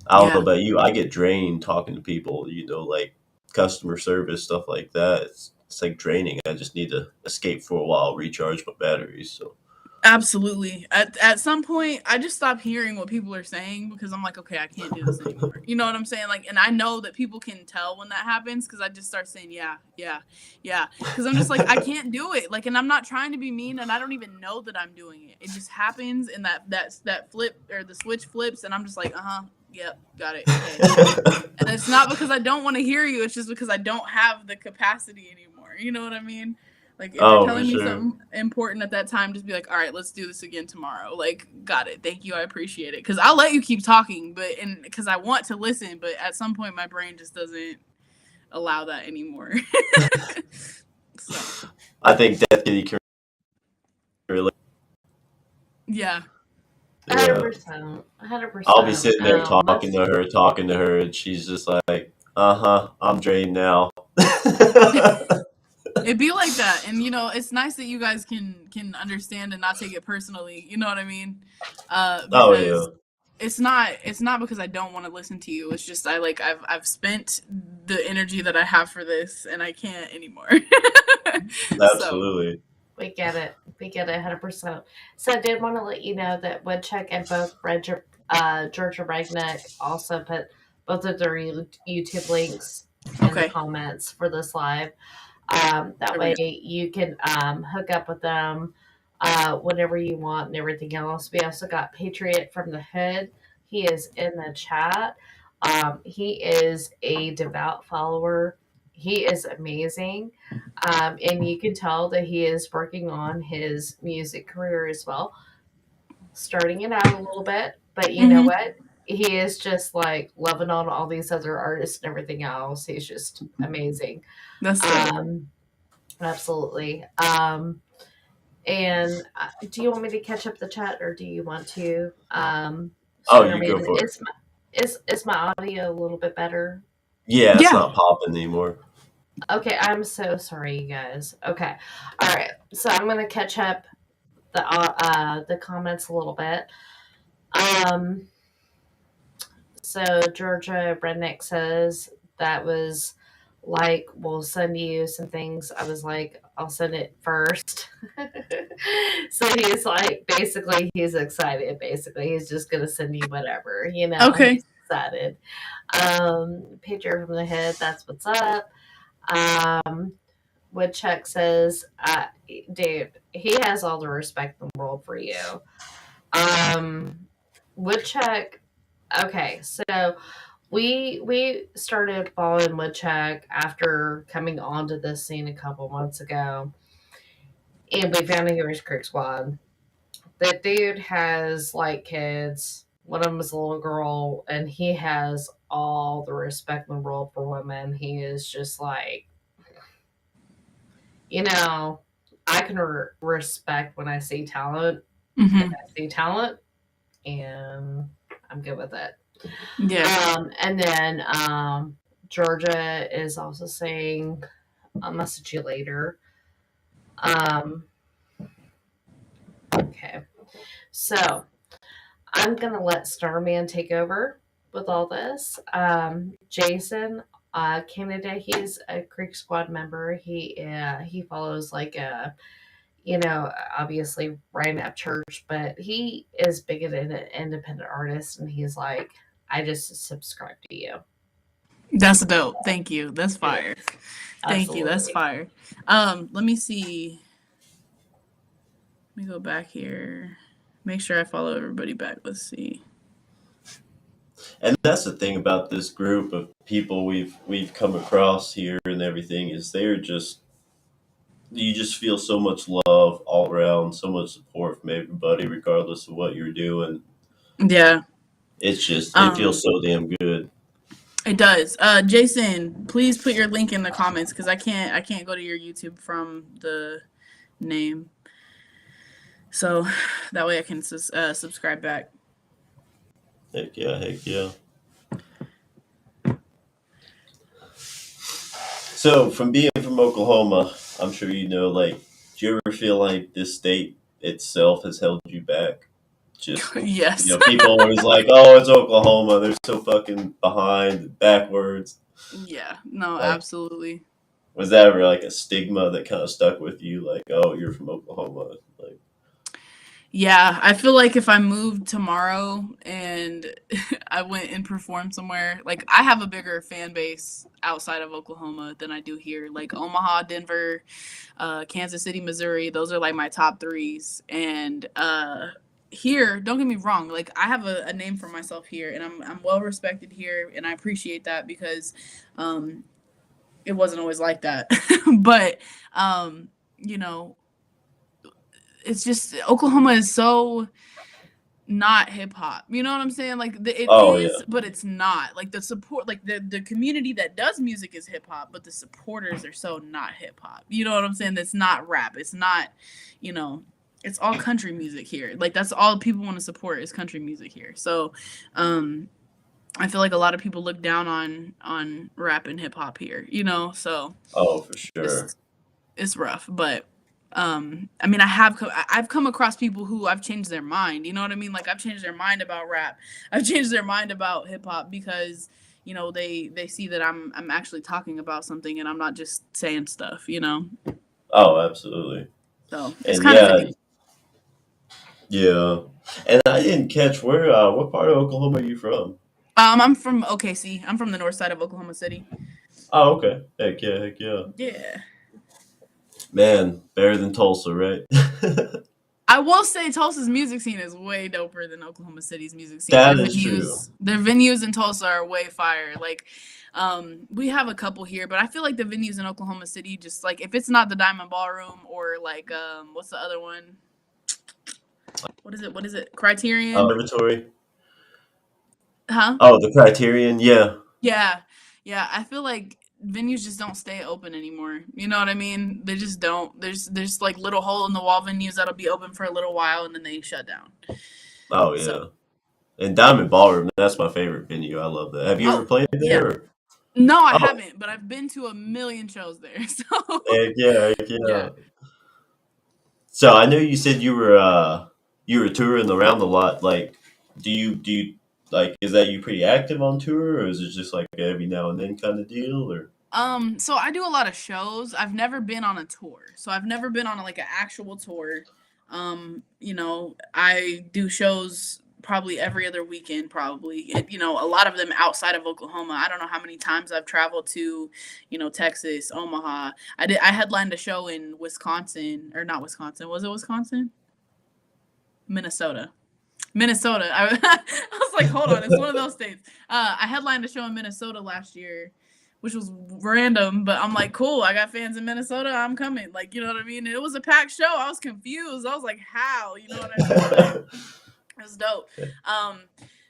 yeah. about you. I get drained talking to people, like customer service, stuff like that. It's like draining. I just need to escape for a while, recharge my batteries. So, Absolutely. At some point, I just stop hearing what people are saying because I'm like, okay, I can't do this anymore. You know what I'm saying? Like, and I know that people can tell when that happens because I just start saying, yeah, yeah, yeah. Because I'm just like, I can't do it. Like, and I'm not trying to be mean, and I don't even know that I'm doing it. It just happens, and that flip or the switch flips, and I'm just like, yep, got it, okay. And it's not because I don't want to hear you. It's just because I don't have the capacity anymore. You know what I mean? Like, if you're oh, for telling me sure. something important at that time, just be like, all right, let's do this again tomorrow. Like, got it. Thank you. I appreciate it. Because I'll let you keep talking, and because I want to listen, but at some point, my brain just doesn't allow that anymore. So, I think Death Kitty can relate. yeah. Yeah. 100%. I'll be 100%. sitting there Most talking to her, and she's just like, I'm drained now. It'd be like that. And it's nice that you guys can understand and not take it personally. You know what I mean? Oh, yeah. Because it's not because I don't want to listen to you. It's just I've spent the energy that I have for this and I can't anymore. So Absolutely. we get it. We get it 100%. So I did want to let you know that Woodchuck and both Georgia Regnick also put both of their YouTube links in the okay. comments for this live. That There we way go. you can hook up with them whenever you want and everything else. We also got Patriot from the Hood. He is in the chat. He is a devout follower. He is amazing. And you can tell that he is working on his music career as well, starting it out a little bit. But you know Mhm. what? He is just like loving on all these other artists and everything else. He's just amazing. That's dope. Um, absolutely. And do you want me to catch up the chat, or do you want to? Oh, Sooner, you go man. for it. Is my audio a little bit better? Yeah, it's Yeah. not popping anymore. Okay, I'm so sorry, you guys. Okay, all right. So I'm gonna catch up the comments a little bit. Um, so Georgia Redneck says that was like, we'll send you some things. I was like, I'll send it first. So he's like, basically, he's excited. Basically, he's just gonna send you whatever. Okay. He's excited. Picture from the head. That's what's up. Um, Woodchuck says, dude, he has all the respect in the world for you. Woodchuck. Okay, so we started following Woodchuck after coming onto this scene a couple months ago, and we found a Heroes Creek Squad. That dude has like kids. One of them is a little girl, and he has all the respect in the world for women. He is just like, you know, I can respect when I see talent. Mhm. I see talent, and I'm good with it. Yeah. And then Georgia is also saying, I'll message you later. Okay. So I'm going to let Starman take over with all this. Jason, Canada, he's a Creek Squad member. He follows like a, obviously Ryan Up Church, but he is big at an independent artist, and he's like, I just subscribe to you. That's dope. Thank you. That's fire. Thank you. That's Absolutely. fire. Let me see. Let me go back here. Make sure I follow everybody back. Let's see. And that's the thing about this group of people we've come across here and everything is they're just you just feel so much love all around, so much support from everybody, regardless of what you're doing. Yeah. It's just it feels Um, so damn good. it does. Jason, please put your link in the comments because I can't go to your YouTube from the name. So that way I can subscribe back. Heck yeah, heck yeah. So from being from Oklahoma, I'm sure you know, like, do you ever feel like this state itself has held you back? Just Yes. people are always like, "Oh, it's Oklahoma. They're so fucking behind, backwards." Yeah. No, Like, absolutely. was that ever like a stigma that kind of stuck with you? Like, "Oh, you're from Oklahoma." Like, Yeah, I feel like if I moved tomorrow and I went and performed somewhere, like I have a bigger fan base outside of Oklahoma than I do here. Like Omaha, Denver, Kansas City, Missouri, those are like my top threes. And here, don't get me wrong, like I have a name for myself here, and I'm well respected here, and I appreciate that because um, it wasn't always like that. But you know, it's just Oklahoma is so not hip hop. You know what I'm saying? Like it oh yeah, is, but it's not. Like the support, like the community that does music is hip hop, but the supporters are so not hip hop. You know what I'm saying? That's not rap. It's not, you know, it's all country music here. Like that's all people want to support is country music here. So, I feel like a lot of people look down on rap and hip hop here. You know, so oh for sure. it's it's rough, but I mean I've come across people who I've changed their mind. You know what I mean? Like I've changed their mind about rap. I've changed their mind about hip hop because they see that I'm actually talking about something and I'm not just saying stuff, you know. Oh, absolutely. So it's And kind of yeah, funny. yeah. And I didn't catch where. What part of Oklahoma are you from? I'm from OKC. I'm from the north side of Oklahoma City. Oh, okay. Heck yeah, heck yeah. Yeah. Man, better than Tulsa, right? I will say Tulsa's music scene is way doper than Oklahoma City's music scene. That is true. Their venues in Tulsa are way fire. Like, we have a couple here, but I feel like the venues in Oklahoma City, just like if it's not the Diamond Ballroom or like, what's the other one? What is it? What is it? Criterion? Observatory. Huh? Oh, the Criterion. Yeah. Yeah. Yeah. I feel like venues just don't stay open anymore. You know what I mean? They just don't. There's like little hole in the wall venues that'll be open for a little while and then they shut down. Oh So, yeah. And Diamond Ballroom. That's my favorite venue. I love that. Have you ever oh, played yeah. there? Or? No, I Oh, haven't, but I've been to a million shows there. So, heck yeah, heck yeah. yeah. So I know you said you were touring around a lot. Like, do you like is that you pretty active on tour, or is it just like every now and then kind of deal? Or So I do a lot of shows. I've never been on a tour. So I've never been on like an actual tour. I do shows probably every other weekend, probably. And, a lot of them outside of Oklahoma. I don't know how many times I've traveled to, Texas, Omaha. I headlined a show in Wisconsin, or not Wisconsin. Was it Wisconsin? Minnesota. Minnesota. I was like, hold on, it's one of those states. I headlined a show in Minnesota last year, which was random, but I'm like, cool, I got fans in Minnesota, I'm coming. Like, you know what I mean? And it was a packed show. I was confused. I was like, how? You know what I mean? But it was dope.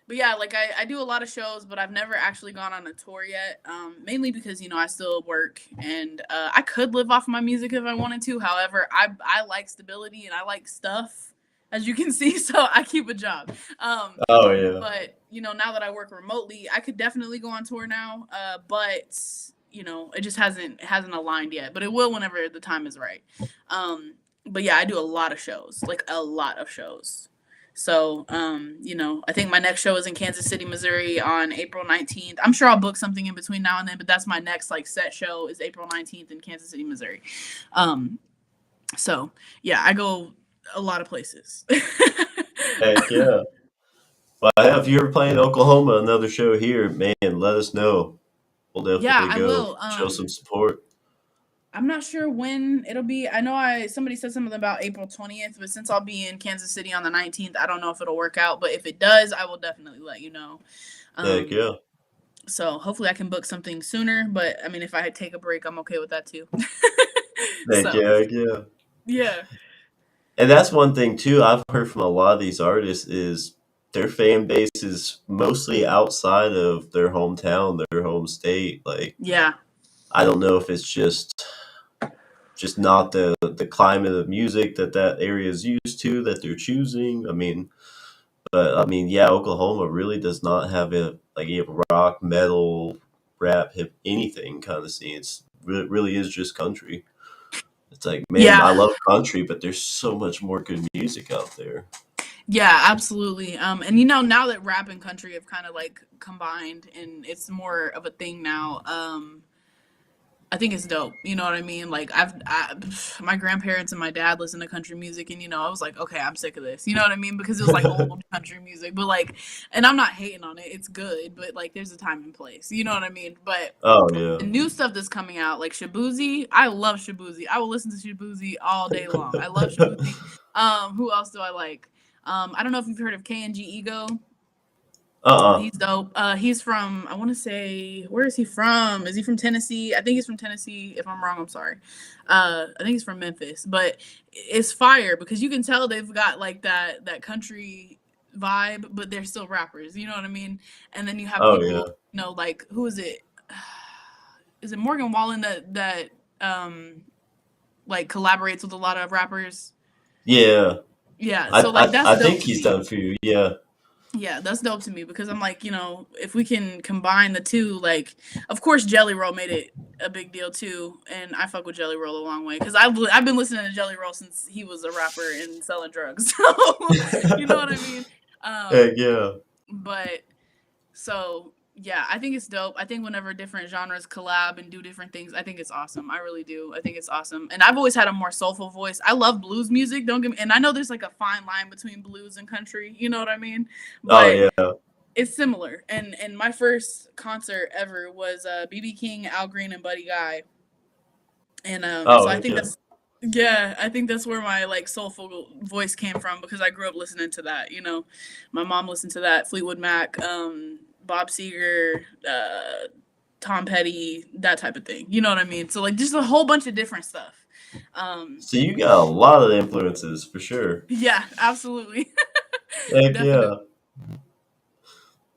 But yeah, like I do a lot of shows, but I've never actually gone on a tour yet. Mainly because I still work and I could live off my music if I wanted to. However, I like stability and I like stuff. as you can see. So I keep a job. Oh yeah. But now that I work remotely, I could definitely go on tour now. But it just hasn't aligned yet. But it will whenever the time is right. But yeah, I do a lot of shows, like a lot of shows. So, I think my next show is in Kansas City, Missouri on April 19th. I'm sure I'll book something in between now and then, but that's my next like set show is April 19th in Kansas City, Missouri. Um, so yeah, I go a lot of places. Heck yeah. Well, if you're ever playing Oklahoma, another show here, man, let us know. We'll Yeah, definitely I go will. show some support. I'm not sure when it'll be. I know somebody said something about April 20th, but since I'll be in Kansas City on the 19th, I don't know if it'll work out. But if it does, I will definitely let you know. Heck Um, yeah. so hopefully I can book something sooner. But I mean, if I take a break, I'm okay with that too. Heck So yeah, heck yeah. yeah, And that's one thing too I've heard from a lot of these artists is their fan base is mostly outside of their hometown, their home state. Like yeah, I don't know if it's just not the climate of music that area is used to that they're choosing. But yeah, Oklahoma really does not have a rock, metal, rap, hip, anything kind of scene. It's really is just country. It's like, man, yeah, I love country, but there's so much more good music out there. yeah, absolutely. And now that rap and country have kind of like combined, and it's more of a thing now. I think it's dope. You know what I mean? Like my grandparents and my dad listen to country music, and I was like, okay, I'm sick of this. You know what I mean? Because it was like old country music, but like, and I'm not hating on it. It's good, but like, there's a time and place. You know what I mean? But Oh yeah. the new stuff that's coming out, like Shabuzi, I love Shabuzi. I will listen to Shabuzi all day long. I love Shabuzi. Who else do I like? I don't know if you've heard of KNG Ego. Uh-uh. He's dope. He's from, I want to say, where is he from? Is he from Tennessee? I think he's from Tennessee. If I'm wrong, I'm sorry. I think he's from Memphis, but it's fire because you can tell they've got like that country vibe, but they're still rappers. You know what I mean? And then you have Oh yeah. people, like who is it? Is it Morgan Wallen that like collaborates with a lot of rappers? Yeah. Yeah, I, so like I that's I dope think to he's me. done for you. Yeah. Yeah, that's dope to me because I'm like, if we can combine the two, like, of course, Jelly Roll made it a big deal too, and I fuck with Jelly Roll a long way because I've been listening to Jelly Roll since he was a rapper and selling drugs, so you know what I mean. Heck Um, yeah. but so yeah, I think it's dope. I think whenever different genres collab and do different things, I think it's awesome. I really do. I think it's awesome. And I've always had a more soulful voice. I love blues music. Don't get me. And I know there's like a fine line between blues and country. You know what I mean? Oh But yeah. it's similar. And my first concert ever was BB King, Al Green, and Buddy Guy. And so Oh I heck think yeah. that's yeah, I think that's where my like soulful voice came from because I grew up listening to that. My mom listened to that Fleetwood Mac, Bob Seger, Tom Petty, that type of thing. You know what I mean? So like just a whole bunch of different stuff. Um, So you got a lot of influences for sure. yeah, absolutely, Heck definitely. yeah.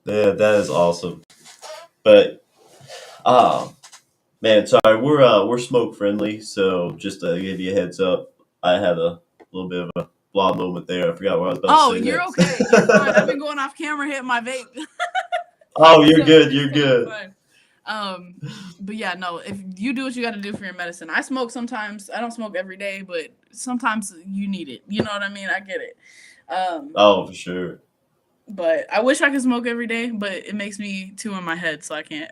Yeah, that is awesome. But man, sorry, we're smoke friendly, so just to give you a heads up, I had a little bit of a blah moment there. I forgot what I was about to Oh, say you're next. okay. You're fine. I've been going off camera hitting my vape. Oh, you're So good. it's You're totally good. fine. But yeah, no, if you do what you got to do for your medicine, I smoke sometimes. I don't smoke every day, but sometimes you need it. You know what I mean? I get it. Um, Oh, for sure. but I wish I could smoke every day, but it makes me two in my head, so I can't.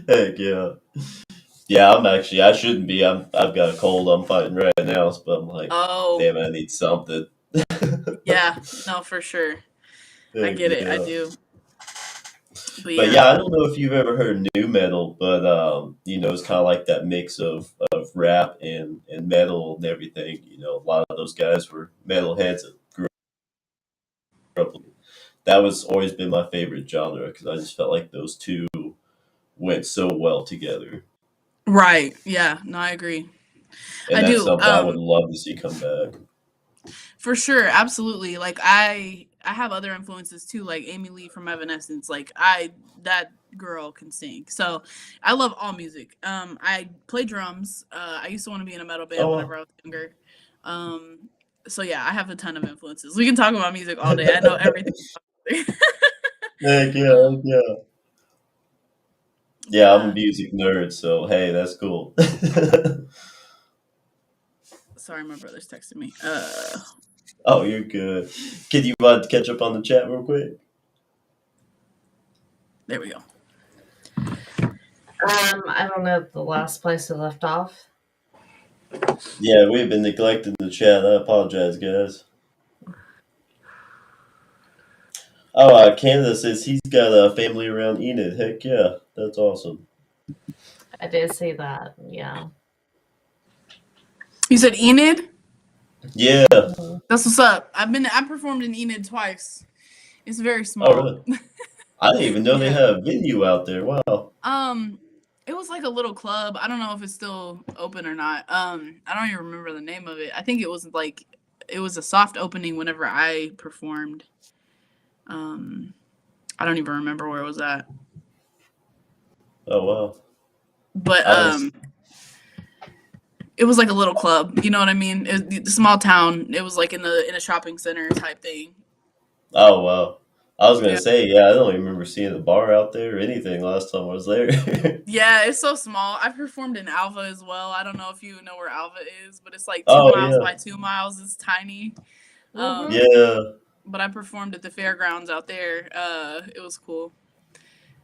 Heck yeah. Yeah, I shouldn't be. I've got a cold I'm fighting right now, but I'm like, Oh, damn, I need something. yeah, no, for sure. I Heck get it. I yeah. do. But But yeah. yeah, I don't know if you've ever heard new metal, but it's kind of like that mix of rap and metal and everything. A lot of those guys were metalheads that grew up. That was always been my favorite genre because I just felt like those two went so well together, Right. Yeah. No, I agree. and I that's do. something I would love to see come back. For sure, absolutely. Like I have other influences too, like Amy Lee from Evanescence. Like that girl can sing. So I love all music. I play drums. I used to want to be in a metal band whenever Oh, I was younger. Um So yeah, I have a ton of influences. We can talk about music all day. I know everything. Heck yeah, heck um, yeah. Yeah, I'm a yeah. music nerd, so hey, that's cool. Sorry, my brother's texting me. Oh, you're good. Can you want to catch up on the chat real quick? There we go. I don't know the last place I left off. Yeah, we've been neglecting the chat. I apologize, guys. Oh, Canada says he's got a family around Enid. Heck yeah, that's awesome. I did see that. Yeah. You said Enid? Yeah. Mhm. That's what's up. I performed in Enid twice. It's very Oh, small. really? I didn't even know they Yeah. had a venue out there. Wow. Um, it was like a little club. I don't know if it's still open or not. I don't even remember the name of it. I think it was a soft opening whenever I performed. Um, I don't even remember where it was at. Oh, wow. But I was. it was like a little club. You know what I mean? The small town. It was like in a shopping center type thing. Oh, wow. I was gonna Yeah. say, yeah, I don't even remember seeing a bar out there or anything last time I was there. Yeah, it's so small. I performed in Alva as well. I don't know if you know where Alva is, but it's like two Oh, miles yeah. by 2 miles. It's tiny. Mhm. Um, Yeah. but I performed at the fairgrounds out there. It was cool.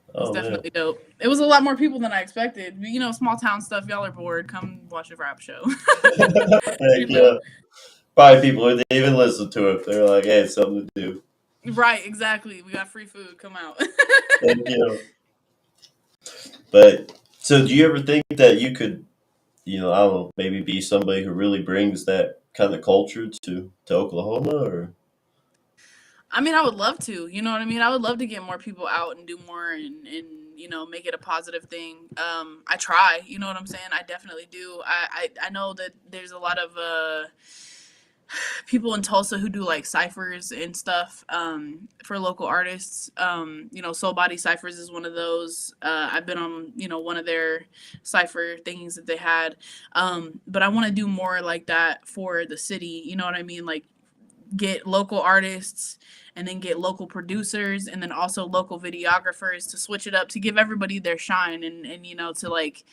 It was Oh, man. definitely dope. It was a lot more people than I expected. You know, small town stuff. Y'all are bored. Come watch a rap show. Heck You know, yeah. Probably people who didn't even listen to it. They're like, hey, it's something to do. right? Exactly. We got free food. Come out. Heck yeah. But so, do you ever think that you could, I don't know, maybe be somebody who really brings that kind of culture to Oklahoma, or? I mean, I would love to. You know what I mean? I would love to get more people out and do more and make it a positive thing. I try. You know what I'm saying? I definitely do. I know that there's a lot of people in Tulsa who do like ciphers and stuff for local artists. Soul Body Ciphers is one of those. I've been on one of their cipher things that they had, but I want to do more like that for the city. You know what I mean? Like get local artists and then get local producers and then also local videographers to switch it up to give everybody their shine and to like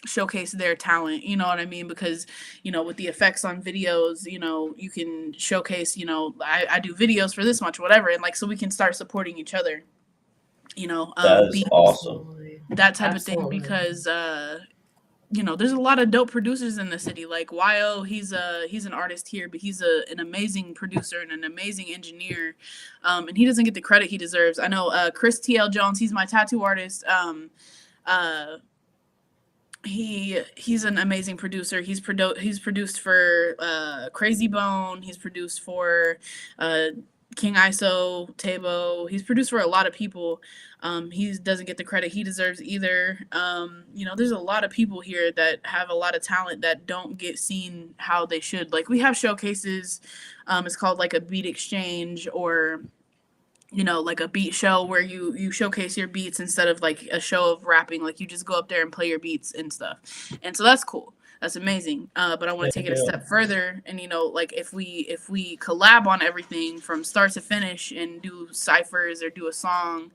showcase their talent, you know what I mean? Because with the effects on videos, you can showcase, I do videos for this much whatever, and like so we can start supporting each other, That is beats, awesome. Absolutely. that type of thing, Absolutely. because there's a lot of dope producers in the city. Like Yo, he's an artist here, but he's an amazing producer and an amazing engineer, and he doesn't get the credit he deserves. I know Chris TL Jones. He's my tattoo artist. Uh, he's an amazing producer. He's produced for Crazy Bone. He's produced for uh, King ISO, Tabo. He's produced for a lot of people. He doesn't get the credit he deserves either. There's a lot of people here that have a lot of talent that don't get seen how they should. Like we have showcases. It's called like a beat exchange or like a beat show where you showcase your beats instead of like a show of rapping. Like you just go up there and play your beats and stuff, and so that's cool. That's amazing. But I want to Heck take it a yeah. step further, and like if we collab on everything from start to finish and do ciphers or do a song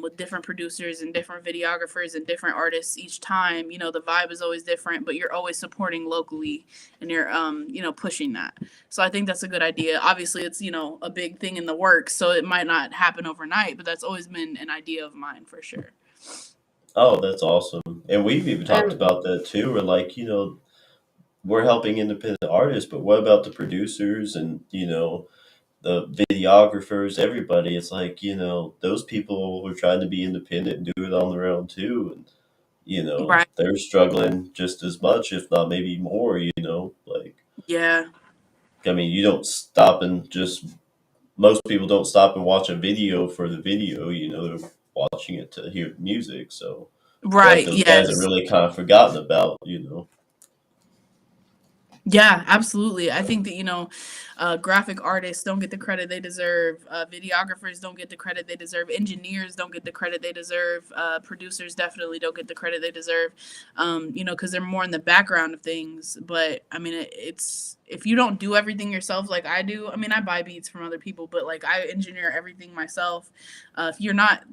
with different producers and different videographers and different artists each time, the vibe is always different, but you're always supporting locally and you're pushing that. So I think that's a good idea. Obviously, it's a big thing in the works, so it might not happen overnight, but that's always been an idea of mine for sure. Oh, that's awesome. And we've even talked And about that too. We're like, we're helping independent artists, but what about the producers and, the videographers, everybody? It's like, those people are trying to be independent and do it on their own too. And, Right. they're struggling just as much, if not maybe more, like, Yeah. I mean, you don't stop and just, most people don't stop and watch a video for the video, they're watching it to hear the music. So I feel like Right. those guys are Yes. really kind of forgotten about. Yeah, absolutely. I think that, graphic artists don't get the credit they deserve. Videographers don't get the credit they deserve. Engineers don't get the credit they deserve. Producers definitely don't get the credit they deserve, because they're more in the background of things. But I mean, it's if you don't do everything yourself like I do, I mean, I buy beats from other people, but like I engineer everything myself. If you're not,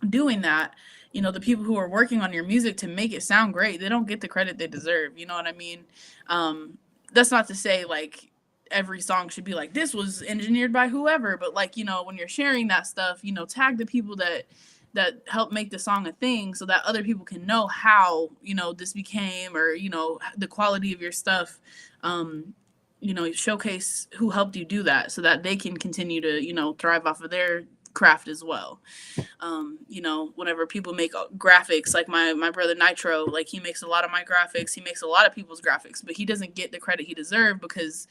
doing that, the people who are working on your music to make it sound great, they don't get the credit they deserve. You know what I mean? That's not to say like every song should be like this was engineered by whoever, but like, when you're sharing that stuff, tag the people that help make the song a thing so that other people can know how, this became, or, the quality of your stuff. Showcase who helped you do that so that they can continue to, thrive off of their craft as well. Whenever people make graphics, like my brother Nitro, like he makes a lot of my graphics, he makes a lot of people's graphics, but he doesn't get the credit he deserves because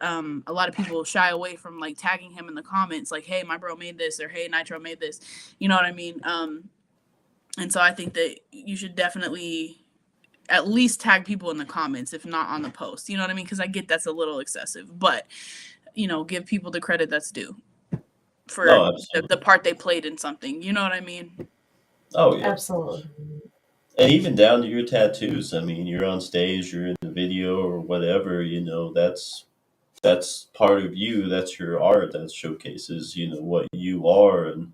a lot of people shy away from like tagging him in the comments, like, hey, my bro made this, or hey, Nitro made this. You know what I mean? And so I think that you should definitely at least tag people in the comments, if not on the post. You know what I mean? Because I get that's a little excessive, but give people the credit that's due for No, the absolutely. part they played in something. You know what I mean? Oh yeah. Absolutely. And even down to your tattoos. I mean, you're on stage, you're in the video or whatever, that's part of you, that's your art, that showcases, what you are, and,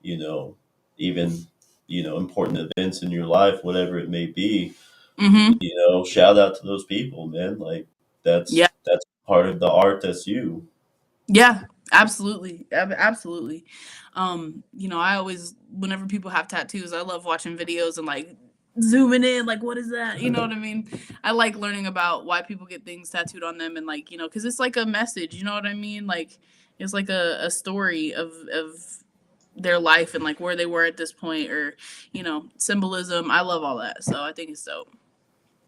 you know, even, important events in your life, whatever it may be, Mm-hmm. shout out to those people, man. Like Yeah. that's part of the art, that's you. Yeah. Absolutely. Absolutely. I always, whenever people have tattoos, I love watching videos and like zooming in, like, what is that? You know what I mean? I like learning about why people get things tattooed on them, and like, because it's like a message. You know what I mean? Like, it's like a story of their life and like where they were at this point, or symbolism. I love all that, so I think it's dope.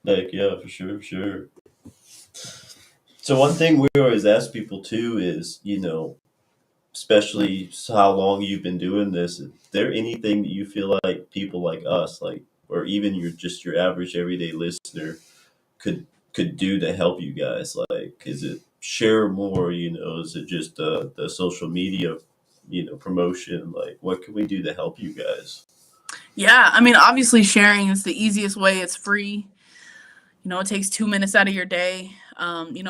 Like, yeah, for sure, for sure. So one thing we always ask people too is, especially how long you've been doing this, is there anything that you feel like people like us, like, or even your average everyday listener could do to help you guys? Like, is it share more? Is it just the social media, promotion? Like, what can we do to help you guys? Yeah, I mean, obviously sharing is the easiest way. It's free. It takes 2 minutes out of your day.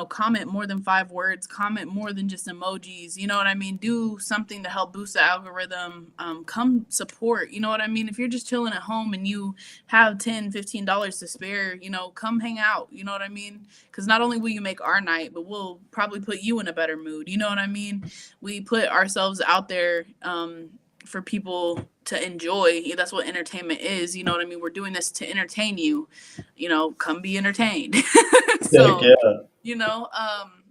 Comment more than 5 words, comment more than just emojis. You know what I mean? Do something to help boost the algorithm. Come support. You know what I mean? If you're just chilling at home and you have $10, $15 to spare, come hang out. You know what I mean? Because not only will you make our night, but we'll probably put you in a better mood. You know what I mean? We put ourselves out there for people to enjoy. That's what entertainment is. You know what I mean? We're doing this to entertain you. Come be entertained. Heck So, yeah. you know, um,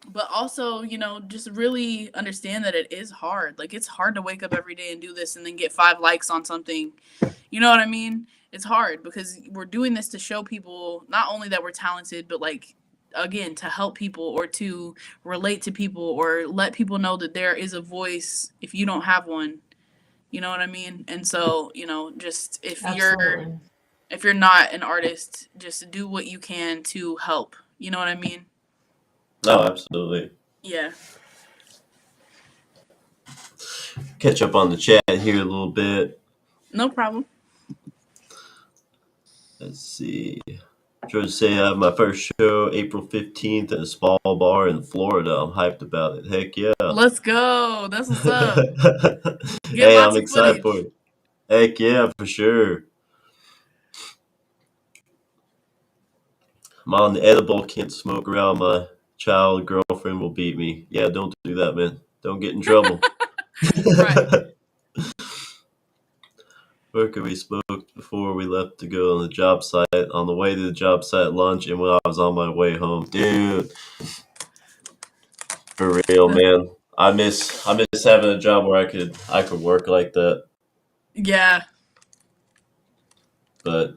but also, just really understand that it is hard. Like, it's hard to wake up every day and do this and then get 5 likes on something. You know what I mean? It's hard because we're doing this to show people not only that we're talented, but like, again, to help people or to relate to people or let people know that there is a voice if you don't have one. You know what I mean? And so, just Absolutely. if you're not an artist, just do what you can to help. You know what I mean? No, absolutely. Yeah. Catch up on the chat here a little bit. No problem. Let's see. Trying to say I have my first show April 15th at a small bar in Florida. I'm hyped about it. Heck yeah. Let's go. That's what's up. Get Hey, I'm lots of excited for footage. it. Heck yeah, for sure. I'm on the edible, can't smoke around my child. Girlfriend will beat me. Yeah, don't do that, man. Don't get in trouble. Right. Where could we smoke before we left to go on the job site? On the way to the job site lunch, and when I was on my way home, dude. For real, man. I miss having a job where I could work like that. Yeah. But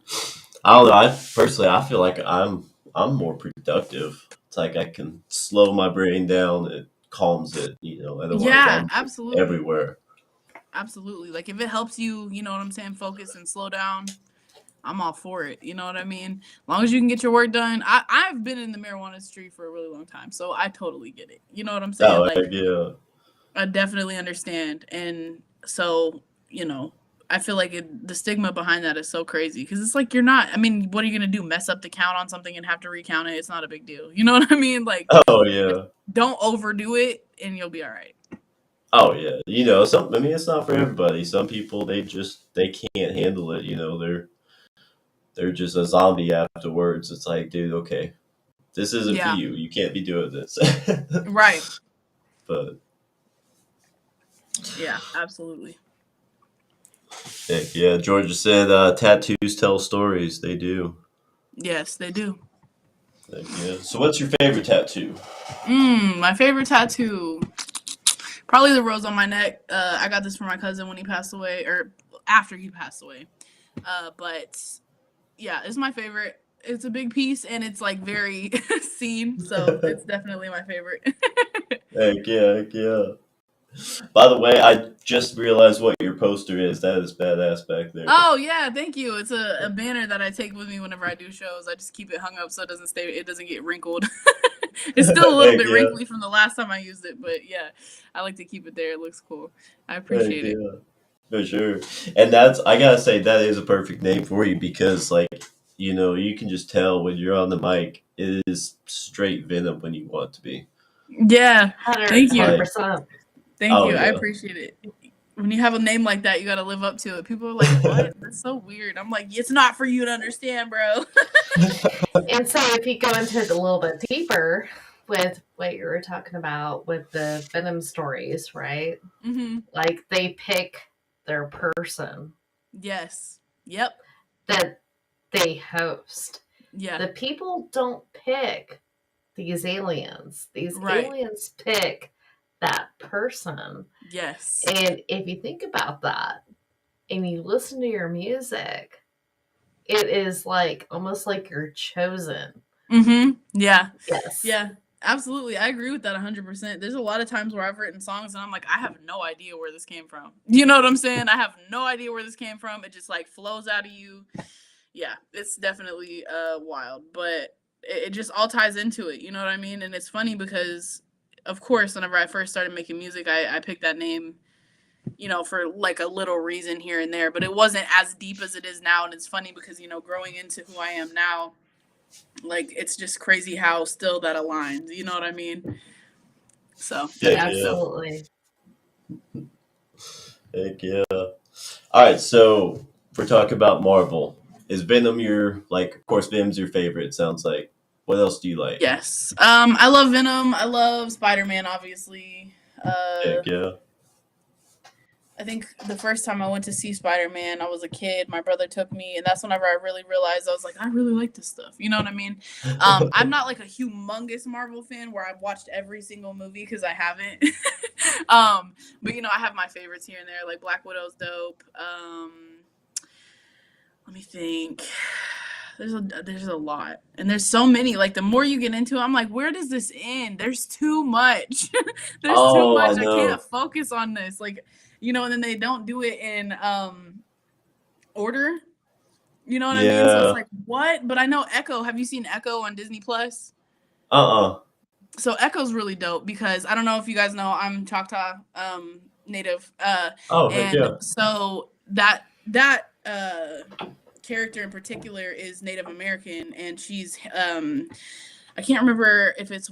I don't know. I personally I feel like I'm more productive. It's like I can slow my brain down. It calms it. Otherwise Yeah, I'm absolutely. everywhere. Absolutely. Like if it helps you, you know what I'm saying, focus and slow down, I'm all for it. You know what I mean? As long as you can get your work done. I've been in the marijuana industry for a really long time, so I totally get it. You know what I'm saying? Oh, Like, yeah. I definitely understand. And so, I feel like the stigma behind that is so crazy because it's like you're not. I mean, what are you gonna do? Mess up the count on something and have to recount it? It's not a big deal. You know what I mean? Like, Oh, yeah. don't overdo it, and you'll be all right. Oh, yeah. I mean, it's not for everybody. Some people, they can't handle it. They're just a zombie afterwards. It's like, dude, okay, this isn't for Yeah. you. You can't be doing this. Right. But Yeah. Absolutely. heck yeah, Georgia said tattoos tell stories. They do. Yes, they do. Heck yeah. So, what's your favorite tattoo? My favorite tattoo. Probably the rose on my neck. I got this from my cousin when he passed away, or after he passed away. But yeah, it's my favorite. It's a big piece and it's like very seen, so it's definitely my favorite. Heck yeah, heck yeah. By the way, I just realized what your poster is. That is badass back there. Oh yeah, thank you. It's a banner that I take with me whenever I do shows. I just keep it hung up so it doesn't get wrinkled. It's still a little Heck bit yeah. wrinkly from the last time I used it, but yeah, I like to keep it there. It looks cool. I appreciate it. Yeah, for sure. And I gotta say, that is a perfect name for you because, like, you can just tell when you're on the mic, it is straight Venom when you want it to be. Yeah, thank you. 100%. Thank Oh, you. I yeah. appreciate it. When you have a name like that, you got to live up to it. People are like, what? That's so weird. I'm like, it's not for you to understand, bro. And so if you go into it a little bit deeper with what you were talking about with the Venom stories, right? Mm-hmm. Like they pick their person Yes. Yep. that they host. Yeah. The people don't pick these aliens. These Right. aliens pick that person. Yes. And if you think about that and you listen to your music, it is like almost like you're chosen. Mm-hmm. Yeah. Yes. Yeah. Absolutely. I agree with that 100%. There's a lot of times where I've written songs and I'm like, I have no idea where this came from. You know what I'm saying? I have no idea where this came from. It just like flows out of you. Yeah, it's definitely wild, but it just all ties into it. You know what I mean? And it's funny because, of course, whenever I first started making music, I picked that name, for like a little reason here and there, but it wasn't as deep as it is now. And it's funny because, growing into who I am now, like, it's just crazy how still that aligns. You know what I mean? So, Heck Absolutely. yeah. Heck yeah. All right, so we're talking about Marvel. Is Venom of course, Venom's your favorite, it sounds like. What else do you like? yes. I love Venom. I love Spider-Man, obviously. Heck yeah. I think the first time I went to see Spider-Man, I was a kid. My brother took me, and that's whenever I really realized I was like, I really like this stuff. You know what I mean? I'm not like a humongous Marvel fan where I've watched every single movie because I haven't. But I have my favorites here and there. Like Black Widow's dope. Let me think. There's a lot, and there's so many. Like the more you get into it, I'm like, where does this end? There's too much. There's too Oh, I much. I know. can't focus on this. Like, and then they don't do it in order. You know what I mean? So Yeah. it's like, what? But I know Echo. Have you seen Echo on Disney Plus? Uh-uh. So Echo's really dope because I don't know if you guys know, I'm Choctaw native. Oh, heck And yeah. so that character in particular is Native American, and she's I can't remember if it's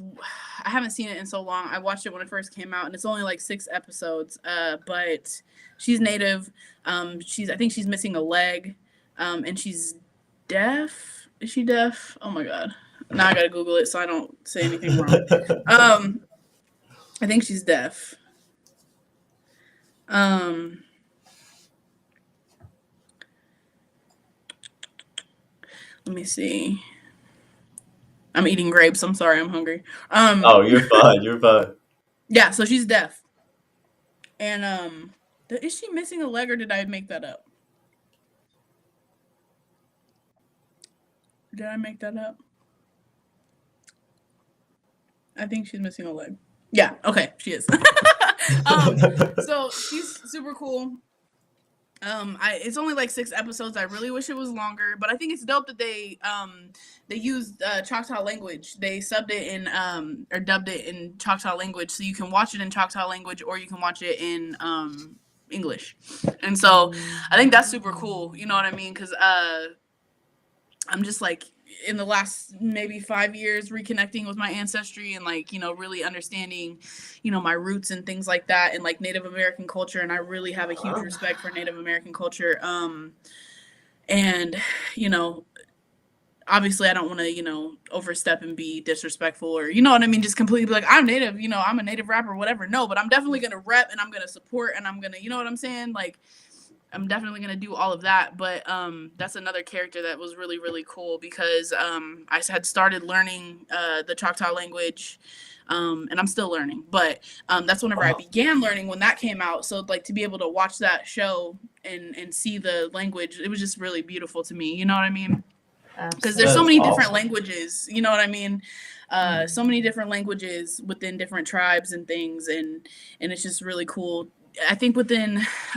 I haven't seen it in so long. I watched it when it first came out, and it's only like 6 episodes. But she's Native. I think she's missing a leg, and she's deaf. Is she deaf? Oh my god! Now I gotta Google it so I don't say anything wrong. I think she's deaf. Let me see. I'm eating grapes. I'm sorry. I'm hungry. Oh, you're fine. You're fine. Yeah, so she's deaf. And is she missing a leg or did I make that up? Did I make that up? I think she's missing a leg. Yeah, okay, she is. So she's super cool. It's only like 6 episodes. I really wish it was longer, but I think it's dope that they used Choctaw language. They subbed it in or dubbed it in Choctaw language, so you can watch it in Choctaw language or you can watch it in English. And so I think that's super cool. You know what I mean? Because I'm just like in the last maybe 5 years reconnecting with my ancestry and like, you know, really understanding, you know, my roots and things like that and like Native American culture. And I really have a huge respect for Native American culture. And, you know, obviously I don't want to, you know, overstep and be disrespectful or, you know what I mean? Just completely be like, I'm Native, you know, I'm a Native rapper, whatever. No, but I'm definitely going to rep and I'm going to support and I'm going to, you know what I'm saying? Like, I'm definitely gonna do all of that, but that's another character that was really really cool because I had started learning the Choctaw language, and I'm still learning. But that's whenever I began learning when that came out. So like to be able to watch that show and see the language, it was just really beautiful to me. You know what I mean? Because there's so many different languages. You know what I mean? So many different languages within different tribes and things, and it's just really cool. I think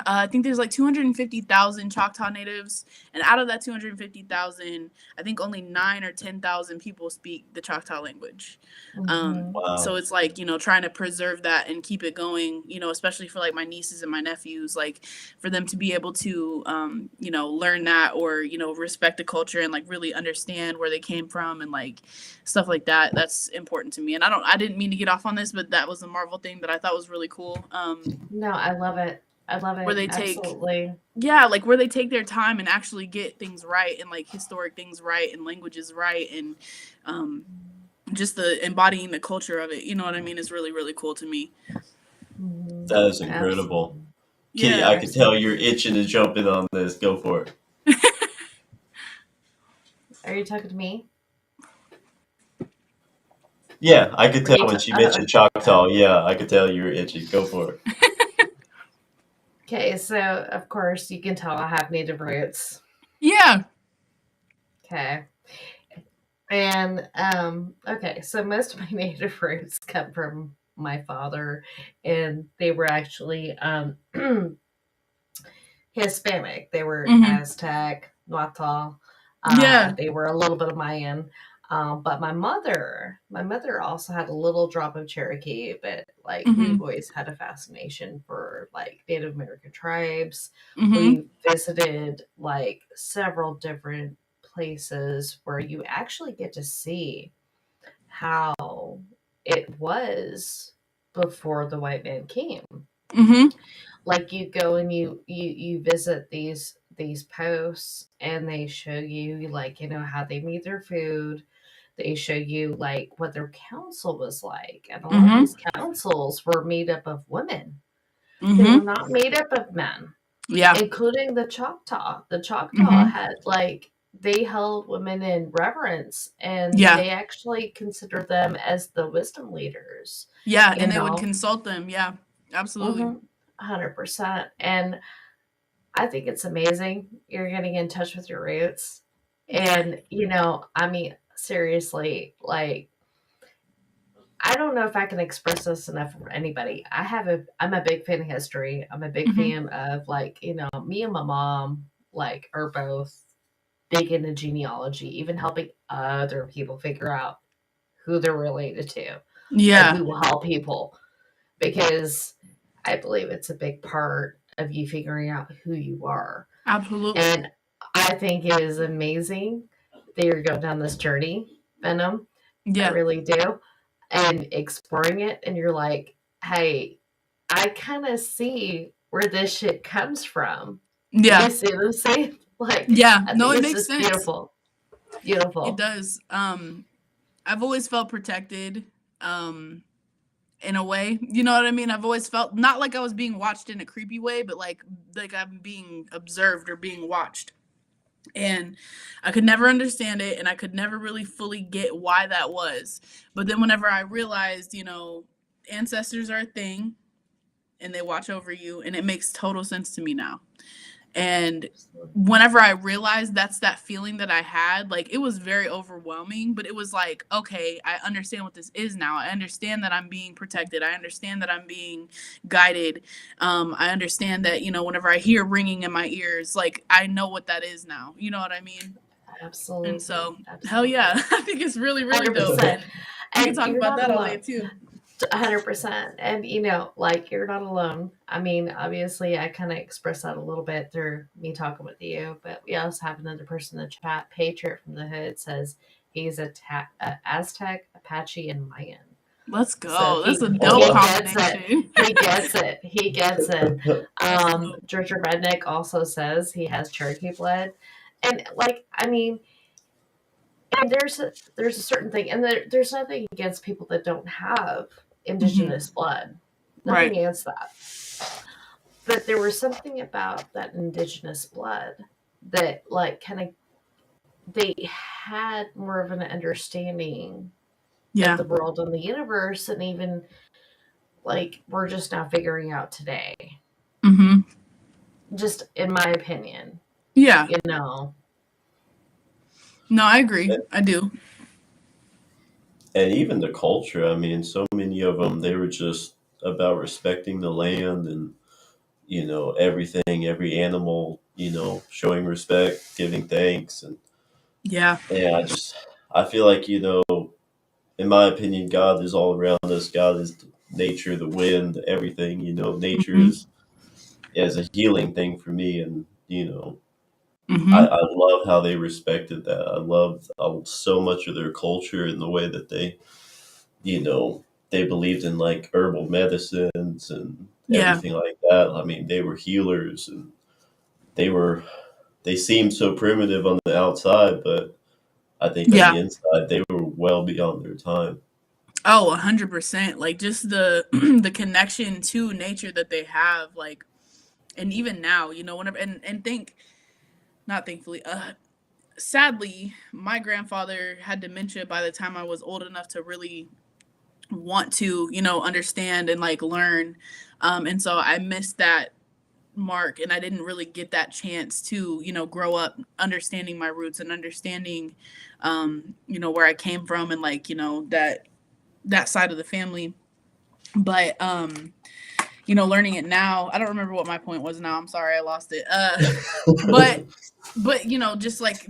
I think there's like 250,000 Choctaw Natives, and out of that 250,000, I think only 9 or 10,000 people speak the Choctaw language. Wow. So it's like, you know, trying to preserve that and keep it going, you know, especially for like my nieces and my nephews, like for them to be able to, you know, learn that or, you know, respect the culture and like really understand where they came from and like stuff like that. That's important to me. And I didn't mean to get off on this, but that was a Marvel thing that I thought was really cool. No, I love it. I love it. Where they take, absolutely. yeah, like where they take their time and actually get things right and like historic things right and languages right and just the embodying the culture of it. You know what I mean? Is really really cool to me. That is incredible. Kitty, Yeah. I can tell you're itching to jump in on this. Go for it. Are you talking to me? Yeah, I could Are tell you when she mentioned Choctaw. Yeah, I could tell you were itching. Go for it. Okay, so of course you can tell I have Native roots. Yeah. Okay. And okay, so most of my Native roots come from my father, and they were actually Hispanic. They were Aztec, Natal. Yeah. They were a little bit of Mayan. But my mother also had a little drop of Cherokee, but like we've always had a fascination for like Native American tribes. We visited like several different places where you actually get to see how it was before the white man came. Like you go and you visit these posts and they show you like, you know, how they made their food. They show you like what their council was like, and a lot of these councils were made up of women. They were not made up of men. Yeah. Including the Choctaw. The Choctaw had like they held women in reverence, and Yeah. they actually considered them as the wisdom leaders. Yeah, and they would consult them. Yeah, absolutely. 100%. And I think it's amazing you're getting in touch with your roots. And, you know, I mean, seriously, like, I don't know if I can express this enough for anybody. I'm a big fan of history. I'm a big fan of, like, you know, me and my mom, like, are both big into genealogy, even helping other people figure out who they're related to. Yeah. And we will help people because I believe it's a big part of you figuring out who you are. Absolutely. And I think it is amazing that you're going down this journey, Venom. Yeah. I really do. And exploring it, and you're like, hey, I kind of see where this shit comes from. Yeah. You see what I'm saying? Like, yeah. No, it makes sense. Beautiful. Beautiful. It does. I've always felt protected. In a way, you know what I mean? I've always felt not like I was being watched in a creepy way, but like I'm being observed or being watched. And I could never understand it, and I could never really fully get why that was. But then whenever I realized, you know, ancestors are a thing and they watch over you, and it makes total sense to me now. And whenever I realized that's that feeling that I had, like it was very overwhelming, but it was like, okay, I understand what this is now. I understand that I'm being protected. I understand that I'm being guided. I understand that, whenever I hear ringing in my ears, like I know what that is now. You know what I mean? And Absolutely. so, hell Absolutely. yeah, I think it's really, really dope. 100%. We can And talk you're about not that all day alone. too. 100%. And, like, you're not alone. I mean, obviously, I kind of express that a little bit through me talking with you, but we also have another person in the chat. Patriot from the Hood says he's a Aztec, Apache, and Mayan. Let's So go. That's a he dope gets it. combination. He gets it. He gets it. That's dope. Georgia Redneck also says he has Cherokee blood. And, like, I mean, and there's a certain thing, and there's nothing against people that don't have indigenous blood. Nothing Right. against that. But there was something about that indigenous blood that, like, kind of, they had more of an understanding Yeah. of the world and the universe, and even, like, we're just now figuring out today. Mm-hmm. Just in my opinion. Yeah. No, And, I agree. I do. and even the culture, I mean, so many of them, they were just about respecting the land and, everything, every animal, showing respect, giving thanks. And Yeah. yeah, I feel like, in my opinion, God is all around us. God is nature, the wind, everything. Nature Mm-hmm. is a healing thing for me, and Mm-hmm. I love how they respected that. I love so much of their culture and the way that they believed in like herbal medicines and Yeah. everything like that. I mean, they were healers, and they were they seemed so primitive on the outside, but I think on Yeah. the inside they were well beyond their time. Oh, 100%. Like just the the connection to nature that they have, like, and even now, whenever and think, not thankfully, sadly, my grandfather had dementia by the time I was old enough to really want to, understand and like learn. And so I missed that mark, and I didn't really get that chance to, grow up understanding my roots and understanding, where I came from, and like, that side of the family. But learning it now, I don't remember what my point was now. I'm sorry, I lost it. But just like,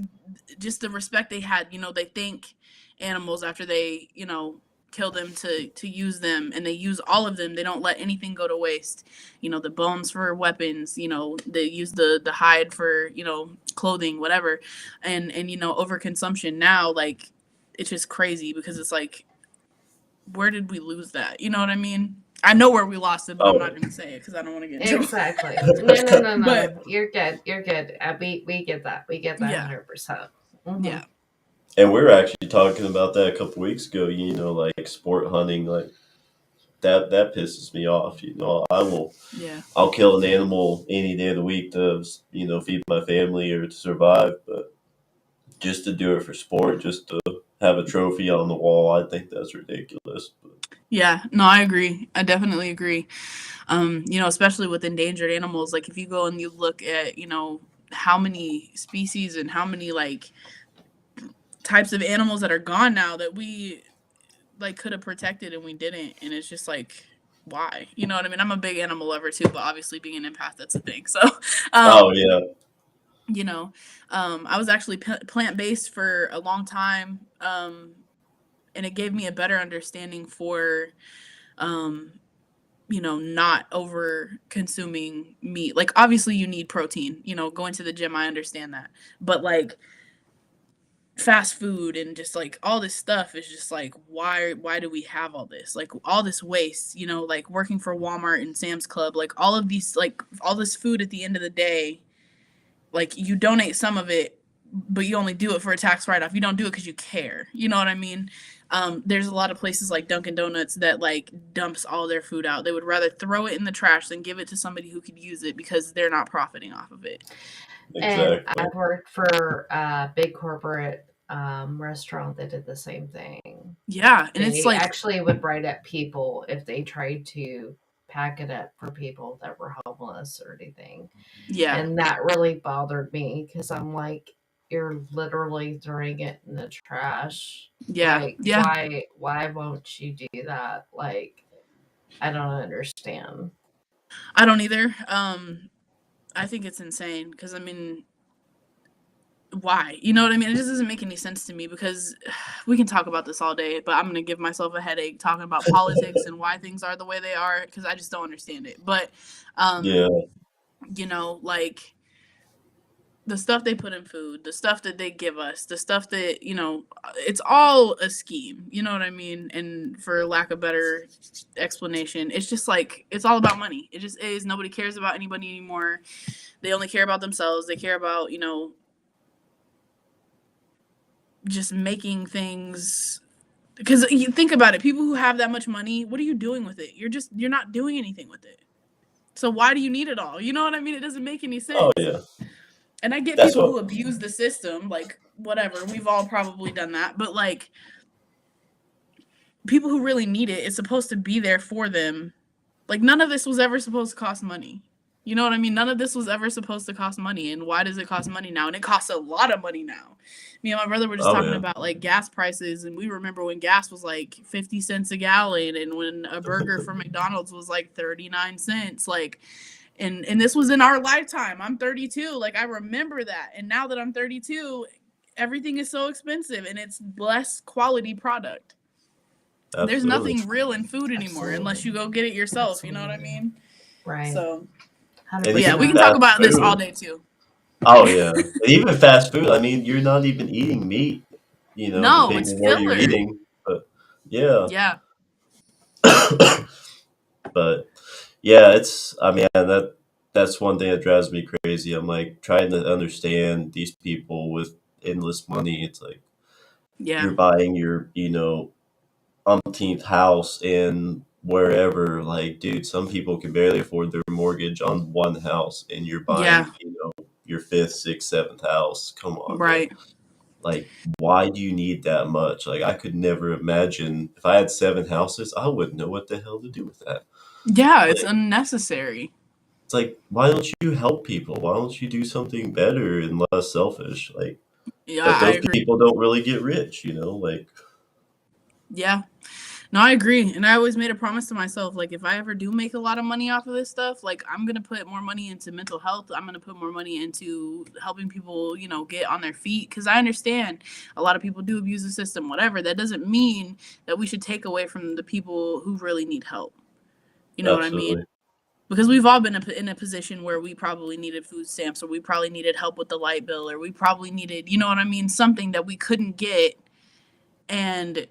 just the respect they had, they thank animals after they, kill them to use them, and they use all of them. They don't let anything go to waste. The bones for weapons, they use the hide for, clothing, whatever. And overconsumption now, like, it's just crazy, because it's like, where did we lose that? You know what I mean? I know where we lost it, but I'm Oh, not going to say it because I don't want to get in trouble. exactly. No. But You're good. You're good. We get that. We get that yeah, 100%. yeah, and we were actually talking about that a couple weeks ago. Like sport hunting, like that pisses me off. yeah, I'll kill an animal any day of the week to feed my family or to survive, but just to do it for sport, just to have a trophy on the wall, I think that's ridiculous. But, yeah. No, I agree. I definitely agree. Especially with endangered animals. Like if you go and you look at, how many species and how many like types of animals that are gone now that we like could have protected and we didn't, and it's just like, why? You know what I mean? I'm a big animal lover too, but obviously being an empath, that's a thing. So, oh um, yeah, I was actually plant based for a long time, and it gave me a better understanding for, um, not over consuming meat. Like obviously you need protein. Going to the gym, I understand that, but like fast food and just like all this stuff is just like, why do we have all this, like all this waste, like working for Walmart and Sam's Club, like all of these, like all this food at the end of the day, like you donate some of it, but you only do it for a tax write-off. You don't do it because you care, you know what I mean? There's a lot of places like Dunkin' Donuts that like dumps all their food out. They would rather throw it in the trash than give it to somebody who could use it, because they're not profiting off of it. And exactly. I've worked for a big corporate restaurant that did the same thing. Yeah, and it's They like, actually would write at people if they tried to packing it for people that were homeless or anything. Yeah. And that really bothered me because I'm like, you're literally throwing it in the trash. Yeah. Like, Yeah. why won't you do that? Like, I don't understand. I don't either. I think it's insane because I mean, why? You know what I mean? It just doesn't make any sense to me because we can talk about this all day, but I'm going to give myself a headache talking about politics and why things are the way they are because I just don't understand it. But, Yeah, you know, like the stuff they put in food, the stuff that they give us, the stuff that, you know, it's all a scheme. You know what I mean? And for lack of better explanation, it's just like, it's all about money. It just is. Nobody cares about anybody anymore. They only care about themselves. They care about, you know, just making things because you think about it, people who have that much money, what are you doing with it? You're not doing anything with it. So why do you need it all? You know what I mean? It doesn't make any oh sense. yeah, And I get that's people what. who abuse the system, like whatever. We've all probably done that, but like people who really need it, it's supposed to be there for them. Like none of this was ever supposed to cost money. You know what I mean? None of this was ever supposed to cost money. And why does it cost money now? And it costs a lot of money now. Me and my brother were just Oh talking yeah, about like gas prices. And we remember when gas was like 50 cents a gallon and when a burger from McDonald's was like 39 cents. Like, and this was in our lifetime. I'm 32. Like, I remember that. And now that I'm 32, everything is so expensive and it's less quality product. There's absolutely. nothing real in food anymore unless you go get it yourself. You know what I mean? Right. So, And but yeah, we even can 100%. talk fast about this all food. day too. Oh yeah, and even fast food. I mean, you're not even eating meat. You know, No, depending it's on what you're filler. eating. But yeah, Yeah. but yeah, it's. I mean, that's one thing that drives me crazy. I'm like trying to understand these people with endless money. It's like Yeah. you're buying your, umpteenth house in wherever. Like, dude, some people can barely afford their mortgage on one house, and you're Yeah. buying, your fifth, sixth, seventh house. Come on, man. Right. Like, why do you need that much? Like, I could never imagine if I had seven houses, I wouldn't know what the hell to do with that. Yeah, it's Like, unnecessary. it's like, why don't you help people? Why don't you do something better and less selfish? Like, Yeah, but I those agree. people don't really get rich, like, Yeah. No, I agree. And I always made a promise to myself, like, if I ever do make a lot of money off of this stuff, like, I'm going to put more money into mental health. I'm going to put more money into helping people, you know, get on their feet. Because I understand a lot of people do abuse the system, whatever. That doesn't mean that we should take away from the people who really need help. You know what I mean? absolutely. Because we've all been in a position where we probably needed food stamps or we probably needed help with the light bill or we probably needed, you know what I mean, something that we couldn't get. And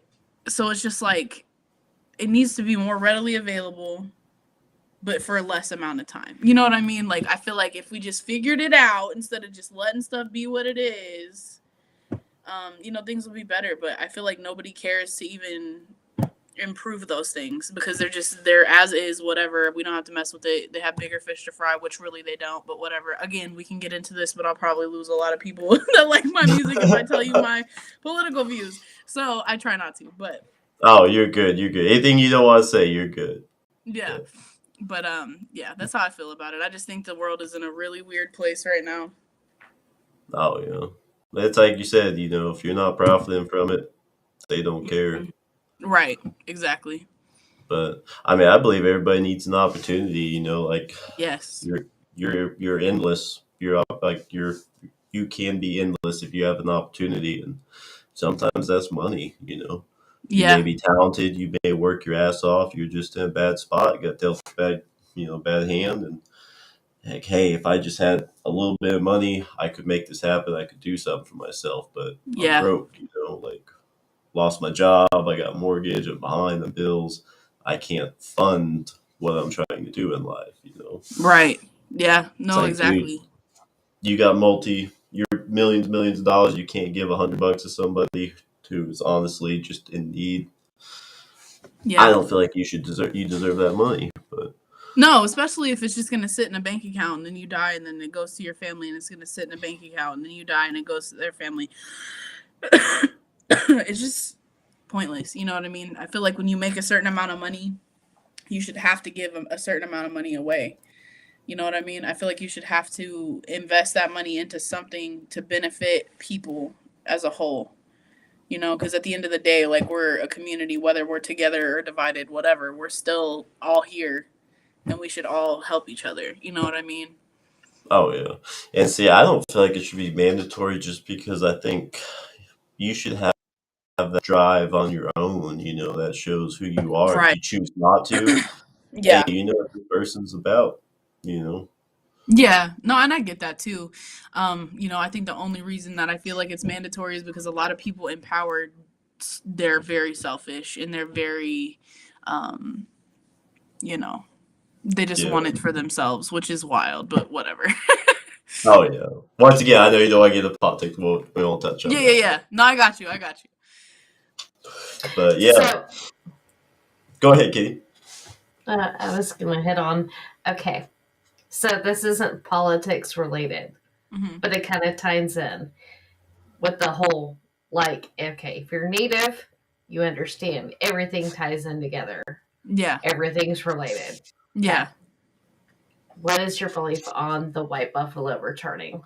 so it's just like, it needs to be more readily available, but for a less amount of time. You know what I mean? Like, I feel like if we just figured it out instead of just letting stuff be what it is, you know, things will be better. But I feel like nobody cares to even improve those things because they're as is, whatever. We don't have to mess with it. They have bigger fish to fry, which really they don't, but whatever. Again, we can get into this, but I'll probably lose a lot of people that like my music if I tell you my political views. So I try not to, but Oh, you're good. You're good. Anything you don't want to say, you're good. yeah. Yeah. But yeah, that's how I feel about it. I just think the world is in a really weird place right now. Oh, it's like you said, if you're not profiting from it, they don't care. Right, exactly. But I mean, I believe everybody needs an opportunity. Like Yes. you're endless. You can be endless if you have an opportunity, and sometimes that's money. You may Yeah. be talented, you may work your ass off. You're just in a bad spot. You got dealt a bad hand, and like, hey, if I just had a little bit of money, I could make this happen. I could do something for myself. But I'm Yeah. broke. Like lost my job. I got a mortgage. I'm behind the bills. I can't fund what I'm trying to do in life. Right. Yeah. It's No, like, dude, exactly. you got you're millions of dollars. You can't give $100 to somebody who's honestly just in need. I Yeah. don't feel like you deserve that money. But No, especially if it's just gonna sit in a bank account and then you die and then it goes to your family and it's gonna sit in a bank account and then you die and it goes to their family. It's just pointless. You know what I mean? I feel like when you make a certain amount of money, you should have to give a certain amount of money away. You know what I mean? I feel like you should have to invest that money into something to benefit people as a whole. Because at the end of the day, like, we're a community, whether we're together or divided, whatever, we're still all here, and we should all help each other. You know what I mean? Oh yeah, and see, I don't feel like it should be mandatory just because I think you should have that drive on your own. That shows who you are. If Right. you choose not to, hey, Yeah. you know what this person's about. You know. Yeah, no, and I get that too. I think the only reason that I feel like it's mandatory is because a lot of people empowered, they're very selfish and they're very, um, you know, they just Yeah. want it for themselves, which is wild, but whatever. Oh yeah. Once again, I know you don't want to get into politics. We won't touch on Yeah, yeah, that. yeah. No, I got you. I got you. But yeah, So go ahead, Katie. I was going to hit on, okay, so this isn't politics related, Hmm. but it kind of ties in with the whole, like, okay, if you're native, you understand everything ties in together. Yeah, Everything's related. yeah. What is your belief on the white buffalo returning?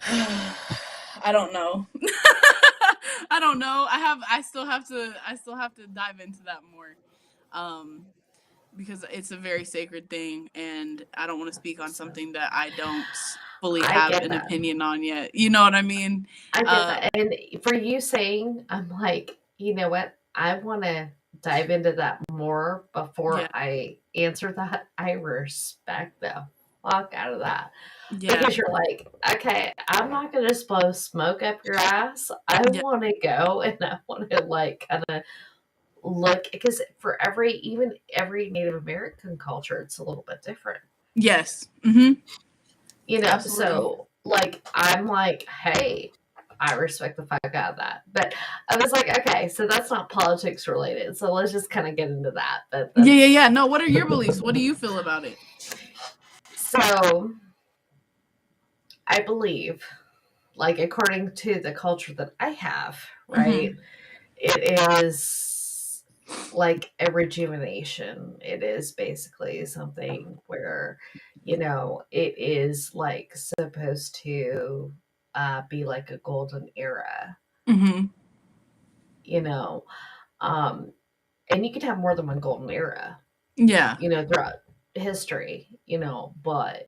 I don't know. I don't know. I still have to dive into that more. Um, because it's a very sacred thing and I don't want to speak on something that I don't fully I have get an that. opinion on yet. You know what I mean? I get that. And for you saying, I'm like, you know what? I want to dive into that more before Yeah. I answer that. I respect the fuck out of that. Yeah. Because you're like, okay, I'm not going to blow smoke up your ass. I Yeah. want to go and I want to, like, kind of look, because for even every Native American culture, it's a little bit different. Yes. Mm-hmm. Absolutely. So, like, I'm like, hey, I respect the fuck out of that. But I was like, okay, so that's not politics related. So let's just kind of get into that. But Yeah. No, what are your beliefs? What do you feel about it? So I believe, like, according to the culture that I have, right, Mm-hmm. it is like a rejuvenation. It is basically something where, it is like supposed to be like a golden era, Mm-hmm. you know. And you could have more than one golden era, Yeah. throughout history, but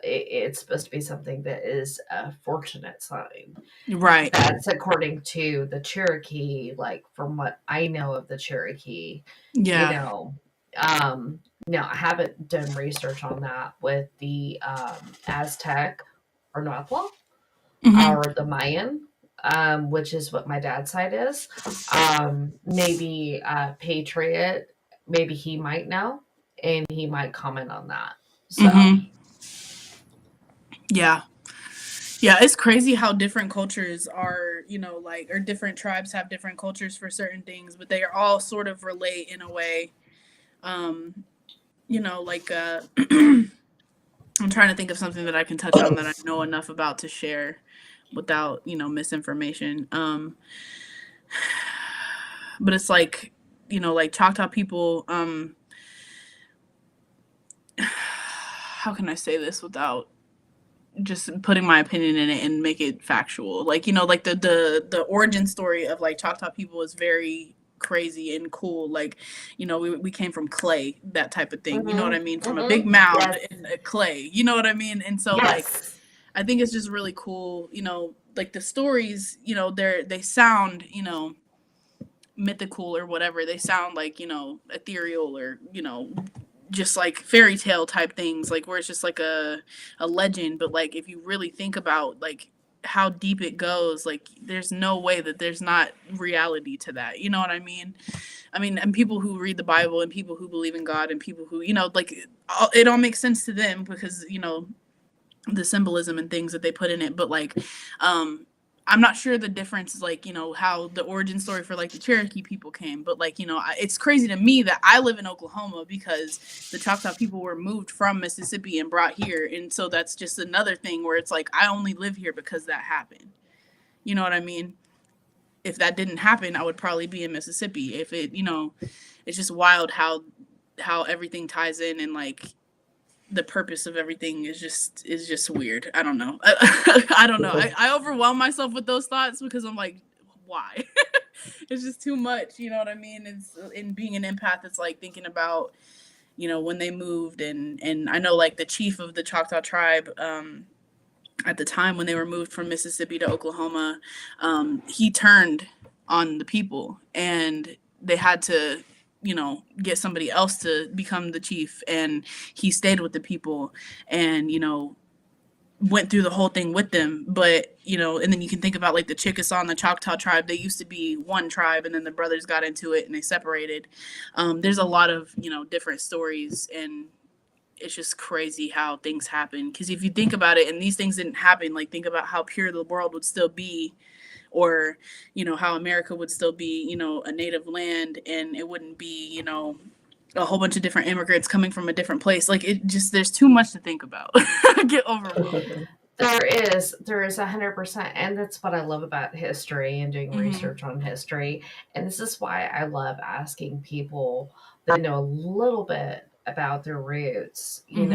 it's supposed to be something that is a fortunate sign. Right. That's according to the Cherokee, like, from what I know of the Cherokee. Yeah. Now I haven't done research on that with the Aztec or Nahuatl Mm-hmm. or the Mayan, which is what my dad's side is. Maybe Patriot, maybe he might know and he might comment on that. So, Mm-hmm. Yeah. Yeah, it's crazy how different cultures are, like, or different tribes have different cultures for certain things, but they are all sort of relate in a way. Um, like I'm trying to think of something that I can touch on that I know enough about to share without, misinformation. But it's like, like Choctaw people, how can I say this without just putting my opinion in it and make it factual? Like, like the origin story of, like, Choctaw people is very crazy and cool. Like, we came from clay, that type of thing. You know what I mean? From a big mound yes, in clay. You know what I mean? And so, like, yes, I think it's just really cool. Like, the stories, they sound, mythical or whatever. They sound like, ethereal or, just like fairy tale type things, like, where it's just like a legend. But, like, if you really think about, like, how deep it goes, like, there's no way that there's not reality to that. You know what I mean? And people who read the Bible and people who believe in God and people who, like, it all makes sense to them because, the symbolism and things that they put in it. But, like, I'm not sure the difference is, like, how the origin story for, like, the Cherokee people came. But, like, it's crazy to me that I live in Oklahoma because the Choctaw people were moved from Mississippi and brought here. And so that's just another thing where it's like, I only live here because that happened. You know what I mean? if that didn't happen, I would probably be in Mississippi. If it, it's just wild how everything ties in, and like the purpose of everything is just weird. I don't know. I don't know. I overwhelm myself with those thoughts because I'm like, why? It's just too much. You know what I mean? It's in being an empath. It's like thinking about when they moved, and I know like the chief of the Choctaw tribe. At the time when they were moved from Mississippi to Oklahoma, he turned on the people, and they had to, get somebody else to become the chief. And he stayed with the people and, went through the whole thing with them. But, and then you can think about like the Chickasaw and the Choctaw tribe. They used to be one tribe, and then the brothers got into it and they separated. There's a lot of, different stories, and it's just crazy how things happen. Because if you think about it, and these things didn't happen, like think about how pure the world would still be, or how America would still be a native land, and it wouldn't be a whole bunch of different immigrants coming from a different place. Like it just, there's too much to think about. Get overwhelmed. There is 100%, and that's what I love about history and doing research on history. And this is why I love asking people that know a little bit about their roots. Even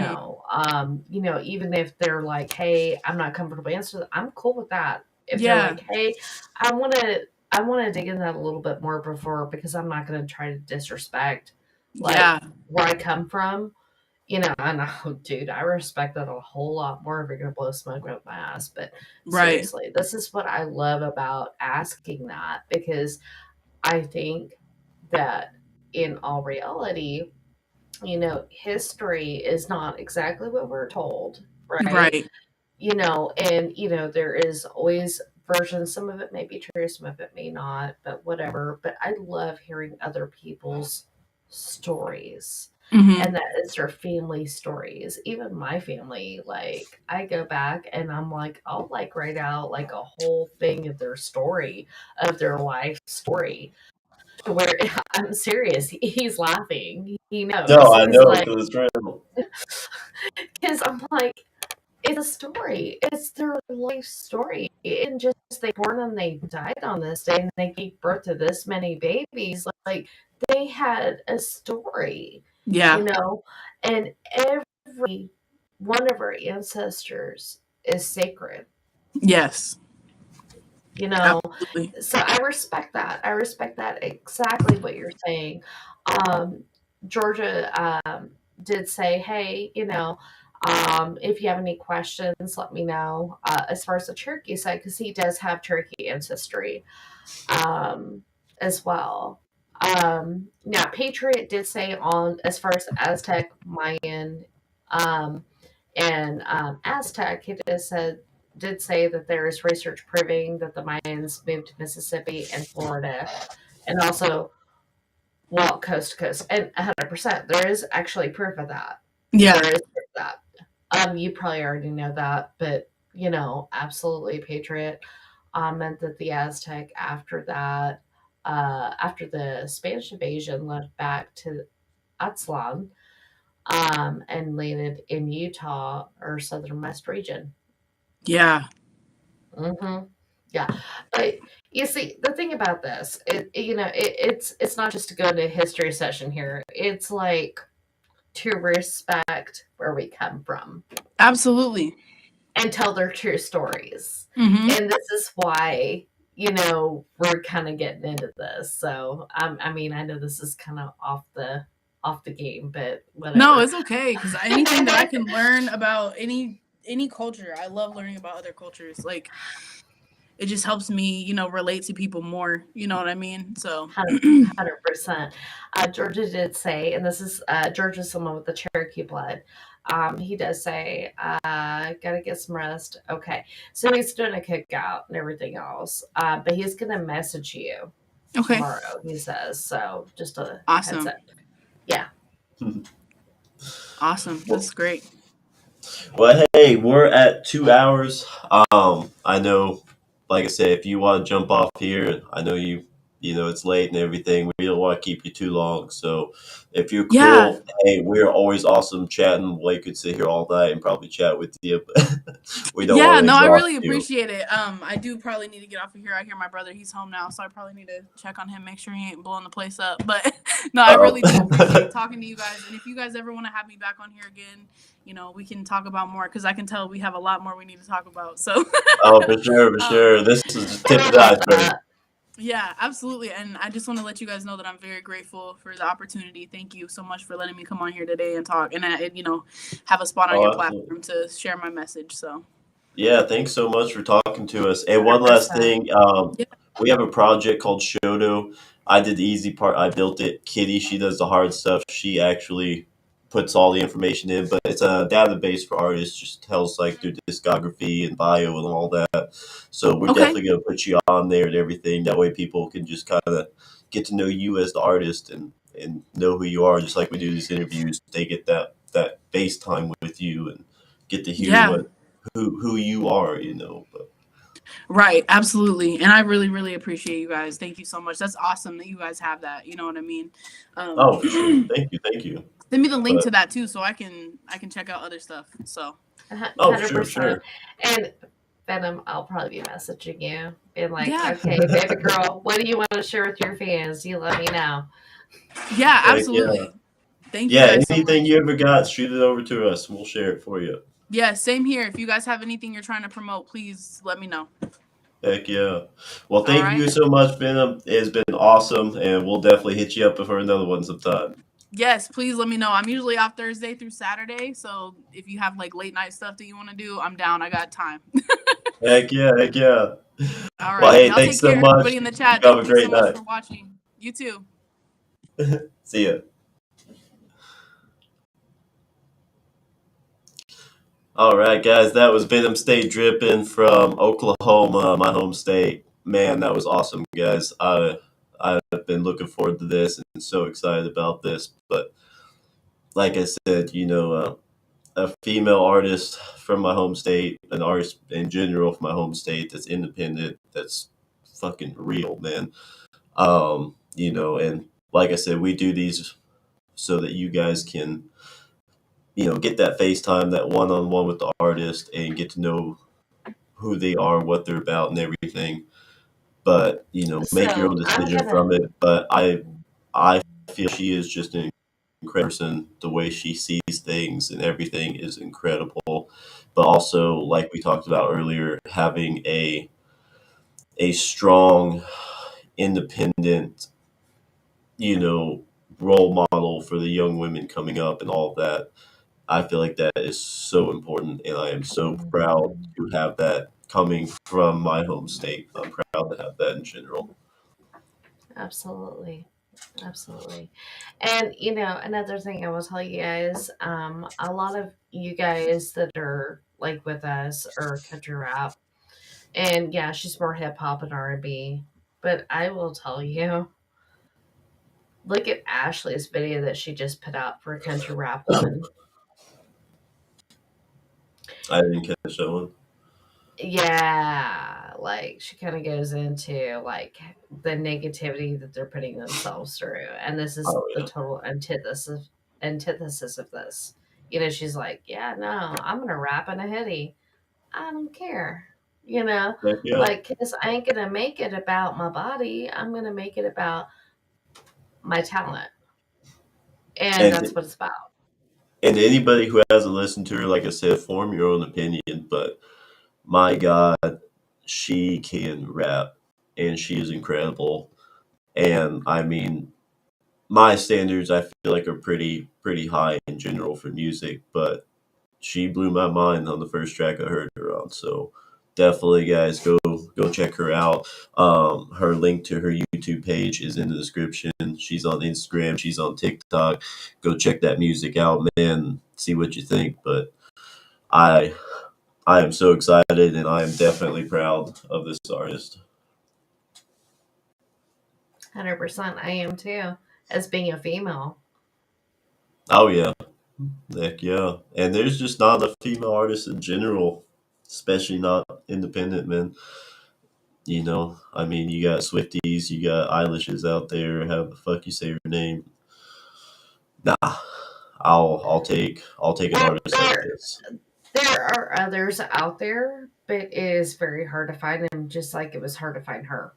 if they're like, "Hey, I'm not comfortable answering," I'm cool with that. If they're like, "Hey, I want to dig in that a little bit more because I'm not going to try to disrespect where I come from." I know, dude, I respect that a whole lot more if you're going to blow smoke up my ass. But seriously, this is what I love about asking that, because I think that in all reality, history is not exactly what we're told, right? There is always versions. Some of it may be true, some of it may not, but whatever. But I love hearing other people's stories. And that is their family stories. Even my family, like I go back and I'm like, I'll like write out like a whole thing of their story, of their life story. Where I'm serious, he's laughing. He knows. No, I He's know like, because it's real. because I'm like, it's a story. It's their life story. And just they born and they died on this day, and they gave birth to this many babies. Like they had a story. Yeah. And every one of our ancestors is sacred. Yes. Absolutely. So I respect that. I respect that exactly what you're saying. Georgia did say, hey, if you have any questions, let me know. As far as the Cherokee side, because he does have Cherokee ancestry as well. Now, Patriot did say on as far as Aztec, Mayan, and Aztec, he did say that there is research proving that the Mayans moved to Mississippi and Florida, and also walked coast to coast. And 100%, there is actually proof of that. Yeah. There is proof of that. You probably already know that, but absolutely, Patriot meant that the Aztec after that. After the Spanish invasion, left back to Aztlan and landed in Utah or southernmost region. Yeah. Yeah, but you see, the thing about this, it's not just to go into a history session here. It's like to respect where we come from. Absolutely. And tell their true stories. And this is why we're kind of getting into this. So I mean, I know this is kind of off the game, but whatever. No, it's okay, because anything that I can learn about any culture, I love learning about other cultures. Like it just helps me, relate to people more. You know what I mean? So 100%. Georgia did say, and this is Georgia's someone with the Cherokee blood. He does say, gotta get some rest. Okay. So he's doing a cookout and everything else. But he's gonna message you tomorrow, he says. So just a awesome. heads up. Yeah. Awesome. That's great. Well, hey, we're at 2 hours. I know, like I said, if you want to jump off here, I know you it's late and everything. We don't want to keep you too long. So if you're Yeah. cool, hey, we're always awesome chatting. We could sit here all night and probably chat with you, but we don't want Yeah, to no, I exhaust really you. appreciate it. I do probably need to get off of here. I hear my brother, he's home now, so I probably need to check on him, make sure he ain't blowing the place up. But no, I Oh, really do appreciate talking to you guys. And if you guys ever want to have me back on here again, we can talk about more because I can tell we have a lot more we need to talk about. So, oh, for sure, for um, sure. This is just And tip I of the love iceberg. that. yeah, absolutely. And I just want to let you guys know that I'm very grateful for the opportunity. Thank you so much for letting me come on here today and talk and, have a spot on Oh, your absolutely. platform to share my message. So, Yeah, thanks so much for talking to us. And one last 100%. thing, yeah. we have a project called Shoto. I did the easy part. I built it. Kitty, she does the hard stuff. She actually puts all the information in, but it's a database for artists. Just tells like their discography and bio and all that. So we're Okay. definitely gonna put you on there and everything. That way, people can just kind of get to know you as the artist and know who you are. Just like we do these interviews, they get that face time with you and get to hear Yeah. who you are. But Right, absolutely. And I really, really appreciate you guys. Thank you so much. That's awesome that you guys have that. You know what I mean? oh, for sure. Send Thank you, thank you. me the link But to that too so I can check out other stuff. So oh, sure, 100%. sure. And Venom, I'll probably be messaging you, being like, yeah. okay, baby girl, what do you want to share with your fans? You let me know. Yeah, Heck yeah. absolutely. Thank you Yeah, guys so anything much. you ever got, shoot it over to us. We'll share it for you. Yeah, same here. If you guys have anything you're trying to promote, please let me know. Heck yeah. Well, All thank right. you so much, Venom. It's been awesome, and we'll definitely hit you up for another one sometime. Yes, please let me know. I'm usually off Thursday through Saturday, so if you have like late night stuff that you want to do, I'm down. I got time. Heck yeah, heck yeah. All Well, right. hey, Y'all thanks take so care, much. everybody in the You chat. have a Thank you so great much night. for watching. You too. See ya. All right, guys, that was Venom State Dripping from Oklahoma, my home state. Man, that was awesome, guys. I've been looking forward to this and so excited about this. But like I said, a female artist from my home state, an artist in general from my home state that's independent, that's fucking real, man. And like I said, we do these so that you guys can, get that FaceTime, that one on one with the artist and get to know who they are, what they're about, and everything. But make your own So I'm decision gonna. from it. But I feel she is just an incredible person. The way she sees things and everything is incredible. But also, like we talked about earlier, having a strong, independent, you know, role model for the young women coming up and all of that. I feel like that is so important, and I am so proud Mhm. to have that coming from my home state. I'm proud to have that in general. Absolutely. Absolutely. And another thing I will tell you guys, a lot of you guys that are like with us are country rap. And yeah, she's more hip hop and R&B. But I will tell you, look at Ashley's video that she just put out for a country rap woman. I didn't catch that one. Yeah, like she kind of goes into like the negativity that they're putting themselves through, and this is Oh the yeah, total antithesis of this. She's like, "Yeah, no, I'm gonna rap in a hoodie. I don't care." heck yeah. Like, cause I ain't gonna make it about my body. I'm gonna make it about my talent, and And that's what it's about. and anybody who hasn't listened to her, like I said, form your own opinion. But my God, she can rap, and she is incredible. And I mean, my standards I feel like are pretty high in general for music, but she blew my mind on the first track I heard her on. So definitely, guys, go check her out. Her link to her YouTube page is in the description. She's on Instagram. She's on TikTok. Go check that music out, man. See what you think. But I I am so excited, and I am definitely proud of this artist. 100%, I am too, as being a female. Oh yeah, heck yeah. And there's just not enough female artists in general, especially not independent men. You know, I mean, you got Swifties, you got Eilishes out there. How the fuck you say her name? Nah, I'll take an artist like There, this. there are others out there, but it is very hard to find them, just like it was hard to find her.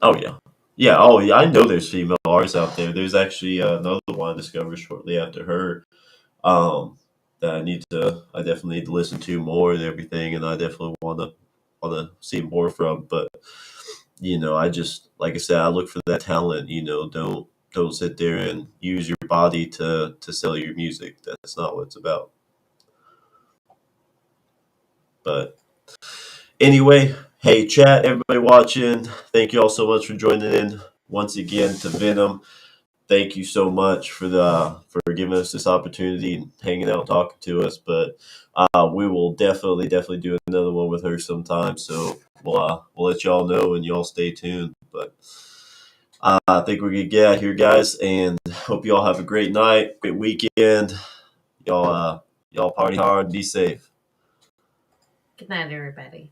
Oh yeah, yeah. Oh yeah, I know there's female artists out there. There's actually another one I discovered shortly after her. That I definitely need to listen to more and everything, and I definitely wanna see more from. But I just like I said, I look for that talent. Don't sit there and use your body to sell your music. That's not what it's about. But anyway, hey chat, everybody watching, thank you all so much for joining in once again to Venom. Thank you so much for giving us this opportunity and hanging out, talking to us. But we will definitely do another one with her sometime. So we'll let y'all know and y'all stay tuned. But I think we're gonna get out here, guys, and hope you all have a great night, great weekend. Y'all party hard, be safe. Good night, everybody.